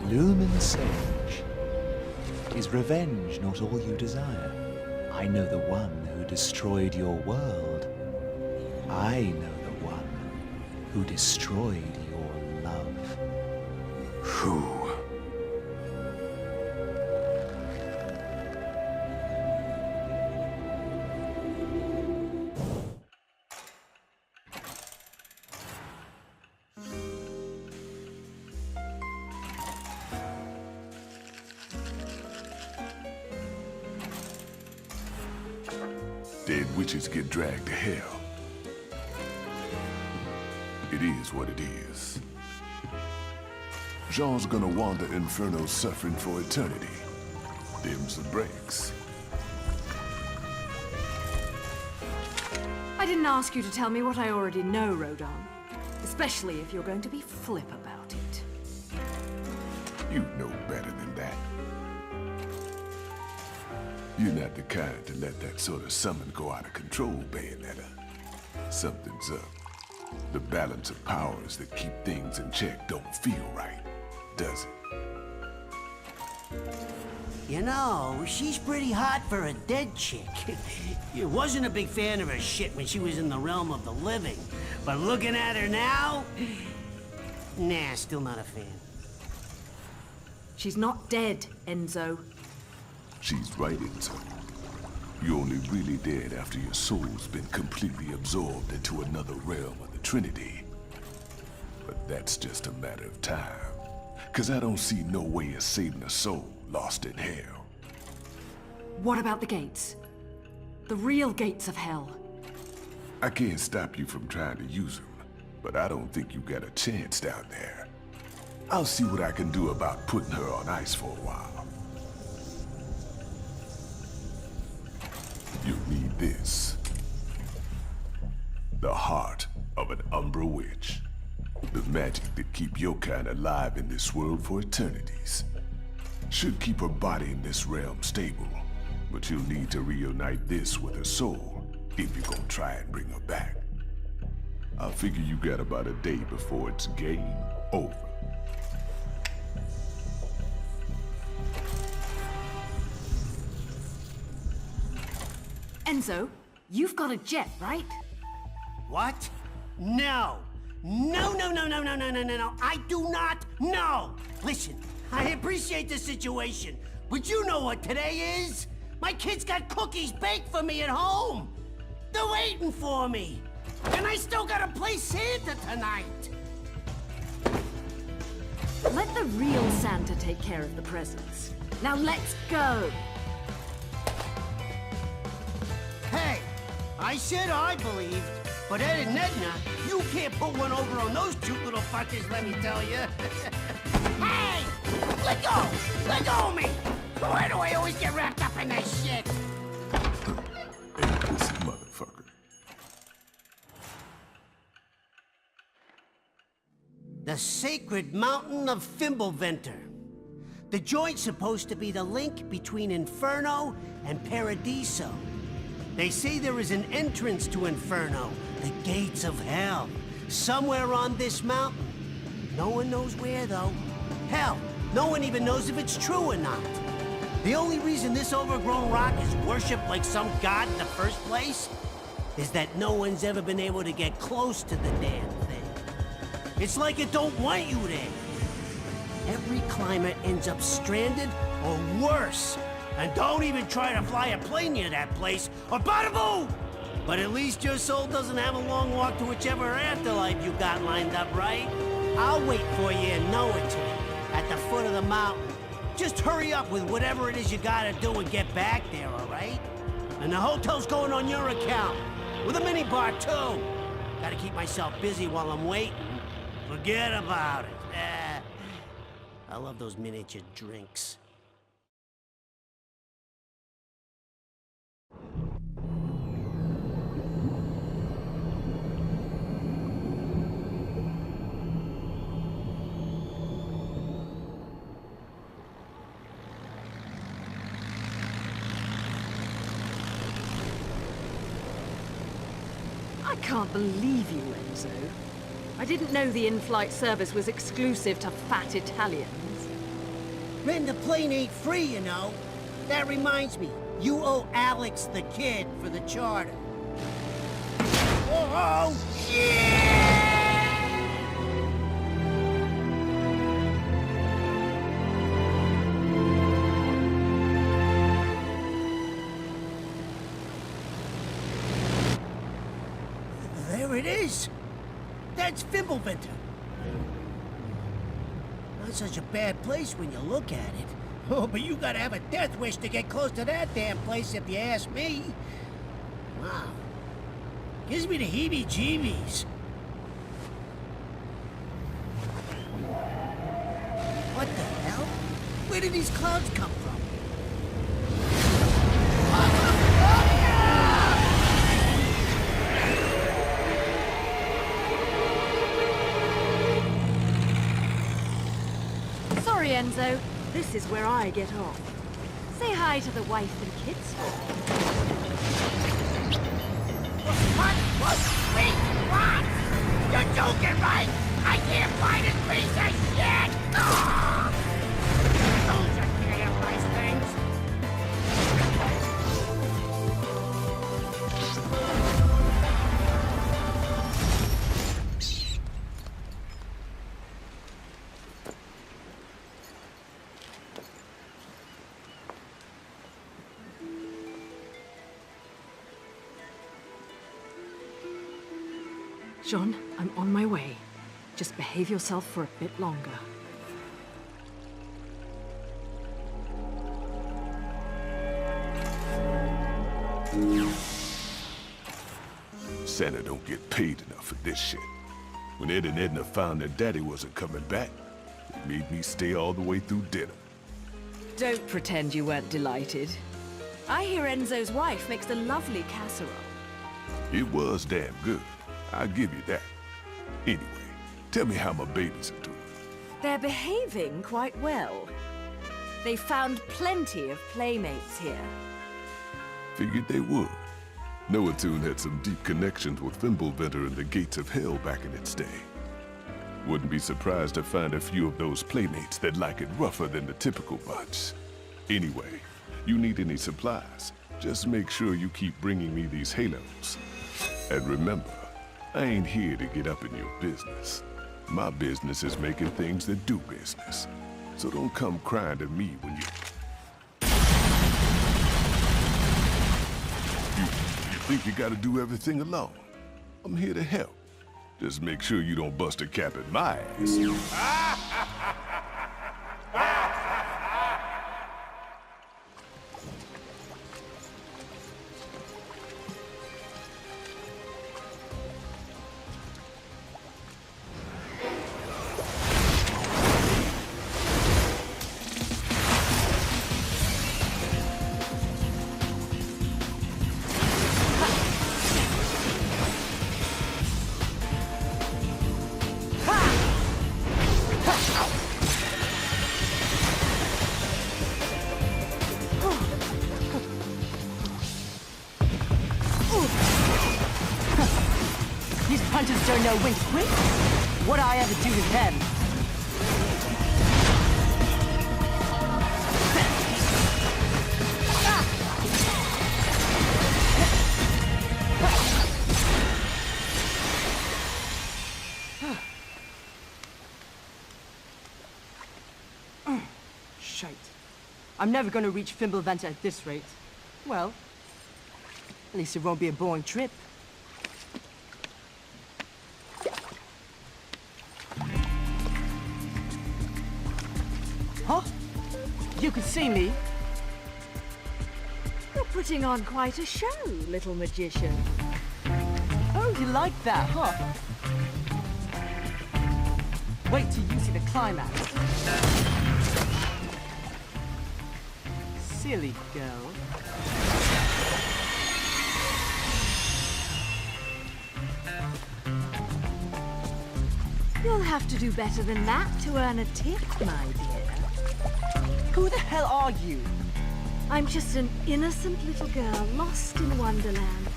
Lumen Sage. Is revenge not all you desire? I know the one who destroyed your world. I know the one who destroyed your love. Who? Dead witches get dragged to hell. It is what it is. Jeanne's gonna wander Inferno suffering for eternity. Them's the breaks. I didn't ask you to tell me what I already know, Rodin. Especially if you're going to be flip about it. You know better than that. You're not the kind to let that sort of summon go out of control, Bayonetta. Something's up. The balance of powers that keep things in check don't feel right, does it? You know, she's pretty hot for a dead chick. You wasn't a big fan of her shit when she was in the realm of the living. But looking at her now... Nah, still not a fan. She's not dead, Enzo. She's right, Enzo. You're only really dead after your soul's been completely absorbed into another realm of the Trinity. But that's just a matter of time. 'Cause I don't see no way of saving a soul lost in hell. What about the gates? The real gates of hell? I can't stop you from trying to use them, but I don't think you got a chance down there. I'll see what I can do about putting her on ice for a while. You'll need this. The heart of an Umbra Witch. The magic that keep your kind alive in this world for eternities. Should keep her body in this realm stable, but you'll need to reunite this with her soul if you're gonna try and bring her back. I figure you got about a day before it's game over. Enzo, you've got a jet, right? What? No. No, no, no, no, no, no, no, no, no. I do not know. Listen, I appreciate the situation, but you know what today is? My kids got cookies baked for me at home. They're waiting for me. And I still gotta play Santa tonight. Let the real Santa take care of the presents. Now let's go. Hey, I said I believed, but Ed and Edna, you can't put one over on those cute little fuckers, let me tell you. Hey! Let go! Let go of me! Why do I always get wrapped up in this shit? Ain't this motherfucker. The sacred mountain of Fimbulventer. The joint's supposed to be the link between Inferno and Paradiso. They say there is an entrance to Inferno, the gates of hell, somewhere on this mountain. No one knows where, though. Hell, no one even knows if it's true or not. The only reason this overgrown rock is worshipped like some god in the first place is that no one's ever been able to get close to the damn thing. It's like it don't want you there. Every climber ends up stranded or worse. And don't even try to fly a plane near that place, or bada boom! But at least your soul doesn't have a long walk to whichever afterlife you got lined up, right? I'll wait for you in Noaton, at the foot of the mountain. Just hurry up with whatever it is you gotta do and get back there, all right? And the hotel's going on your account, with a minibar too. Gotta keep myself busy while I'm waiting. Forget about it. I love those miniature drinks. I can't believe you, Enzo. I didn't know the in-flight service was exclusive to fat Italians. Renting the plane ain't free, you know. That reminds me, you owe Alex the kid for the charter. Oh, shit! There it is. That's Fimbulventer. Not such a bad place when you look at it. Oh, but you gotta have a death wish to get close to that damn place if you ask me. Wow. Gives me the heebie-jeebies. What the hell? Where did these clouds come from? Sorry, Enzo. This is where I get off. Say hi to the wife and kids. What? Wait, what? You're joking, right? I can't find this piece of shit! Ah! Those are damn nice things. Jeanne, I'm on my way. Just behave yourself for a bit longer. Santa don't get paid enough for this shit. When Ed and Edna found their daddy wasn't coming back, it made me stay all the way through dinner. Don't pretend you weren't delighted. I hear Enzo's wife makes a lovely casserole. It was damn good. I'll give you that. Anyway, tell me how my babies are doing. They're behaving quite well. They found plenty of playmates here. Figured they would. Noatoon had some deep connections with Fimbulventer and the Gates of Hell back in its day. Wouldn't be surprised to find a few of those playmates that like it rougher than the typical bunch. Anyway, you need any supplies, just make sure you keep bringing me these halos. And remember, I ain't here to get up in your business. My business is making things that do business. So don't come crying to me when you think you gotta do everything alone. I'm here to help. Just make sure you don't bust a cap at my ass. These punches don't know when to quit. What'd I ever do to them? Shite. I'm never gonna reach Fimbulventer at this rate. Well, at least it won't be a boring trip. Huh? You can see me. You're putting on quite a show, little magician. Oh, you like that, huh? Wait till you see the climax. Silly girl. You'll have to do better than that to earn a tip, my dear. Who the hell are you? I'm just an innocent little girl lost in Wonderland,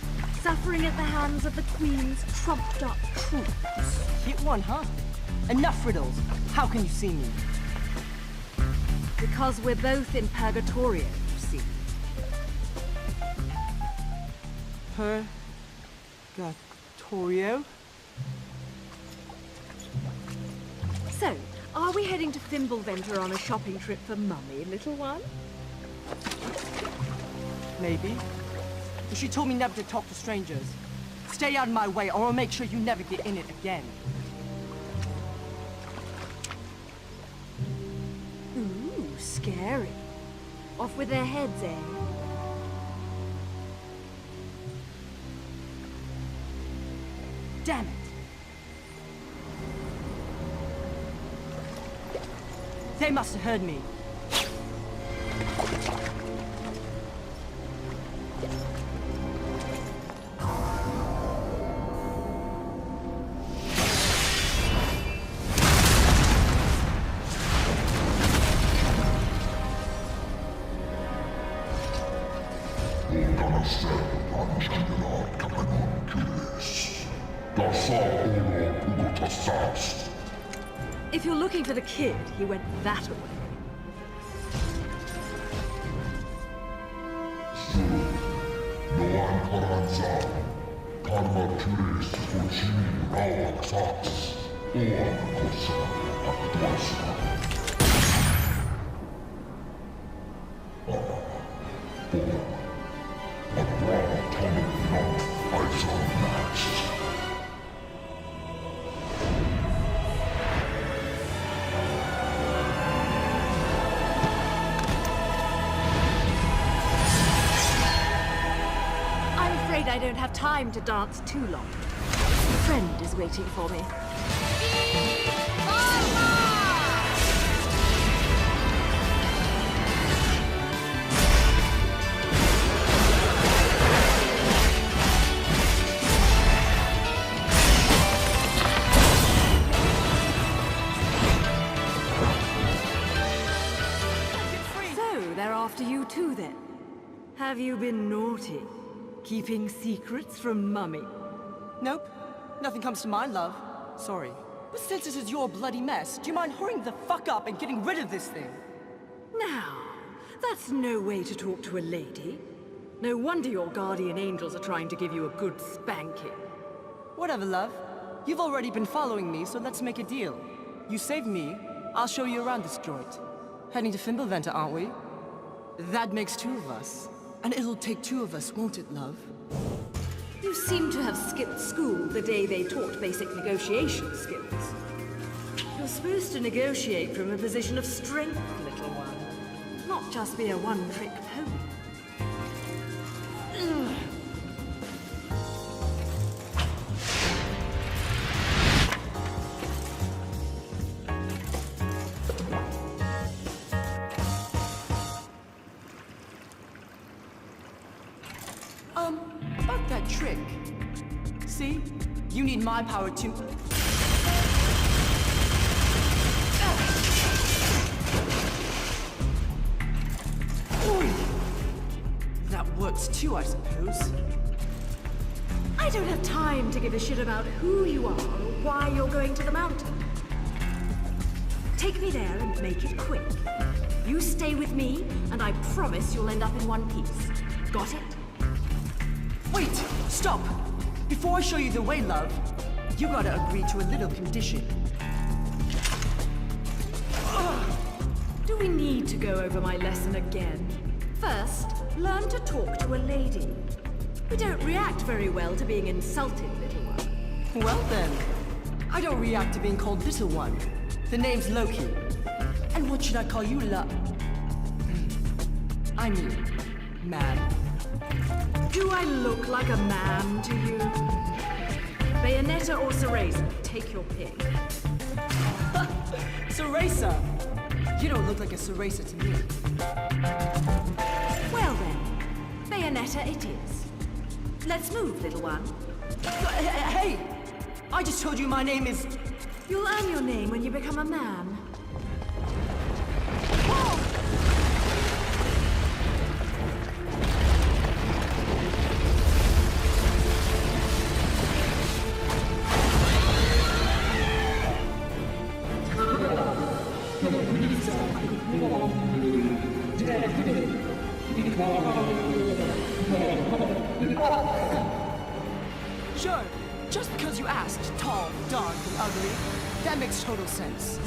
suffering at the hands of the Queen's trumped-up troops. Cute one, huh? Enough riddles. How can you see me? Because we're both in Purgatorio, you see. Purgatorio? So, are we heading to Fimbulventer on a shopping trip for Mummy, little one? Maybe. But she told me never to talk to strangers. Stay out of my way, or I'll make sure you never get in it again. Ooh, scary. Off with their heads, eh? Damn it! They must have heard me. If you're looking for the kid, he went that way. I don't have time to dance too long. A friend is waiting for me. So, they're after you too then? Have you been naughty? Keeping secrets from Mummy? Nope. Nothing comes to mind, love. Sorry. But since this is your bloody mess, do you mind hurrying the fuck up and getting rid of this thing? Now, that's no way to talk to a lady. No wonder your guardian angels are trying to give you a good spanking. Whatever, love. You've already been following me, so let's make a deal. You save me, I'll show you around this joint. Heading to Fimbulventa, aren't we? That makes two of us. And it'll take two of us, won't it, love? You seem to have skipped school the day they taught basic negotiation skills. You're supposed to negotiate from a position of strength, little one. Not just be a one-trick pony. About that trick. See? You need my power to... That works too, I suppose. I don't have time to give a shit about who you are or why you're going to the mountain. Take me there and make it quick. You stay with me, and I promise you'll end up in one piece. Got it? Wait! Stop! Before I show you the way, love, you gotta agree to a little condition. Do we need to go over my lesson again? First, learn to talk to a lady. We don't react very well to being insulted, little one. Well then, I don't react to being called little one. The name's Loki. And what should I call you, I mean, man. Do I look like a man to you? Bayonetta or Cereza? Take your pick. Cereza! You don't look like a Cereza to me. Well then, Bayonetta it is. Let's move, little one. Hey! I just told you my name is... You'll earn your name when you become a man. Sure, just because you asked, tall, dark, and ugly, that makes total sense.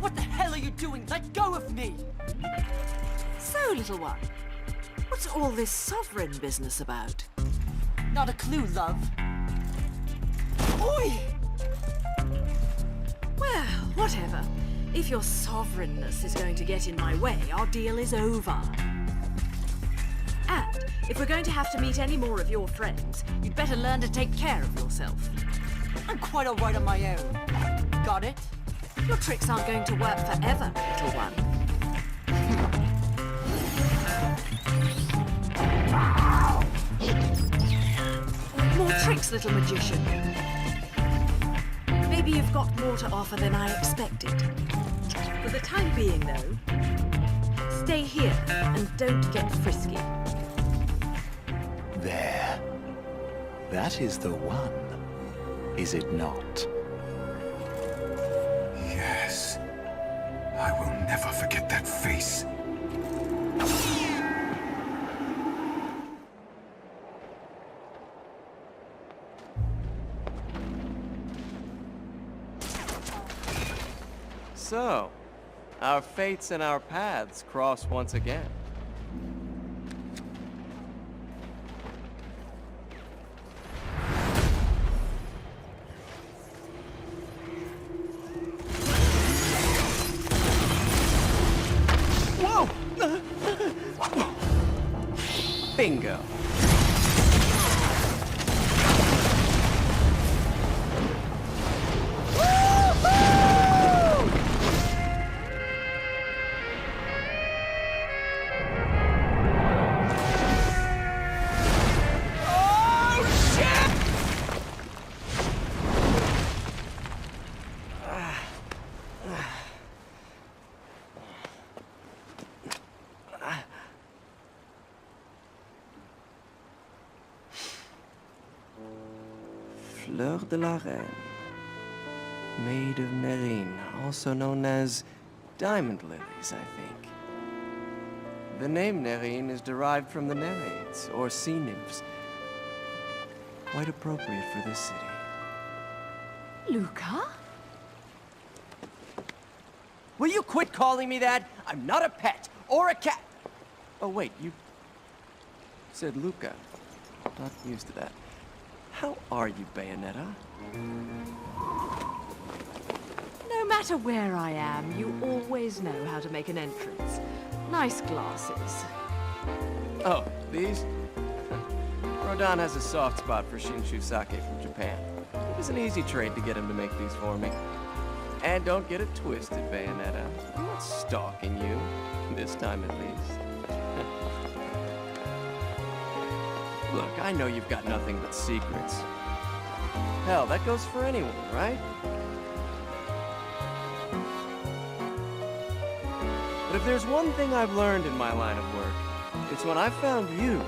What the hell are you doing? Let go of me! So, little one, what's all this sovereign business about? Not a clue, love. Oi! Well, whatever. If your sovereignness is going to get in my way, our deal is over. And if we're going to have to meet any more of your friends, you'd better learn to take care of yourself. I'm quite all right on my own. Got it? Your tricks aren't going to work forever, little one. More tricks, little magician. Maybe you've got more to offer than I expected. For the time being, though, stay here and don't get frisky. There. That is the one, is it not? Yes. I will never forget that face. So, our fates and our paths cross once again. Whoa! Bingo. Fleur de la Reine, Maid of Nerine, also known as Diamond Lilies, I think. The name Nerine is derived from the Nereids, or sea nymphs. Quite appropriate for this city. Luca? Will you quit calling me that? I'm not a pet, or a cat! Oh wait, you said Luca. Not used to that. How are you, Bayonetta? No matter where I am, you always know how to make an entrance. Nice glasses. Oh, these? Rodin has a soft spot for Shinshu sake from Japan. It was an easy trade to get him to make these for me. And don't get it twisted, Bayonetta. I'm not stalking you. This time at least. Look, I know you've got nothing but secrets. Hell, that goes for anyone, right? But if there's one thing I've learned in my line of work, it's when I found you,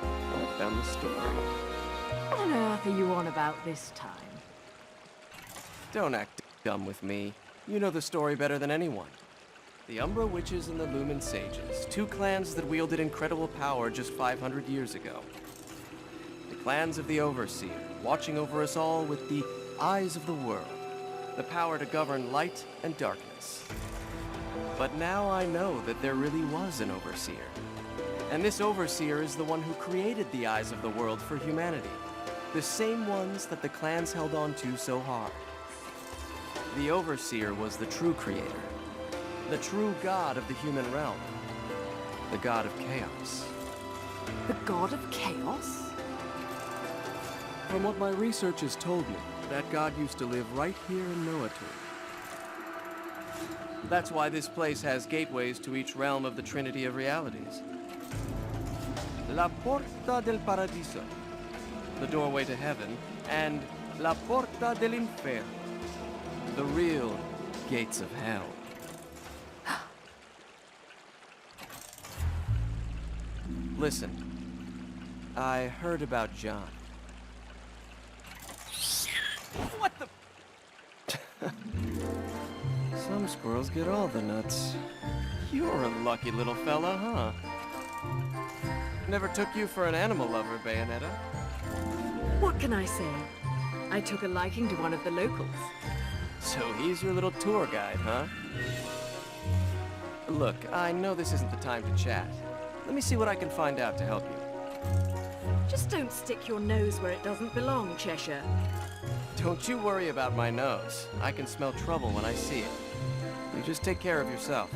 I found the story. What on earth are you on about this time? Don't act dumb with me. You know the story better than anyone. The Umbra Witches and the Lumen Sages, two clans that wielded incredible power just 500 years ago. The clans of the Overseer, watching over us all with the eyes of the world, the power to govern light and darkness. But now I know that there really was an Overseer. And this Overseer is the one who created the eyes of the world for humanity. The same ones that the clans held on to so hard. The Overseer was the true creator. The true god of the human realm. The god of chaos. The god of chaos? From what my research has told me, that god used to live right here in Noatur. That's why this place has gateways to each realm of the Trinity of Realities. La Porta del Paradiso, the doorway to heaven, and La Porta del Inferno, the real gates of hell. Listen, I heard about Jeanne. What the? Some squirrels get all the nuts. You're a lucky little fella, huh? Never took you for an animal lover, Bayonetta. What can I say? I took a liking to one of the locals. So So he's your little tour guide, huh? Look, I know this isn't the time to chat. Let me see what I can find out to help you. Just don't stick your nose where it doesn't belong, Cheshire. Don't you worry about my nose. I can smell trouble when I see it. You just take care of yourself.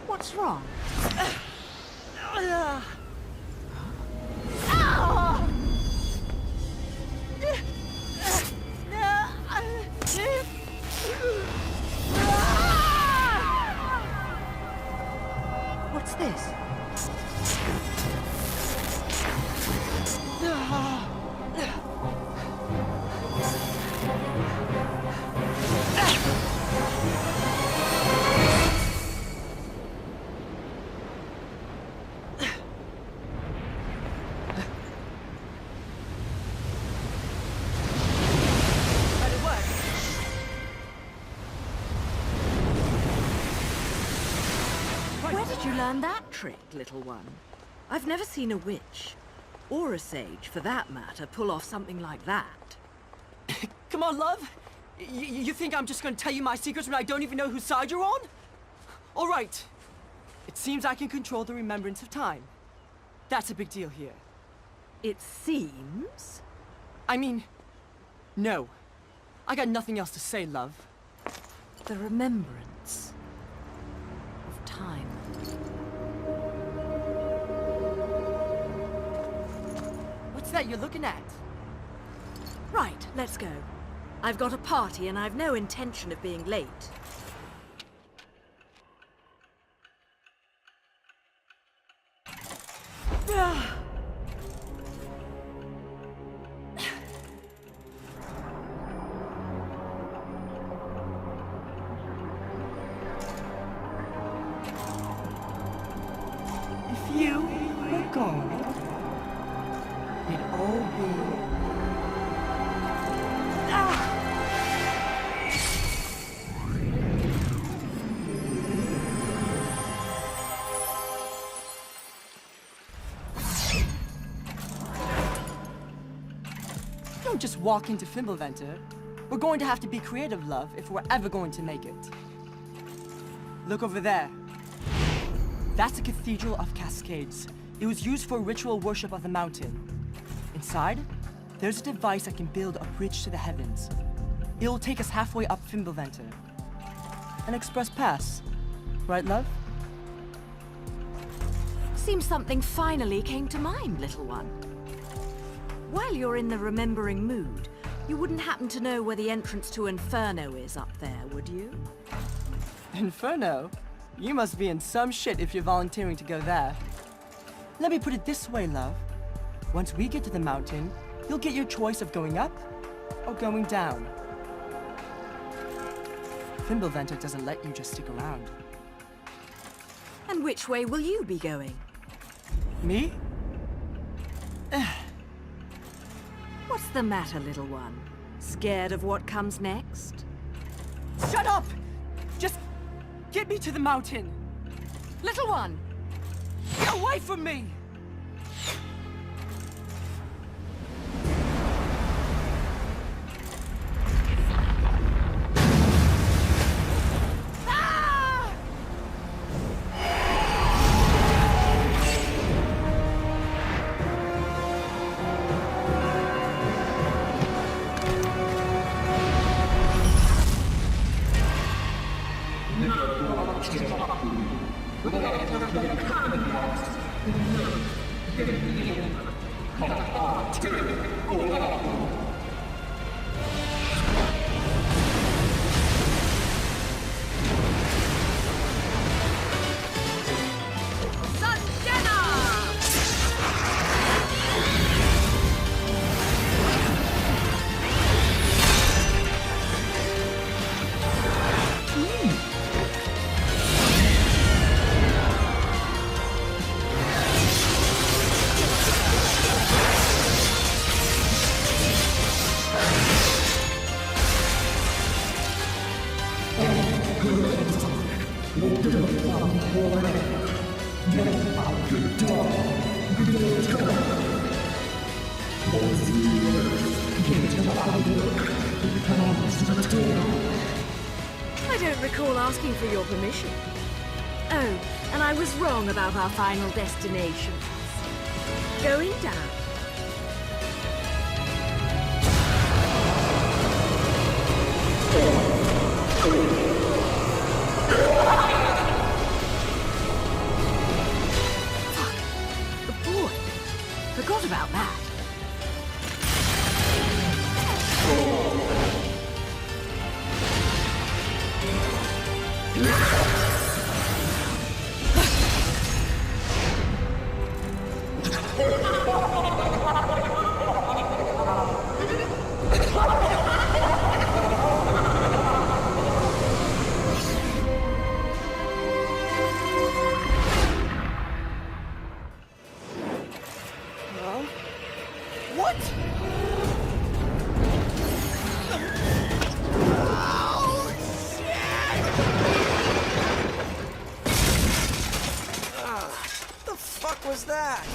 What's wrong? What's this? Where did you learn that trick, little one? I've never seen a witch, or a sage for that matter, pull off something like that. Come on, love. You think I'm just gonna tell you my secrets when I don't even know whose side you're on? All right. It seems I can control the remembrance of time. That's a big deal here. It seems? I mean, no. I got nothing else to say, love. The remembrance of time. What's that you're looking at? Right, let's go. I've got a party and I've no intention of being late. If you were gone, it'd all be... Don't just walk into Fimbulventer. We're going to have to be creative, love, if we're ever going to make it. Look over there. That's the Cathedral of Cascades. It was used for ritual worship of the mountain. Inside, there's a device that can build a bridge to the heavens. It'll take us halfway up Fimbulventer. An express pass. Right, love? Seems something finally came to mind, little one. While you're in the remembering mood, you wouldn't happen to know where the entrance to Inferno is up there, would you? Inferno? You must be in some shit if you're volunteering to go there. Let me put it this way, love. Once we get to the mountain, you'll get your choice of going up or going down. Fimbulventer doesn't let you just stick around. And which way will you be going? Me? What's the matter, little one? Scared of what comes next? Shut up! Just get me to the mountain! Little one! Get away from me! I don't recall asking for your permission. Oh, and I was wrong about our final destination. Going down. Fuck. The boy. Forgot about that. What? Oh, shit! What the fuck was that?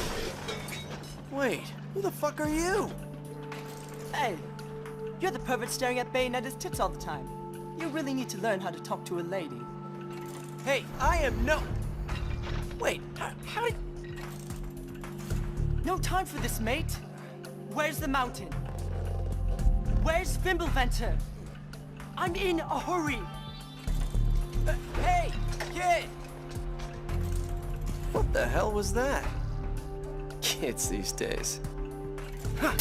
Wait, who the fuck are you? Hey, you're the pervert staring at Bayonetta's tits all the time. You really need to learn how to talk to a lady. Hey, I am no... Wait, how did... No time for this, mate. Where's the mountain? Where's Fimbulventer? I'm in a hurry. Hey, kid! What the hell was that? Kids these days. Huh.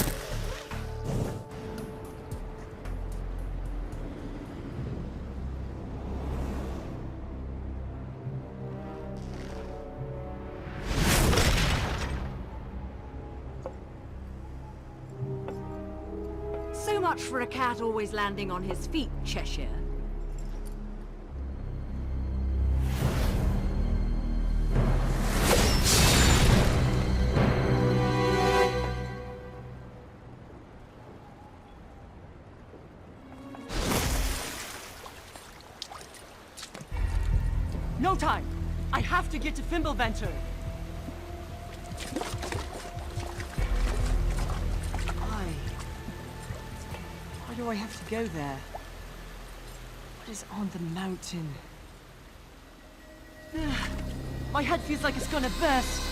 So much for a cat always landing on his feet, Cheshire. No time! I have to get to Fimbulventer! Why do I have to go there? What is on the mountain? My head feels like it's gonna burst!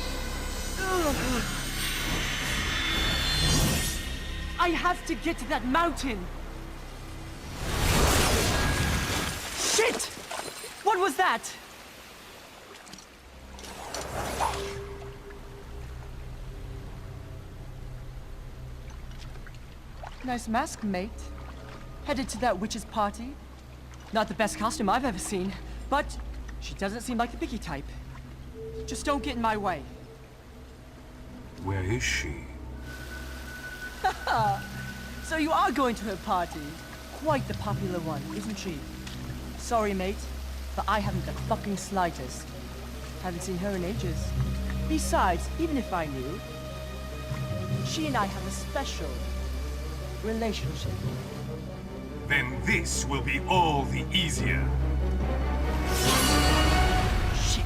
I have to get to that mountain! Shit! What was that? Nice mask, mate. Headed to that witch's party. Not the best costume I've ever seen, but she doesn't seem like the picky type. Just don't get in my way. Where is she? So you are going to her party. Quite the popular one, isn't she? Sorry, mate, but I haven't the fucking slightest. Haven't seen her in ages. Besides, even if I knew, she and I have a special relationship. Then this will be all the easier. Shit.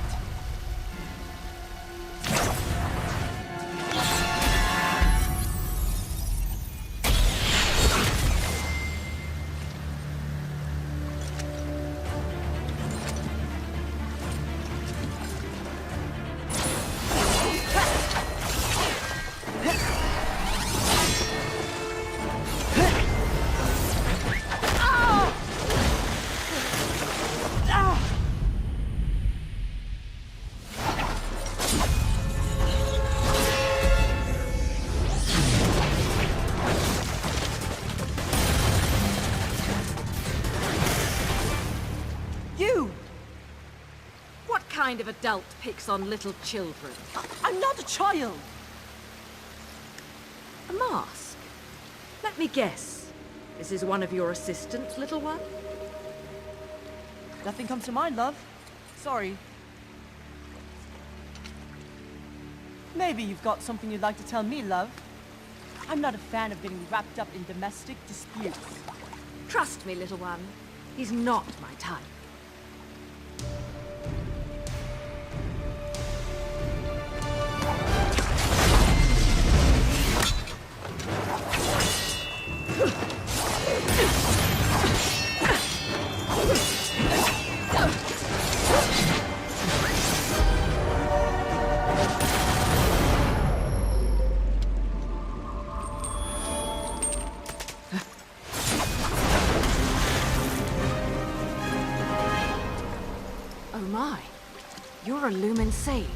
What kind of adult picks on little children? I'm not a child! A mask? Let me guess. This is one of your assistants, little one? Nothing comes to mind, love. Sorry. Maybe you've got something you'd like to tell me, love. I'm not a fan of getting wrapped up in domestic disputes. Trust me, little one. He's not my type. my. You're a Lumen Sage.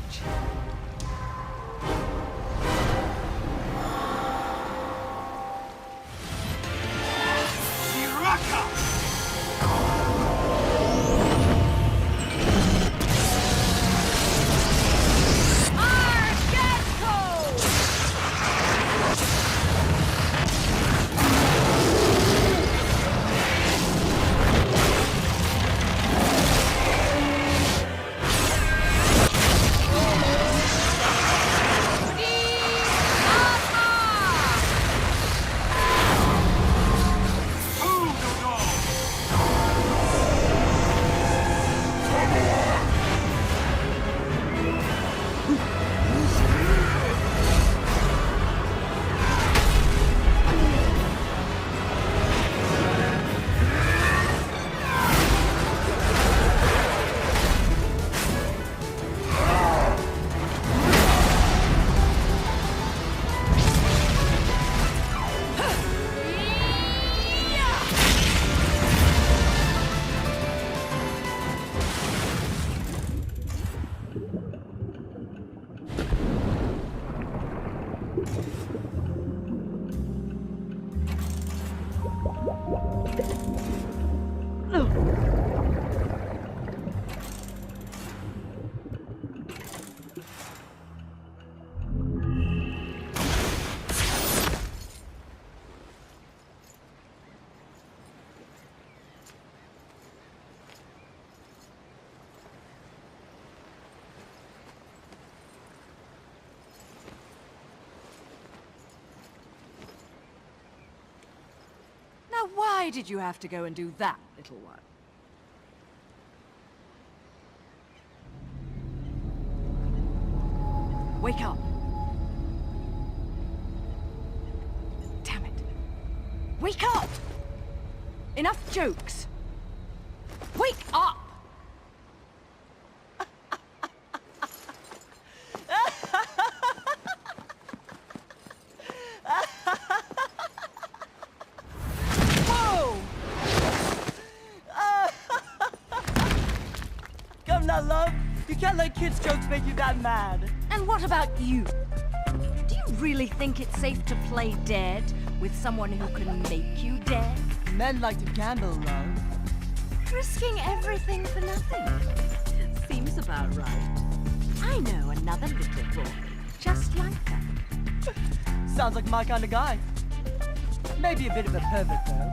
Why did you have to go and do that, little one? Wake up. Damn it. Wake up! Enough jokes. Wake up! Kids' jokes make you that mad. And what about you? Do you really think it's safe to play dead with someone who can make you dead? Men like to gamble, love. Risking everything for nothing. Seems about right. I know another little boy just like that. Sounds like my kind of guy. Maybe a bit of a pervert, though.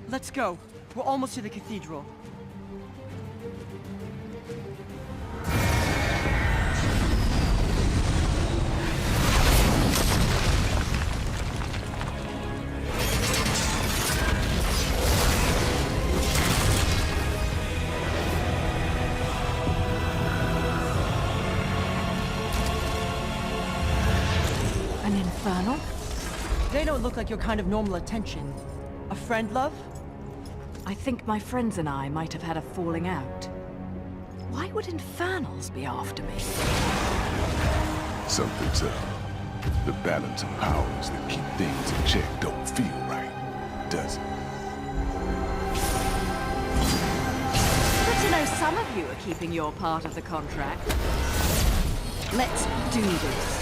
Let's go. We're almost to the cathedral. An infernal? They don't look like your kind of normal attention. A friend, love? I think my friends and I might have had a falling out. Why would infernals be after me? Something's up. The balance of powers that keep things in check don't feel right, does it? Good to know some of you are keeping your part of the contract. Let's do this.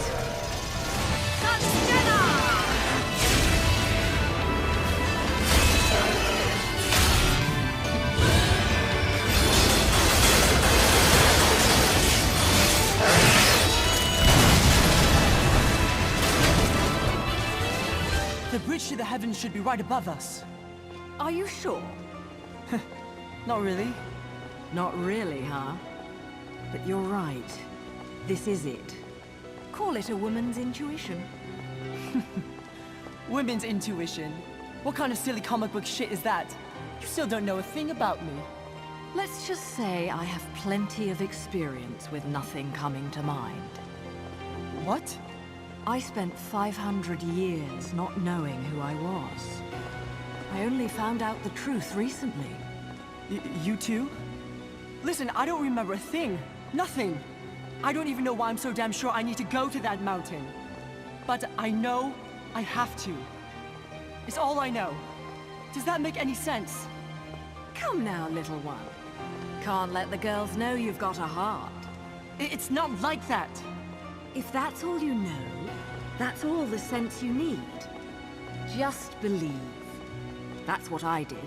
The bridge to the heavens should be right above us. Are you sure? Not really. Not really, huh? But you're right. This is it. Call it a woman's intuition. Women's intuition? What kind of silly comic book shit is that? You still don't know a thing about me. Let's just say I have plenty of experience with nothing coming to mind. What? I spent 500 years not knowing who I was. I only found out the truth recently. You too? Listen, I don't remember a thing. Nothing. I don't even know why I'm so damn sure I need to go to that mountain. But I know I have to. It's all I know. Does that make any sense? Come now, little one. Can't let the girls know you've got a heart. It's not like that. If that's all you know, that's all the sense you need. Just believe. That's what I did.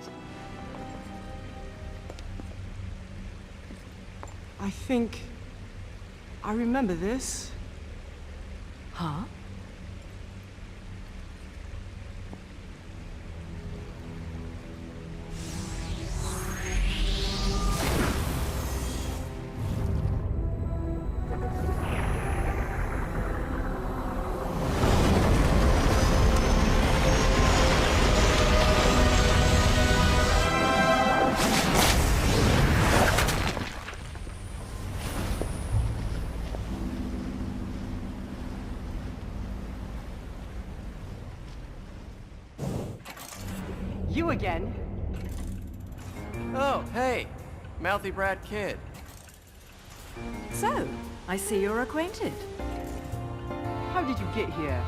I think I remember this. Huh? You again? Oh, hey, mouthy brat kid. So, I see you're acquainted. How did you get here?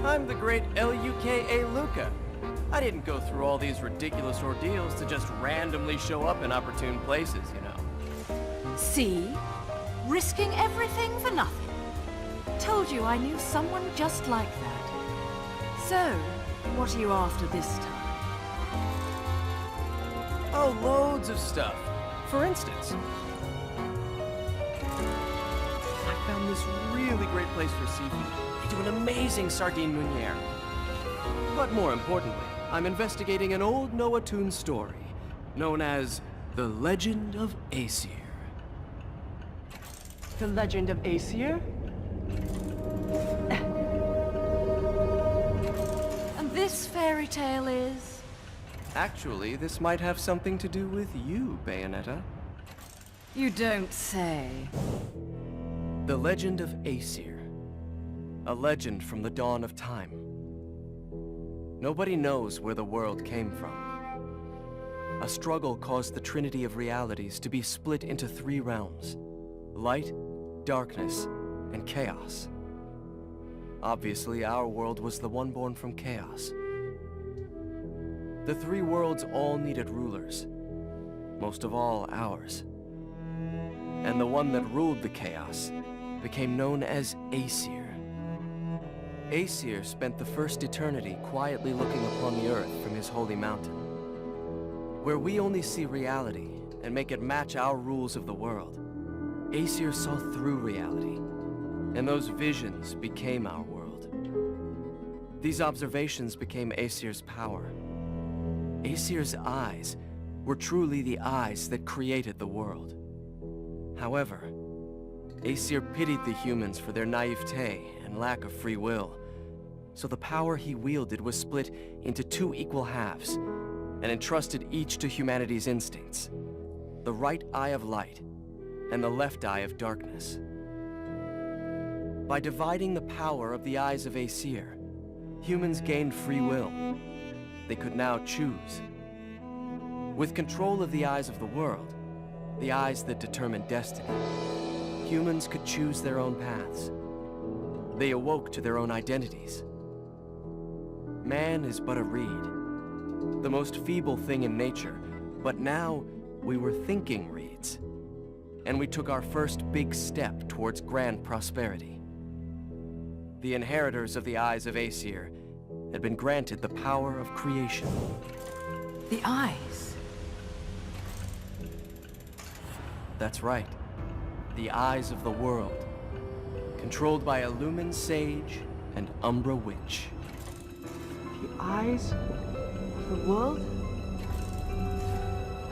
I'm the great L-U-K-A Luca. I didn't go through all these ridiculous ordeals to just randomly show up in opportune places, you know. See? Risking everything for nothing. Told you I knew someone just like that. So, what are you after this time? Oh, loads of stuff. For instance, I found this really great place for seafood. They do an amazing sardine meuniere. But more importantly, I'm investigating an old Noah-Toon story, known as The Legend of Aesir. The Legend of Aesir? And this fairy tale is? Actually, this might have something to do with you, Bayonetta. You don't say. The Legend of Aesir. A legend from the dawn of time. Nobody knows where the world came from. A struggle caused the Trinity of Realities to be split into 3 realms: light, darkness, and chaos. Obviously, our world was the one born from chaos. The 3 worlds all needed rulers, most of all ours. And the one that ruled the chaos became known as Aesir. Aesir spent the first eternity quietly looking upon the earth from his holy mountain, where we only see reality and make it match our rules of the world. Aesir saw through reality, and those visions became our world. These observations became Aesir's power. Aesir's eyes were truly the eyes that created the world. However, Aesir pitied the humans for their naivete and lack of free will, so the power he wielded was split into 2 equal halves and entrusted each to humanity's instincts: the right eye of light and the left eye of darkness. By dividing the power of the eyes of Aesir, humans gained free will. They could now choose. With control of the eyes of the world, the eyes that determine destiny, humans could choose their own paths. They awoke to their own identities. Man is but a reed, the most feeble thing in nature, but now we were thinking reeds, and we took our first big step towards grand prosperity. The inheritors of the eyes of Aesir had been granted the power of creation. The eyes? That's right. The eyes of the world, controlled by a Lumen Sage and Umbra Witch. The eyes of the world?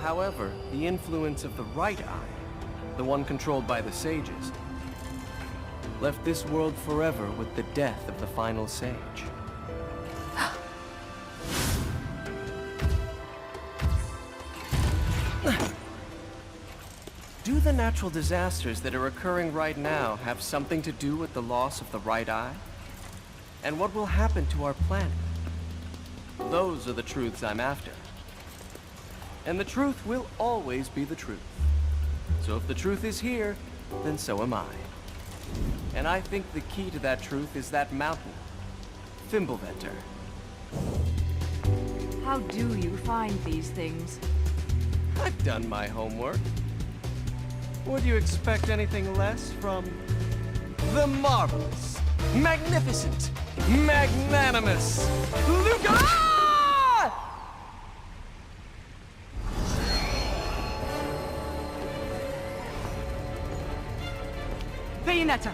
However, the influence of the right eye, the one controlled by the sages, left this world forever with the death of the final sage. Do the natural disasters that are occurring right now have something to do with the loss of the right eye? And what will happen to our planet? Those are the truths I'm after. And the truth will always be the truth. So if the truth is here, then so am I. And I think the key to that truth is that mountain. Fimbulventer. How do you find these things? I've done my homework. Would you expect anything less from the marvelous, magnificent, magnanimous Luca? Bayonetta,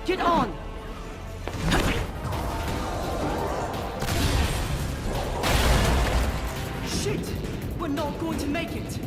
get on! Shit! We're not going to make it!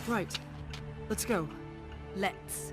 Right. Let's go. Let's.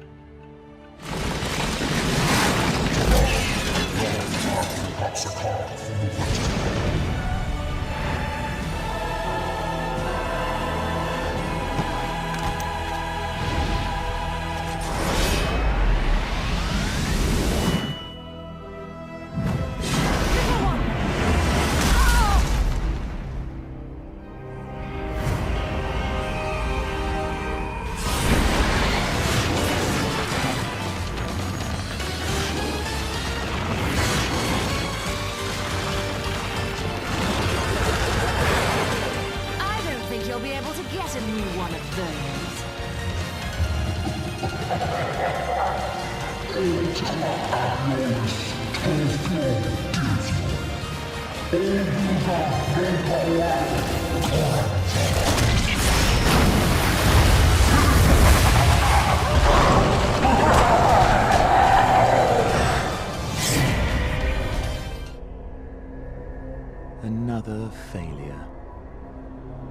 Another failure.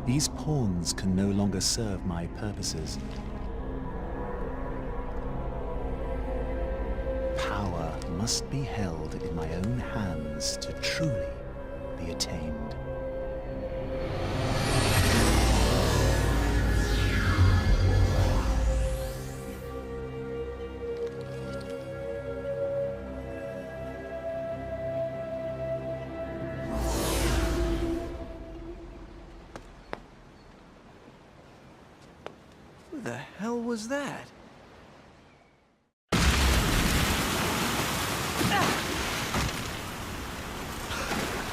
These pawns can no longer serve my purposes. Power must be held in my own hands to truly be attained. Who the hell was that?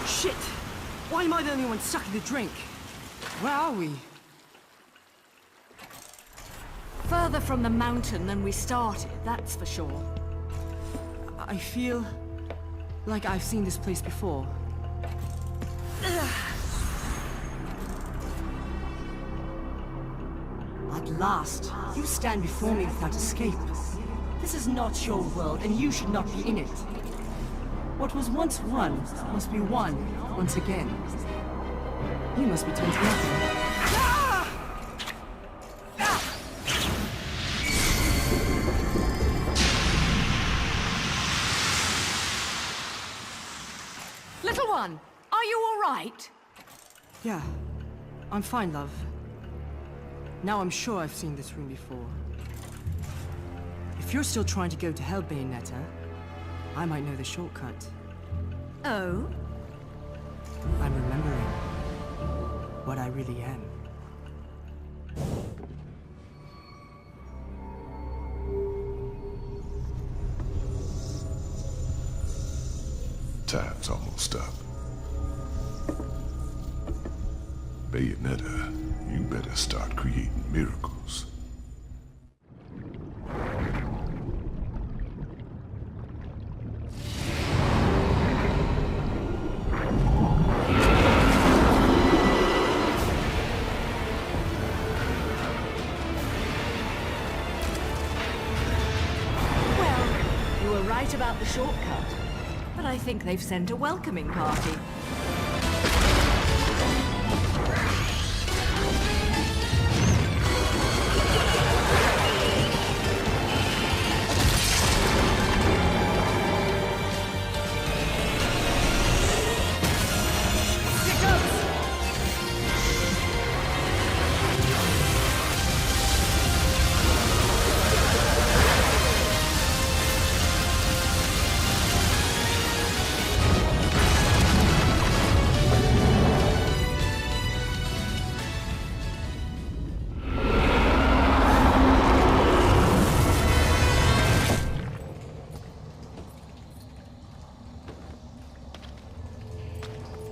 Shit! Why am I the only one sucking the drink? Where are we? Further from the mountain than we started, that's for sure. I feel like I've seen this place before. At last, you stand before me without escape. This is not your world, and you should not be in it. What was once one must be one once again. You must be turned to nothing. Little one, are you all right? Yeah, I'm fine, love. Now I'm sure I've seen this room before. If you're still trying to go to hell, Bayonetta, I might know the shortcut. Oh? I'm remembering what I really am. Time's almost up. Bayonetta, you better start creating miracles. You were right about the shortcut, but I think they've sent a welcoming party.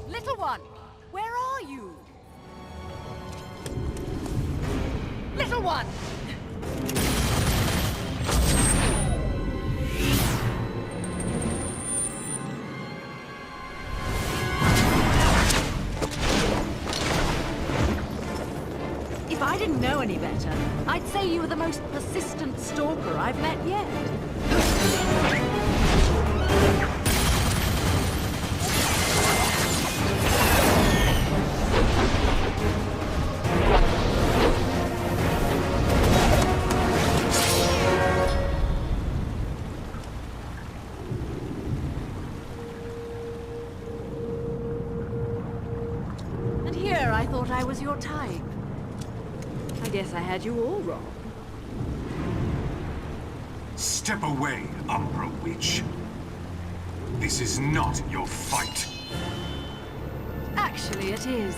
Little one, where are you? Little one! If I didn't know any better, I'd say you were the most persistent stalker I've met yet. And here I thought I was your type. I guess I had you all wrong. Step away, Umbra Witch. This is not your fight. Actually, it is.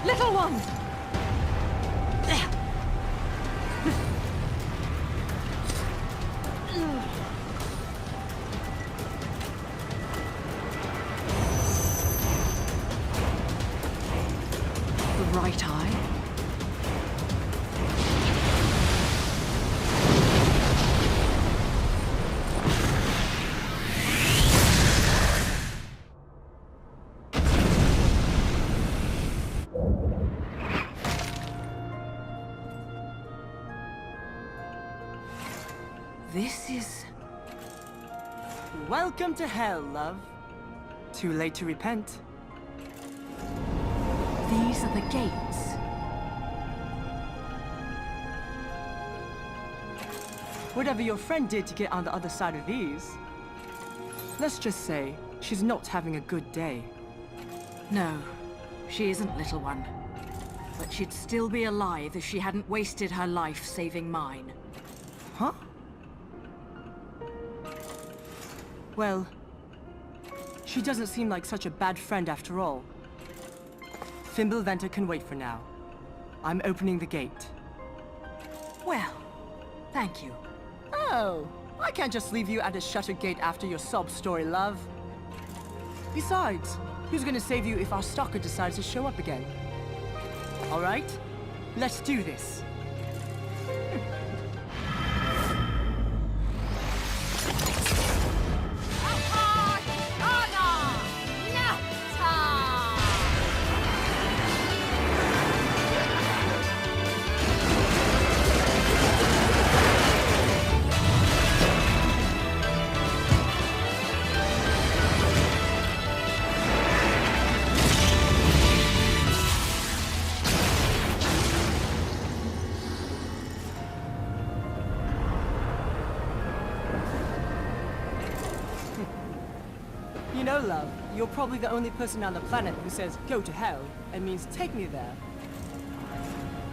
Little one! The right eye? This is... Welcome to hell, love. Too late to repent. These are the gates. Whatever your friend did to get on the other side of these, let's just say she's not having a good day. No, she isn't, little one. But she'd still be alive if she hadn't wasted her life saving mine. Huh? Well, she doesn't seem like such a bad friend after all. Fimbulventer can wait for now. I'm opening the gate. Well, thank you. Oh, I can't just leave you at a shutter gate after your sob story, love. Besides, who's gonna save you if our stalker decides to show up again? All right, let's do this. You know, love, you're probably the only person on the planet who says, go to hell, and means take me there.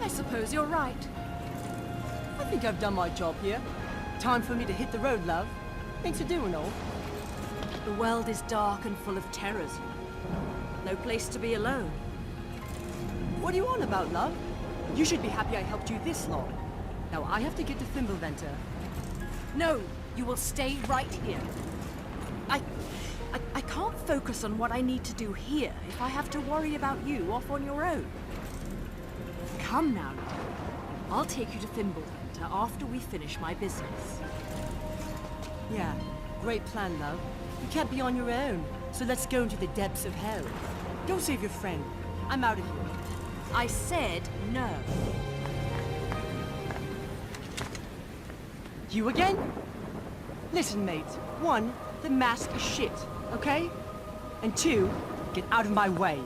I suppose you're right. I think I've done my job here. Time for me to hit the road, love. Thanks for doing all. The world is dark and full of terrors. No place to be alone. What are you on about, love? You should be happy I helped you this long. Now I have to get to Thimbleventer. No, you will stay right here. I can't focus on what I need to do here if I have to worry about you off on your own. Come now, love. I'll take you to Thimbleventer after we finish my business. Yeah, great plan, love. You can't be on your own, so let's go into the depths of hell. Go save your friend. I'm out of here. I said no. You again? Listen, mate. 1, the mask is shit, okay? And 2, get out of my way.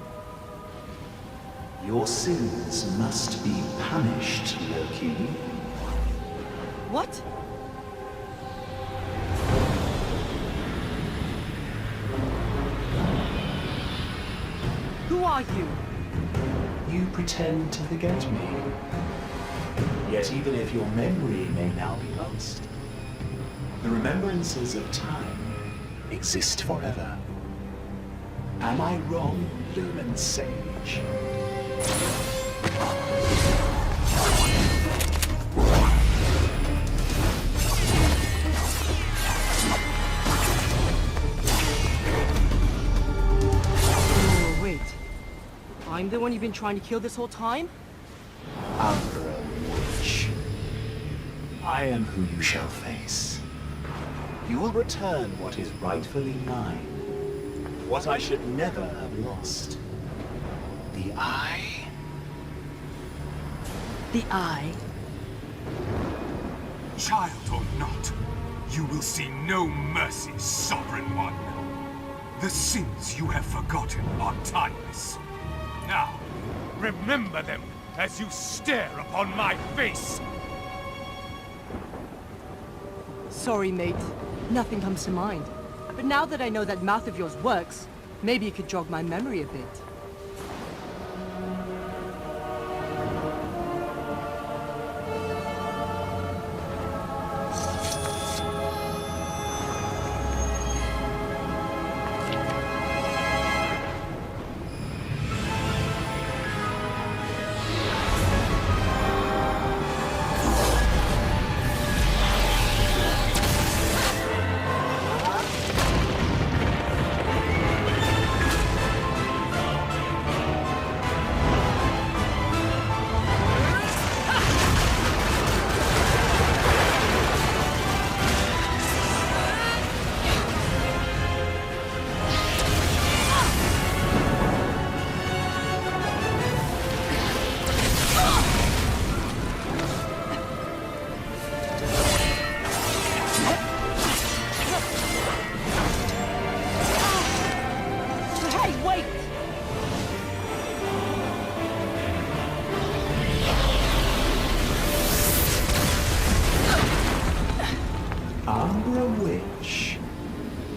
Your sins must be punished, Loki. What? Who are you? You pretend to forget me. Yet even if your memory may now be lost, the remembrances of time exist forever. Am I wrong, Lumen Sage? Oh, wait. I'm the one you've been trying to kill this whole time? Umbra Witch. I am who you shall face. You will return what is rightfully mine. What I should never have lost. The Eye. The Eye? Child or not, you will see no mercy, Sovereign One. The sins you have forgotten are timeless. Now, remember them as you stare upon my face. Sorry, mate. Nothing comes to mind. But now that I know that mouth of yours works, maybe it could jog my memory a bit.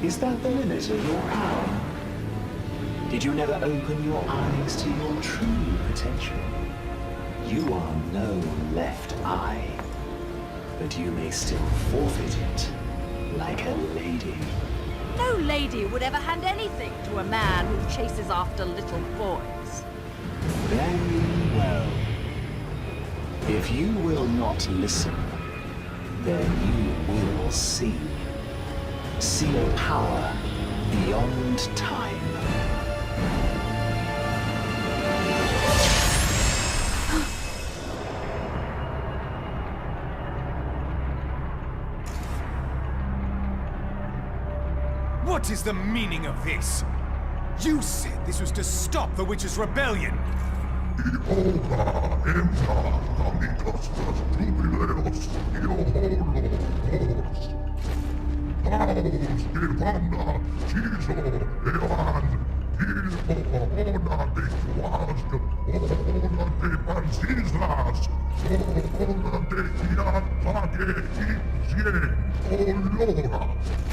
Is that the limit of your power? Did you never open your eyes to your true potential? You are no left eye, but you may still forfeit it, like a lady. No lady would ever hand anything to a man who chases after little boys. Very well. If you will not listen, then you will see. See a power beyond time. What is the meaning of this? You said this was to stop the witch's rebellion.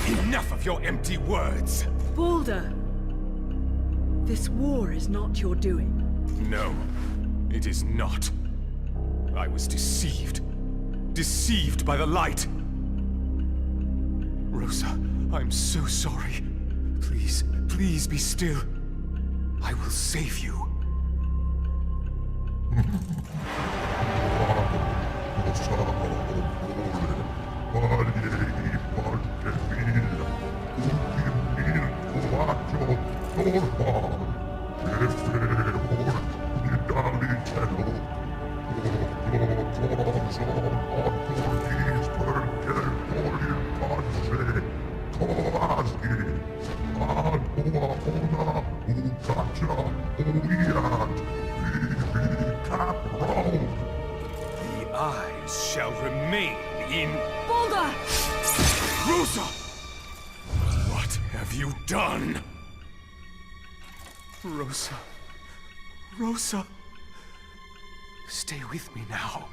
Enough of your empty words! Baldur! This war is not your doing. No, it is not. I was deceived. Deceived by the light. Rosa, I'm so sorry. Please, please be still. I will save you. The eyes shall remain in... Baldur! Rosa! What have you done? Rosa. Rosa. Stay with me now.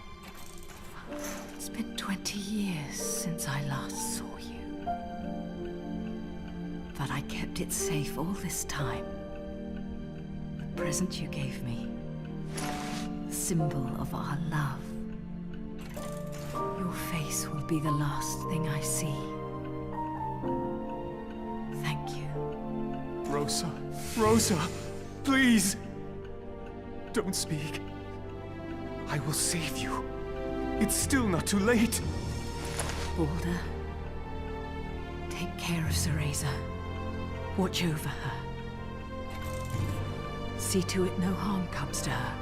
It's been 20 years since I last saw you. But I kept it safe all this time. The present you gave me. The symbol of our love. Your face will be the last thing I see. Thank you. Rosa. Rosa! Please! Don't speak. I will save you. It's still not too late. Baldur, take care of Cereza. Watch over her. See to it no harm comes to her.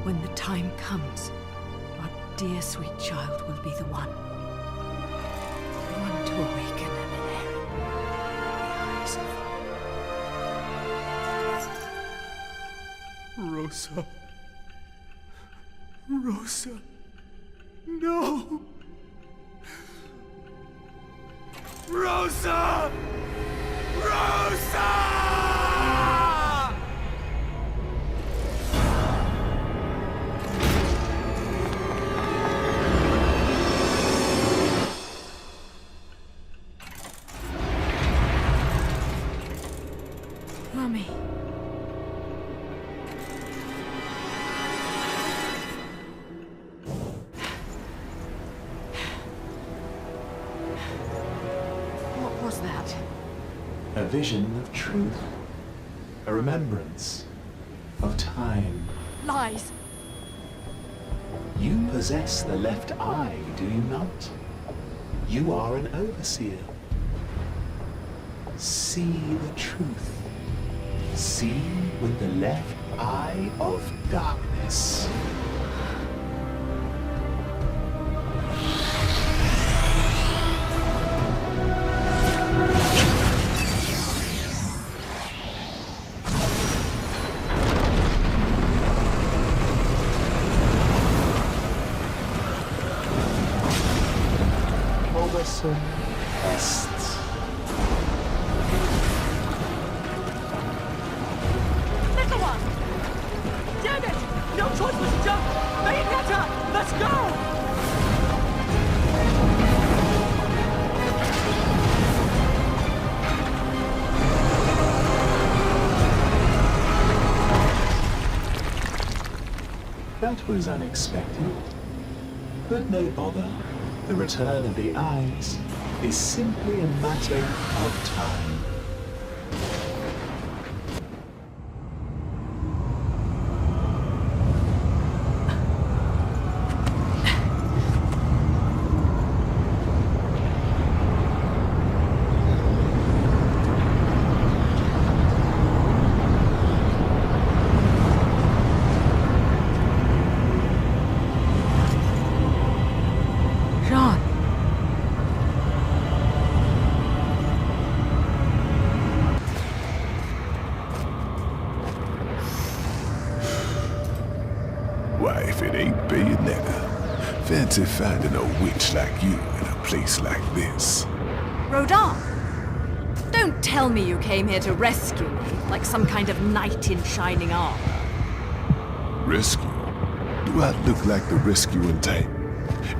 When the time comes, our dear sweet child will be the one. The one to awaken and inherit the eyes of... Rosa. Rosa. No! Rosa! Rosa! Mummy. What was that? A vision of truth. A remembrance of time. Lies! You possess the left eye, do you not? You are an overseer. See the truth. See with the left eye of darkness. Robinson Est. Little one! Damn it! No choice but to jump! Bayonetta! Let's go! That was unexpected. But no bother. The return of the eyes is simply a matter of time. Bayonetta. Fancy finding a witch like you in a place like this. Rodin! Don't tell me you came here to rescue me, like some kind of knight in shining armor. Rescue? Do I look like the rescuing type?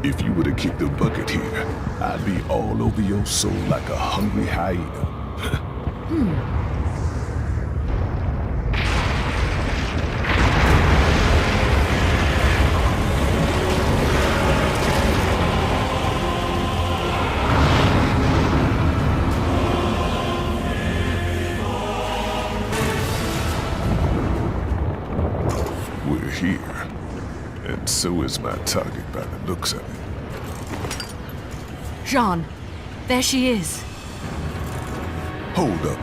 If you were to kick the bucket here, I'd be all over your soul like a hungry hyena. We're here, and so is my target by the looks of it. Jeanne, there she is. Hold up.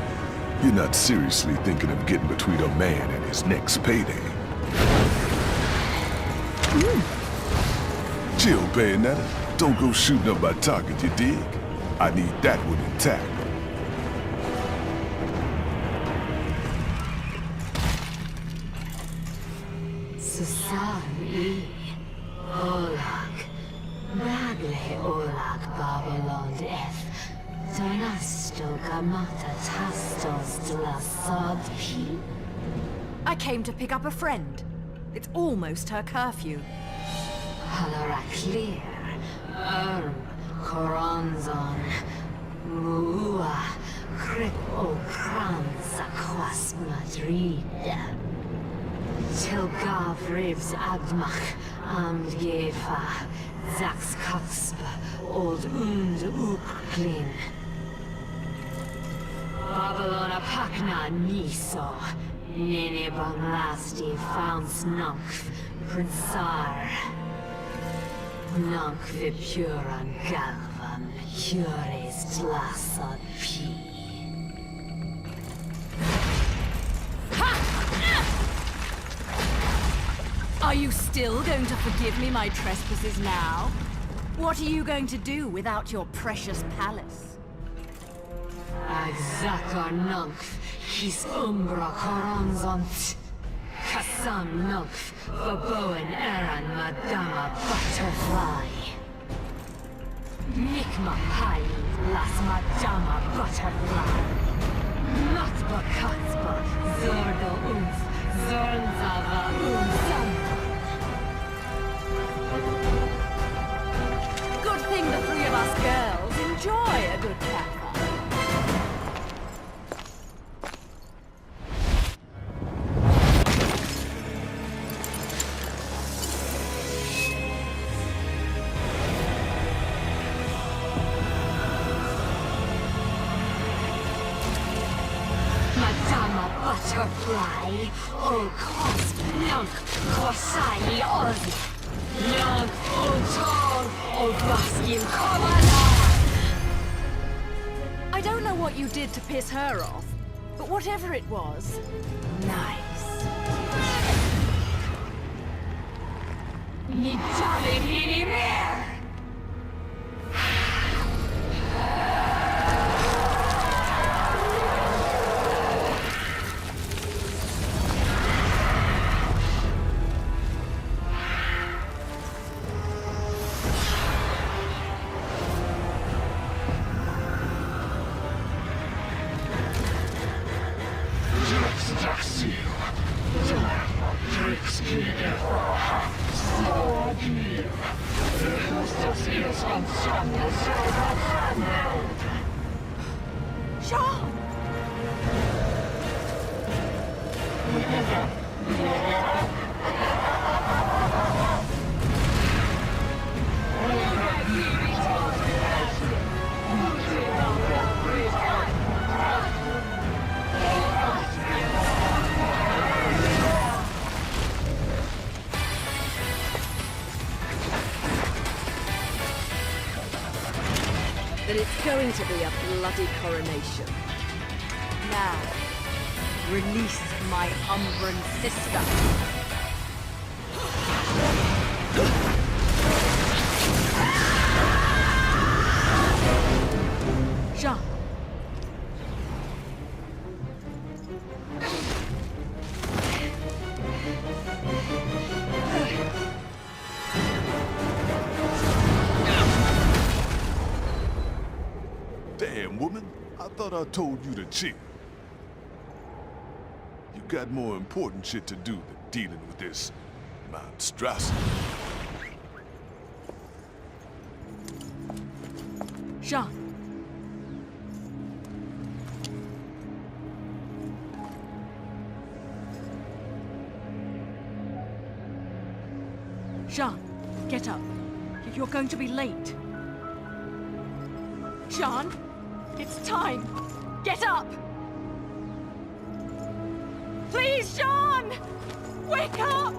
You're not seriously thinking of getting between a man and his next payday. Chill, Bayonetta. Don't go shooting up my target, you dig? I need that one intact. Susani, Olag, Bagle Olag Babylon F, Donasto Gamata Tastos de la Sodpi. I came to pick up a friend. It's almost her curfew. Halaraklir, Coronzon, Mua, Crip O Kranza Quas Madrid. Tilgav Ribs Agmach, Amgefa, Zax Katsp, Old Uklin. Babylona Pakna Niso, Nene Banglasti Founds Nunkf, Prinsar. Nunk Vipuran Galvan, Cures Tlasad P. Are you still going to forgive me my trespasses now? What are you going to do without your precious palace? Agzakar Nunkf, his Umbra Coronzont. Kassam Nunkf, Baboan Eran Madama Butterfly. Nikma Pai, Las Madama Butterfly. Natba Katzba, Zordo Umf, Zornzava Umzam. Good thing the three of us girls enjoy a good kappa. Madama Butterfly, O Cosp, Nunk, Kosai Oz. Nunk, O Tall, O Baskin Komada. I don't know what you did to piss her off, but whatever it was, nice. Nidale Minimer! That it's going to be a bloody coronation. Now, release my Umbran sister. Jeanne. thought I told you to chill. You got more important shit to do than dealing with this monstrosity. Jeanne. Jeanne, get up. You're going to be late. Jeanne, it's time. Get up! Please, Jeanne! Wake up!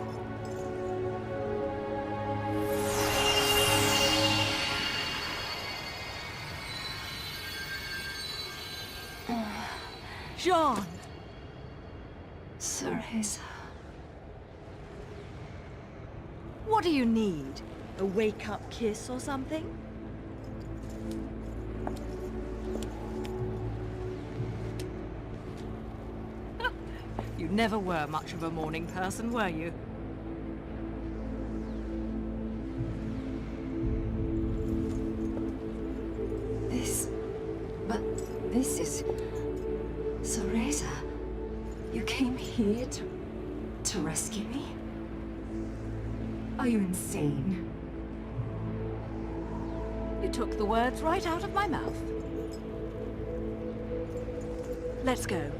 Jeanne! Cereza. What do you need? A wake-up kiss or something? You never were much of a morning person, were you? This is... Cereza. You came here to rescue me? Are you insane? You took the words right out of my mouth. Let's go.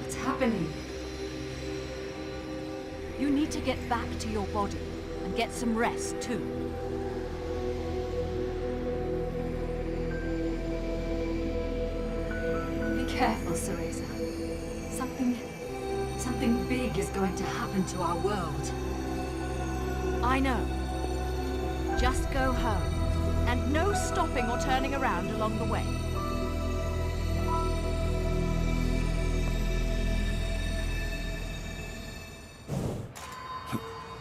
What's happening? You need to get back to your body and get some rest, too. Be careful, Cereza. Something big is going to happen to our world. I know. Just go home. And no stopping or turning around along the way.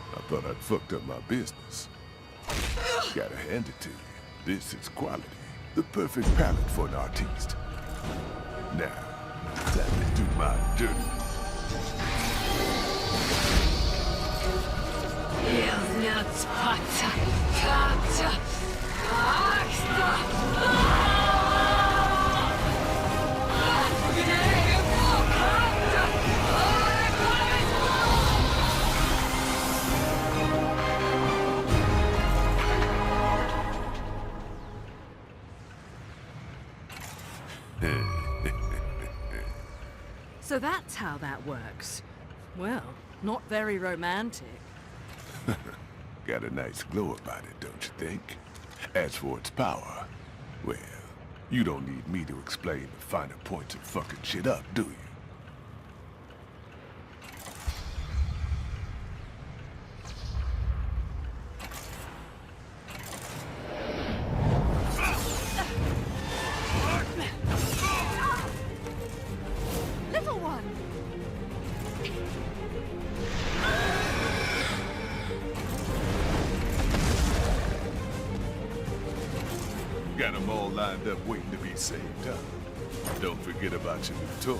I thought I'd fucked up my business. Gotta hand it to you. This is quality. The perfect palette for an artiste. Now, time to do my dirty. So that's how that works. Well, not very romantic. Got a nice glow about it, don't you think? As for its power, well, you don't need me to explain the finer points of fucking shit up, do you? Little one! Got them all lined up waiting to be saved, huh? Don't forget about your new toy.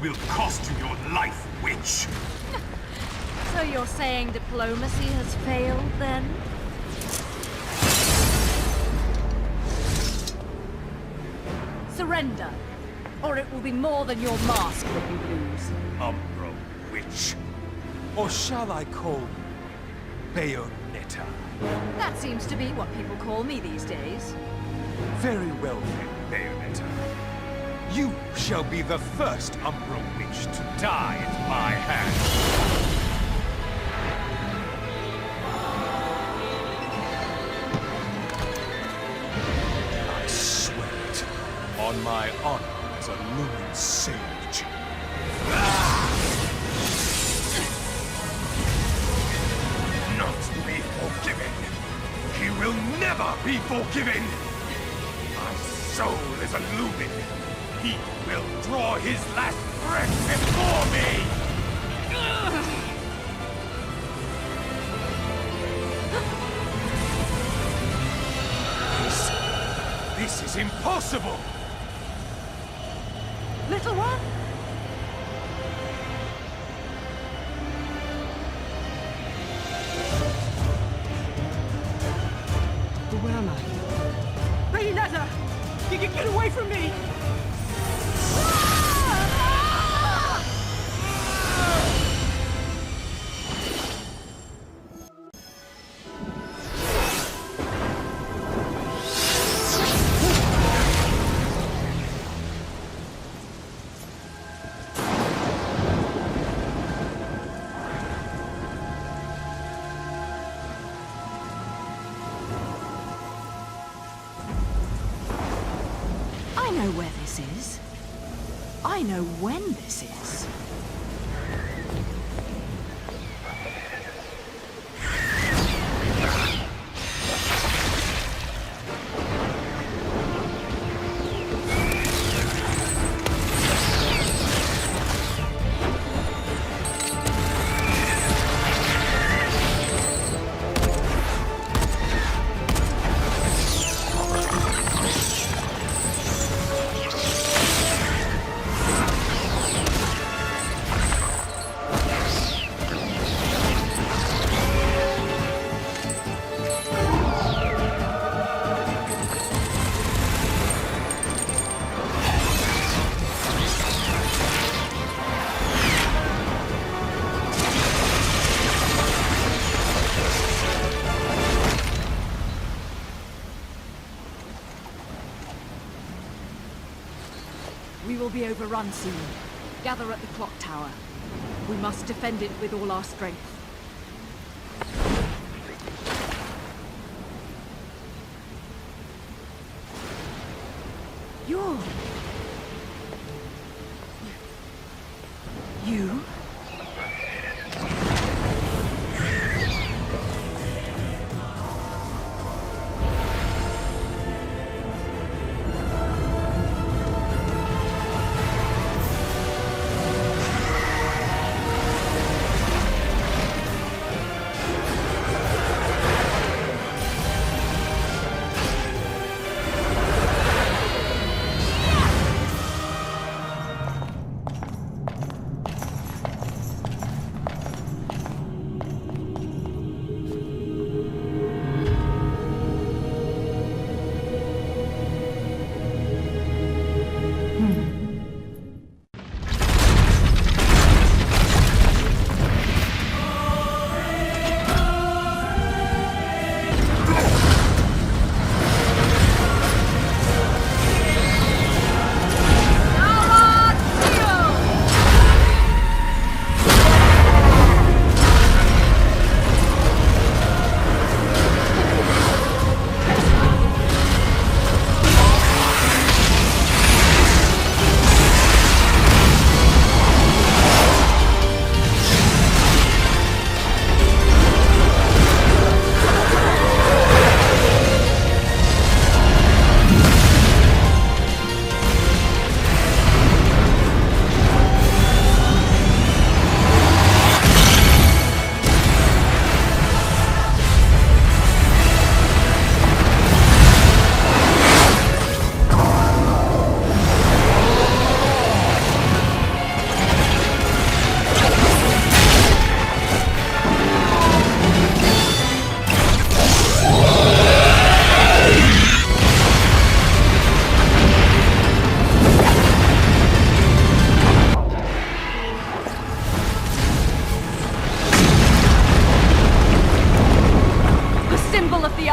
will cost you your life, witch! So you're saying diplomacy has failed, then? Surrender, or it will be more than your mask that you lose. Umbra witch. Or shall I call you Bayonetta? That seems to be what people call me these days. Very well then, Bayonetta. You shall be the first Umbra witch to die at my hand. I swear it on my honor as a lumen sage. Not to be forgiven. He will never be forgiven. My soul is a lumen. He will draw his last breath before me! This is impossible! Little one? Where am I? Bayonetta! Get away from me! I know where this is. I know when this is. We will be overrun soon. Gather at the clock tower. We must defend it with all our strength. You?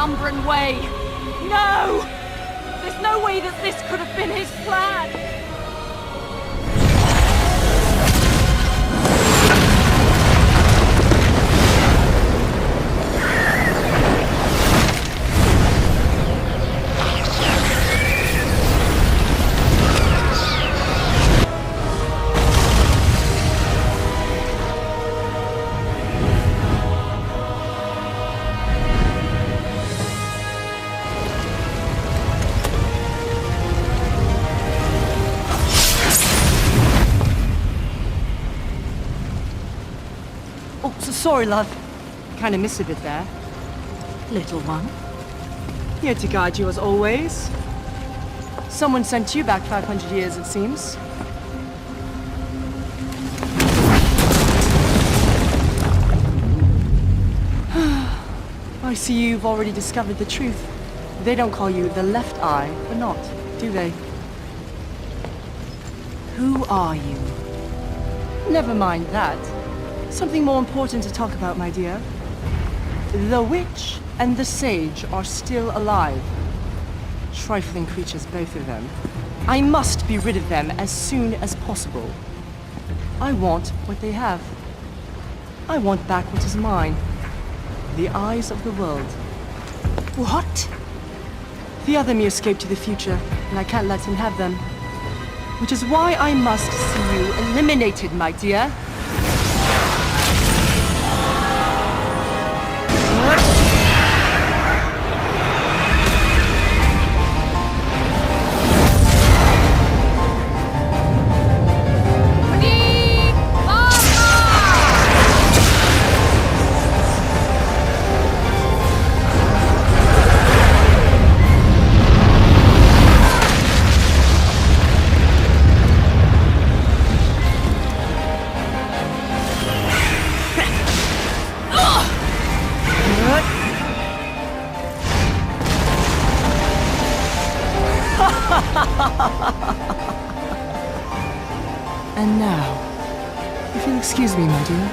Umbran way. No! There's no way that this could have been his plan. Sorry, love. Kinda missed a bit there. Little one. Here to guide you as always. Someone sent you back 500 years, it seems. I see you've already discovered the truth. They don't call you the left eye for naught, do they? Who are you? Never mind that. Something more important to talk about, my dear. The witch and the sage are still alive. Trifling creatures, both of them. I must be rid of them as soon as possible. I want what they have. I want back what is mine. The eyes of the world. What? The other me escaped to the future, and I can't let him have them. Which is why I must see you eliminated, my dear. And now, if you'll excuse me, my dear.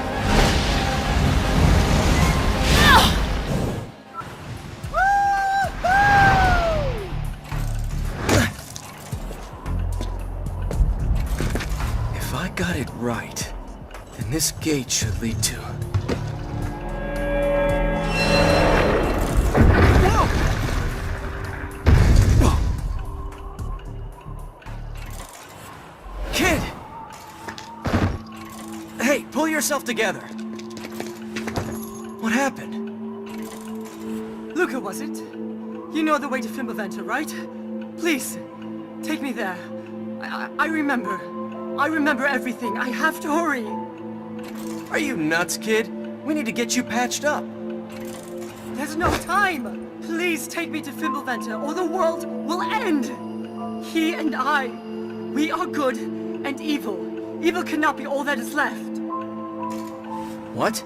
If I got it right, then this gate should lead to... yourself together. What happened? Luca, was it? You know the way to Fimbulventr, right? Please, take me there. I remember. I remember everything. I have to hurry. Are you nuts, kid? We need to get you patched up. There's no time! Please take me to Fimbulventr, or the world will end! He and I, we are good and evil. Evil cannot be all that is left. What?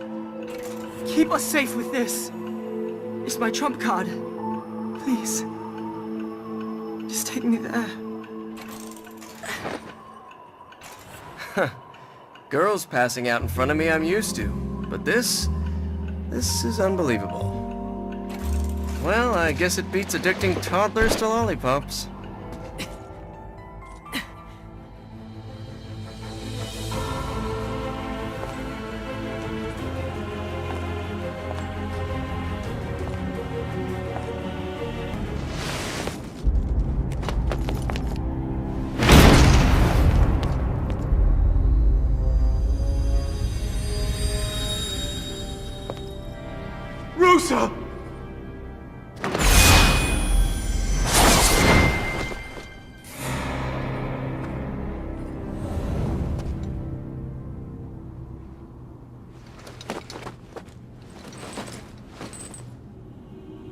Keep us safe with this. It's my trump card. Please. Just take me there. Girls passing out in front of me I'm used to. But this is unbelievable. Well, I guess it beats addicting toddlers to lollipops. Rosa!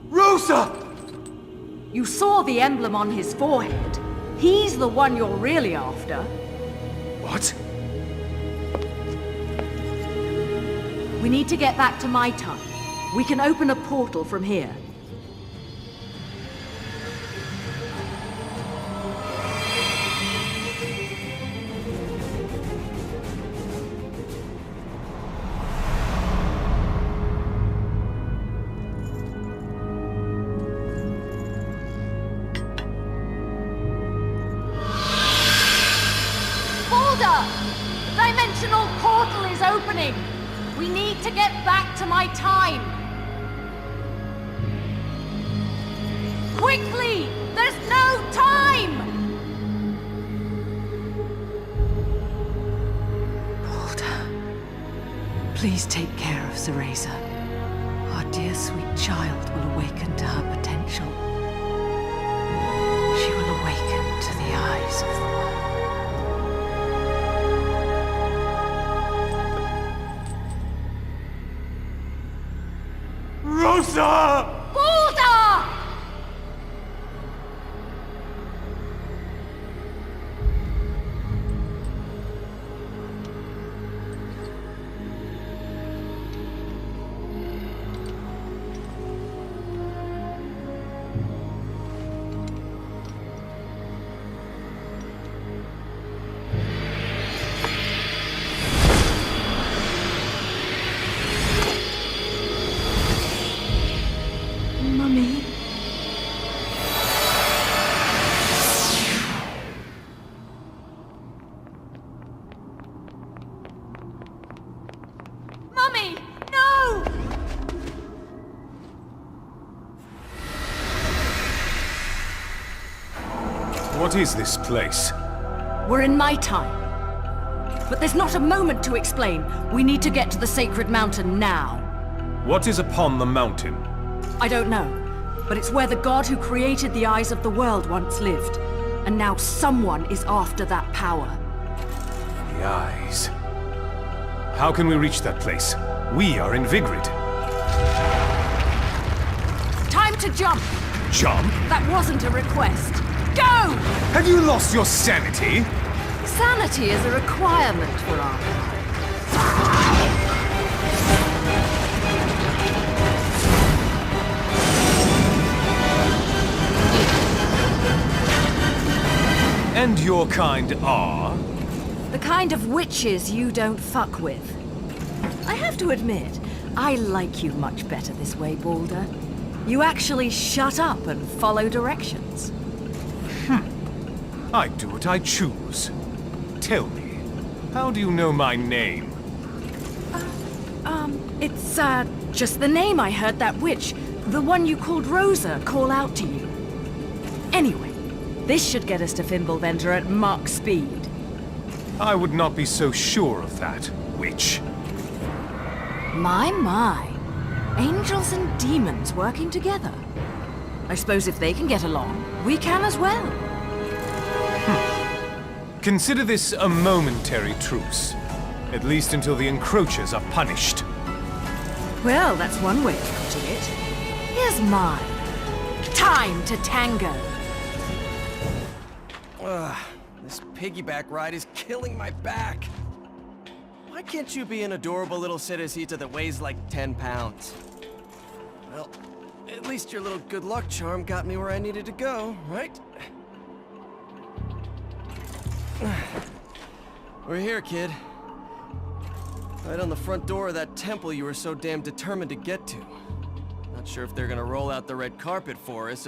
Rosa! You saw the emblem on his forehead. He's the one you're really after. What? We need to get back to my time. We can open a portal from here. to get back to my time! Quickly! There's no time! Please take care of Cereza. Our dear sweet child will awaken to her potential. She will awaken to the eyes of the world. Rosa! Baldur! Mummy? Mummy! No! What is this place? We're in my time. But there's not a moment to explain. We need to get to the sacred mountain now. What is upon the mountain? I don't know, but it's where the god who created the eyes of the world once lived. And now someone is after that power. The eyes. How can we reach that place? We are in Vigrid. Time to jump! Jump? That wasn't a request. Go! Have you lost your sanity? Sanity is a requirement for our kind. And your kind are? The kind of witches you don't fuck with. I have to admit, I like you much better this way, Baldur. You actually shut up and follow directions. I do what I choose. Tell me, how do you know my name? It's, just the name I heard that witch, the one you called Rosa, call out to you. Anyway, this should get us to Fimbulventer at Mach speed. I would not be so sure of that, witch. My. Angels and demons working together. I suppose if they can get along, we can as well. Consider this a momentary truce. At least until the encroachers are punished. Well, that's one way of putting it. Here's mine. Time to tango. This piggyback ride is killing my back. Why can't you be an adorable little Cerecita that weighs like 10 pounds? Well, at least your little good luck charm got me where I needed to go, right? We're here, kid. Right on the front door of that temple you were so damn determined to get to. Not sure if they're gonna roll out the red carpet for us.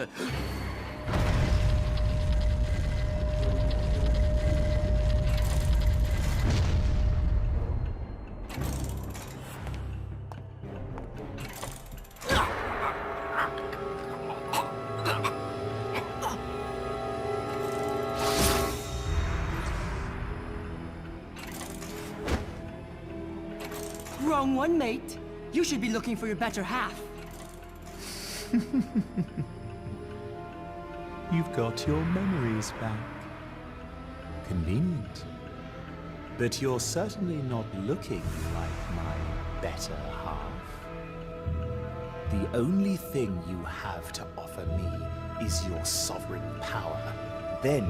Wrong one, mate. You should be looking for your better half. You've got your memories back. Convenient. But you're certainly not looking like my better half. The only thing you have to offer me is your sovereign power. Then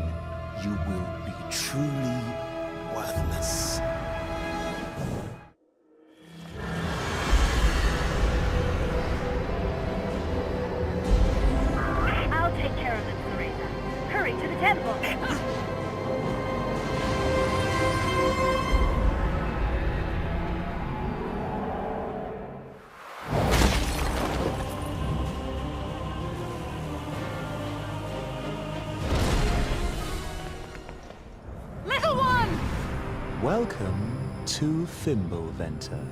you will be truly worthless. I'll take care of it, Teresa. Hurry to the temple. Little one! Welcome to Fimbulventer.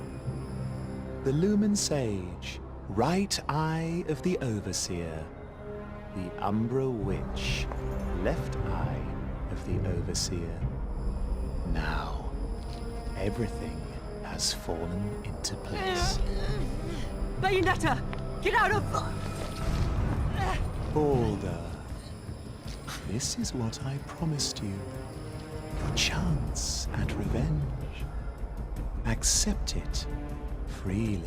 the Lumen Sage, right eye of the Overseer, the Umbra Witch, left eye of the Overseer. Now, everything has fallen into place. Bayonetta! Get out of... Balder, this is what I promised you. Your chance at revenge. Accept it freely.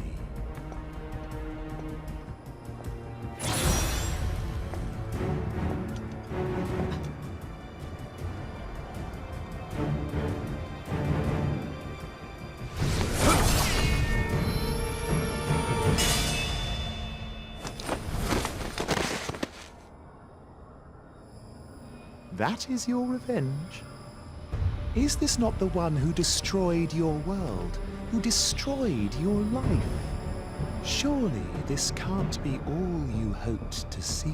That is your revenge? Is this not the one who destroyed your world, who destroyed your life? Surely this can't be all you hoped to see.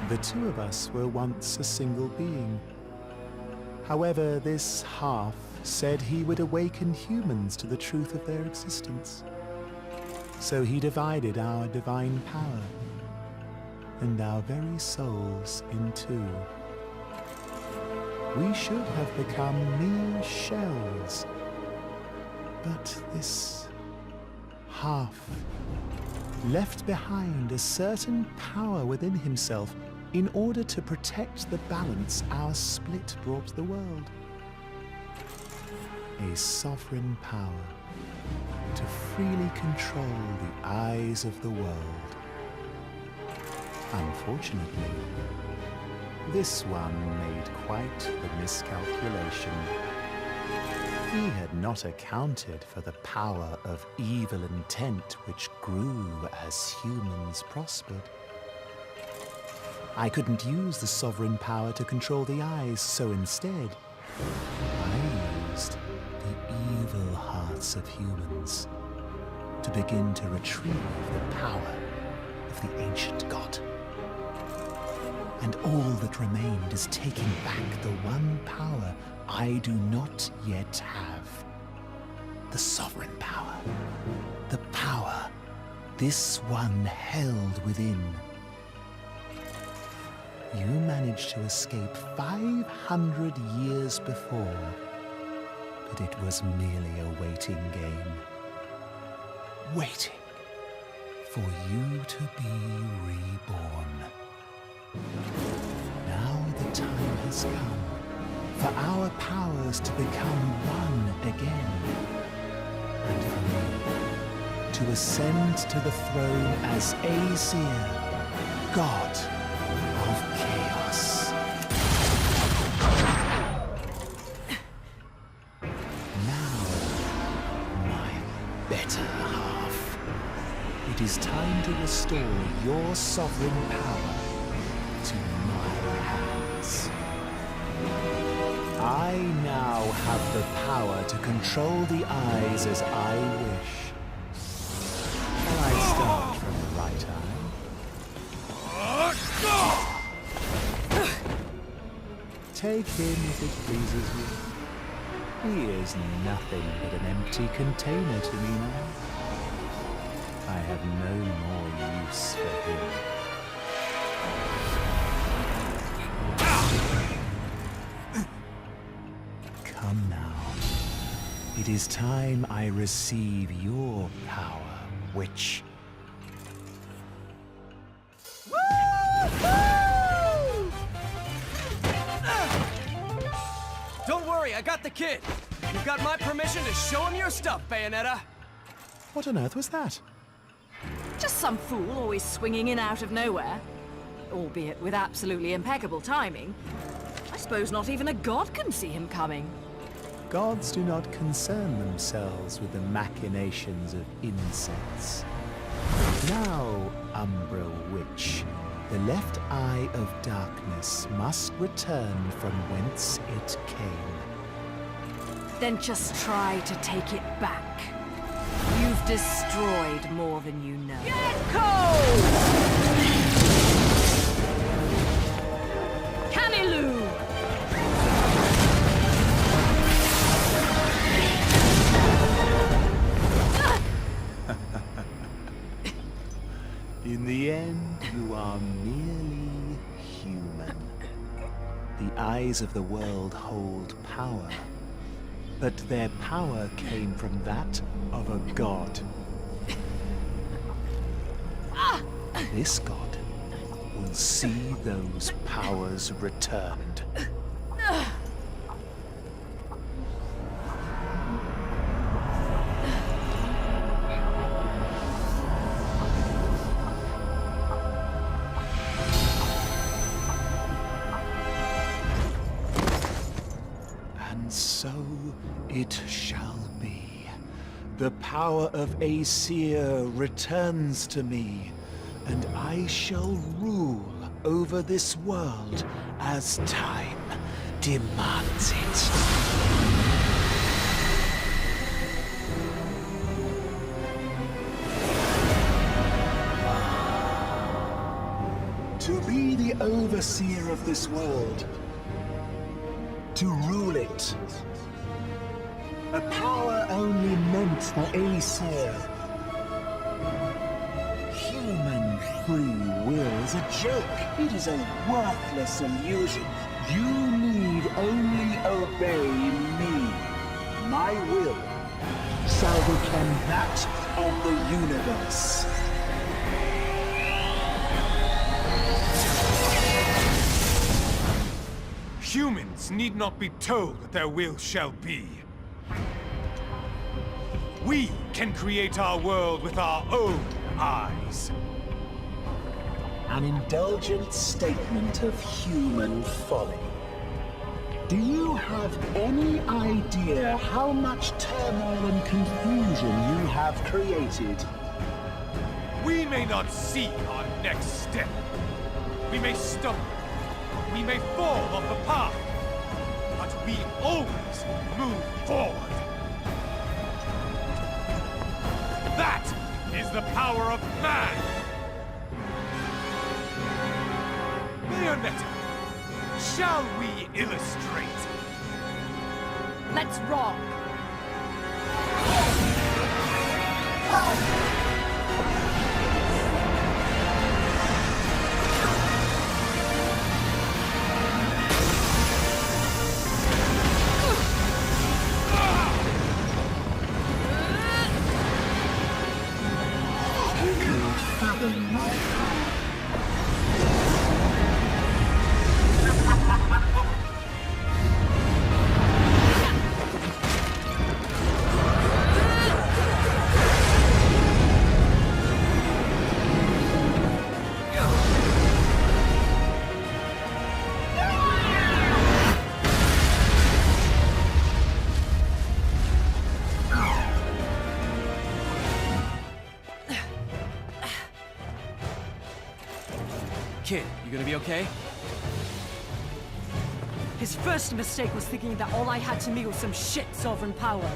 The two of us were once a single being. However, this half said he would awaken humans to the truth of their existence. So he divided our divine power and our very souls in two. We should have become mere shells. But this half left behind a certain power within himself in order to protect the balance our split brought the world. A sovereign power to freely control the eyes of the world. Unfortunately, this one made quite the miscalculation. He had not accounted for the power of evil intent which grew as humans prospered. I couldn't use the sovereign power to control the eyes, so instead, I used the evil hearts of humans to begin to retrieve the power of the ancient god. And all that remained is taking back the one power I do not yet have. The sovereign power. The power this one held within. You managed to escape 500 years before, but it was merely a waiting game. Waiting for you to be reborn. Now the time has come for our powers to become one again. And for me to ascend to the throne as Aesir, God of Chaos. Now, my better half, it is time to restore your sovereign power to my hands. I now have the power to control the eyes as I wish. Shall I start from the right eye? Take him if it pleases you. He is nothing but an empty container to me now. I have no more use for him. Come now. It is time I receive your power, witch. Don't worry, I got the kid. You've got my permission to show him your stuff, Bayonetta. What on earth was that? Just some fool always swinging in out of nowhere. Albeit with absolutely impeccable timing. I suppose not even a god can see him coming. Gods do not concern themselves with the machinations of insects. Now, Umbra Witch, the left eye of darkness must return from whence it came. Then just try to take it back. You've destroyed more than you know. Get cold! Camilu! In the end, you are merely human. The eyes of the world hold power, but their power came from that of a god. This god will see those powers returned. And so it shall be. The power of Aesir returns to me, and I shall rule over this world as time demands it. To be the overseer of this world, to rule it. A power only meant for Aesir. Human free will is a joke. It is a worthless illusion. You need only obey me. My will shall become that of the universe. Humans need not be told what their will shall be. We can create our world with our own eyes. An indulgent statement of human folly. Do you have any idea how much turmoil and confusion you have created? We may not see our next step. We may stumble. We may fall off the path. But we always move forward. That is the power of man! Bayonetta, shall we illustrate? Let's rock! Kid, you gonna be okay? His first mistake was thinking that all I had to me was some shit sovereign power.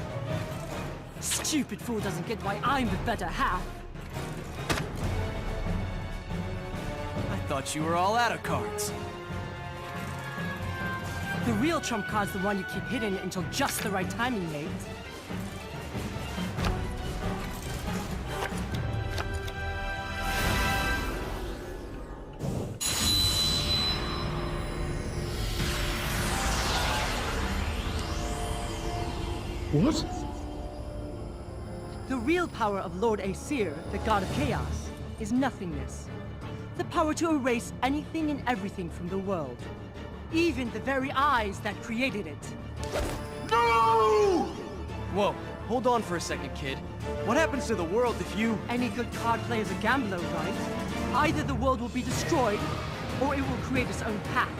Stupid fool doesn't get why I'm the better half. I thought you were all out of cards. The real trump card's the one you keep hidden until just the right timing, mate. What? The real power of Lord Aesir, the god of chaos, is nothingness. The power to erase anything and everything from the world. Even the very eyes that created it. No! Whoa, hold on for a second, kid. What happens to the world if you... Any good card player is a gambler, right? Either the world will be destroyed, or it will create its own path.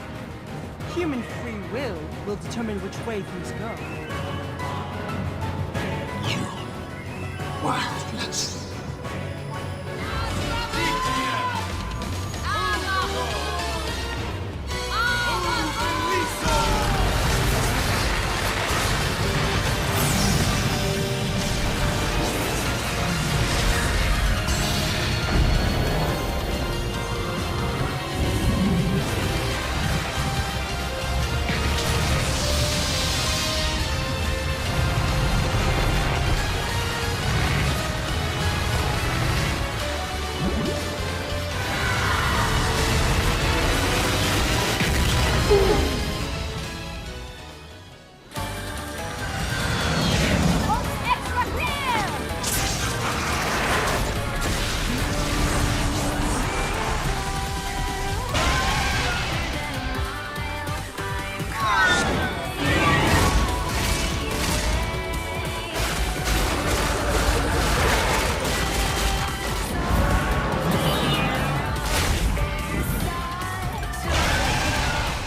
Human free will determine which way things go. wildness.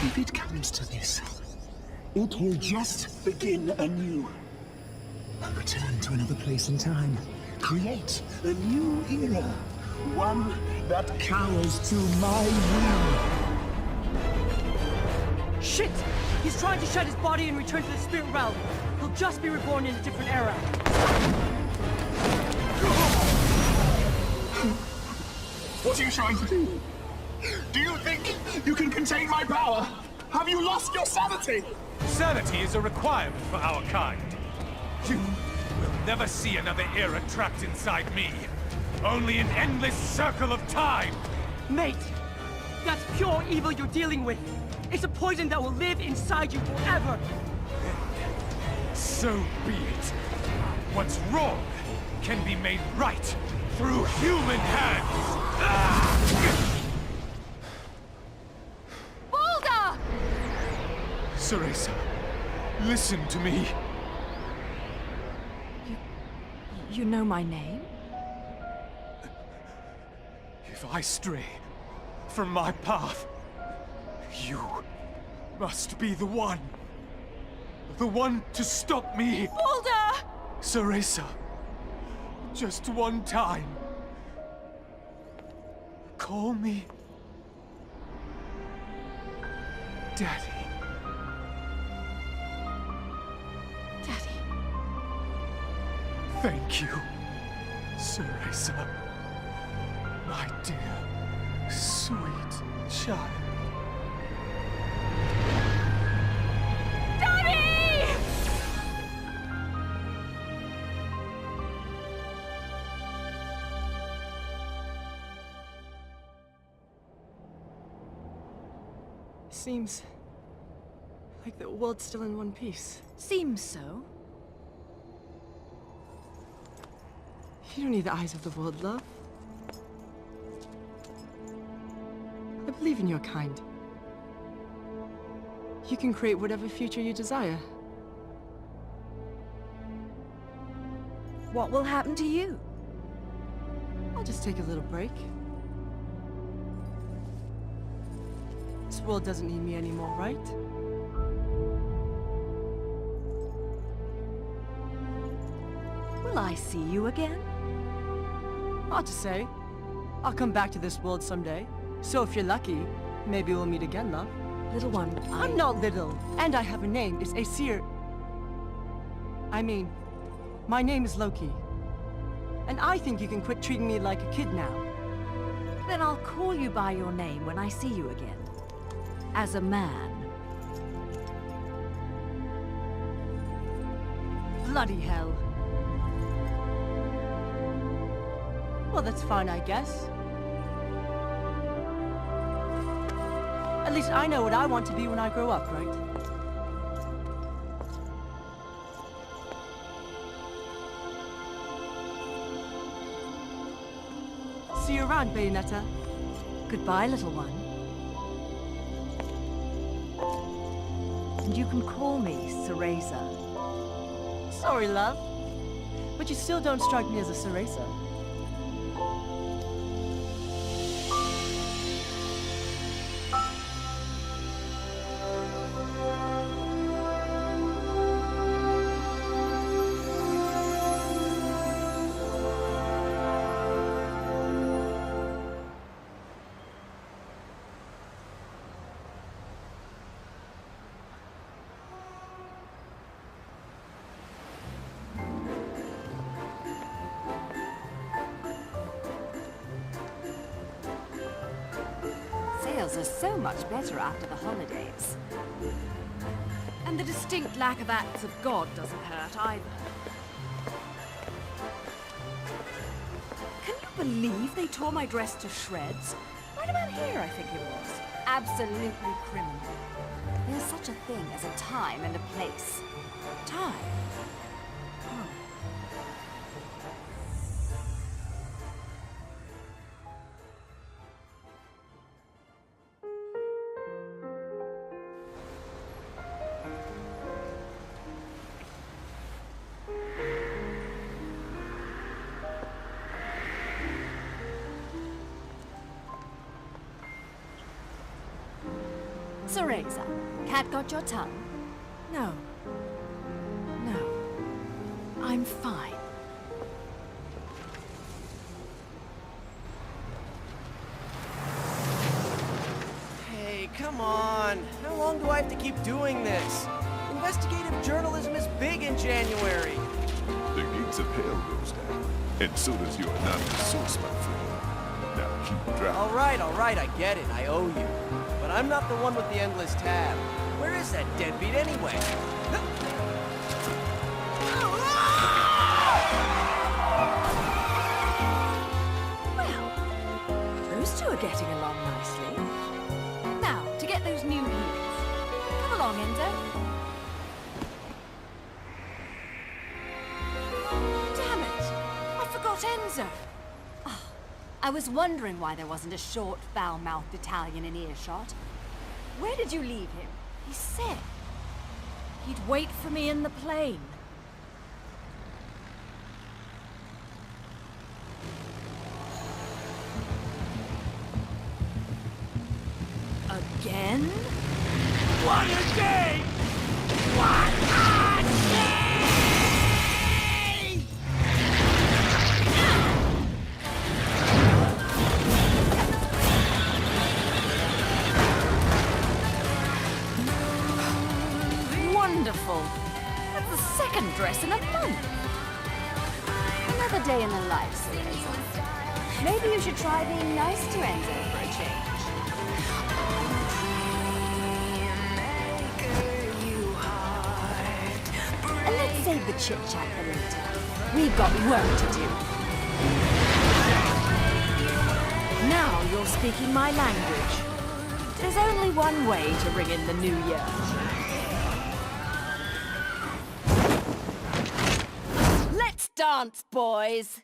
If it comes to this, it will just begin anew. A return to another place and time. Create a new era. One that cowers to my will. Shit! He's trying to shed his body and return to the spirit realm. He'll just be reborn in a different era. What are you trying to do? Do you think you can contain my power? Have you lost your sanity? Sanity is a requirement for our kind. You will never see another era trapped inside me. Only an endless circle of time! Mate, that's pure evil you're dealing with. It's a poison that will live inside you forever. So be it. What's wrong can be made right through human hands. Baldur! Cereza, listen to me. You know my name? If I stray from my path, you must be the one. The one to stop me. Baldur! Cereza, just one time. Call me Daddy. Daddy. Thank you, Cereza. My dear, sweet child. Daddy! Seems like the world's still in one piece. Seems so. You don't need the eyes of the world, love. I believe in your kind. You can create whatever future you desire. What will happen to you? I'll just take a little break. This world doesn't need me anymore, right? Will I see you again? Hard to say. I'll come back to this world someday. So if you're lucky, maybe we'll meet again, love. Little one, I'm not little, and I have a name. It's Aesir. I mean, my name is Loki. And I think you can quit treating me like a kid now. Then I'll call you by your name when I see you again. As a man. Bloody hell. Well, that's fine, I guess. At least I know what I want to be when I grow up, right? See you around, Bayonetta. Goodbye, little one. And you can call me Cereza. Sorry, love. But you still don't strike me as a Cereza. nails are so much better after the holidays. And the distinct lack of acts of God doesn't hurt either. Can you believe they tore my dress to shreds? Right about here, I think it was. Absolutely criminal. There's such a thing as a time and a place. Time? Oh. Cereza, cat got your tongue? No. No. I'm fine. Hey, come on. How long do I have to keep doing this? Investigative journalism is big in January. The gates of hell goes down, and so does your anonymous source, my friend. Now keep driving. All right, I get it. I owe you. But I'm not the one with the endless tab. Where is that deadbeat anyway? Well, those two are getting along nicely. Now, to get those new heels. Come along, Enzo. Damn it! I forgot Enzo. Oh, I was wondering why there wasn't a short, foul-mouthed Italian in earshot. Where did you leave him? He said he'd wait for me in the plane. Again? What a day! What a day! Wonderful. That's the second dress in a month. Another day in the life, Cereza. Maybe you should try being nice to Enzo for a change. And let's save the chit-chat for later. We've got work to do. Now you're speaking my language. There's only one way to ring in the new year. Let's dance, boys!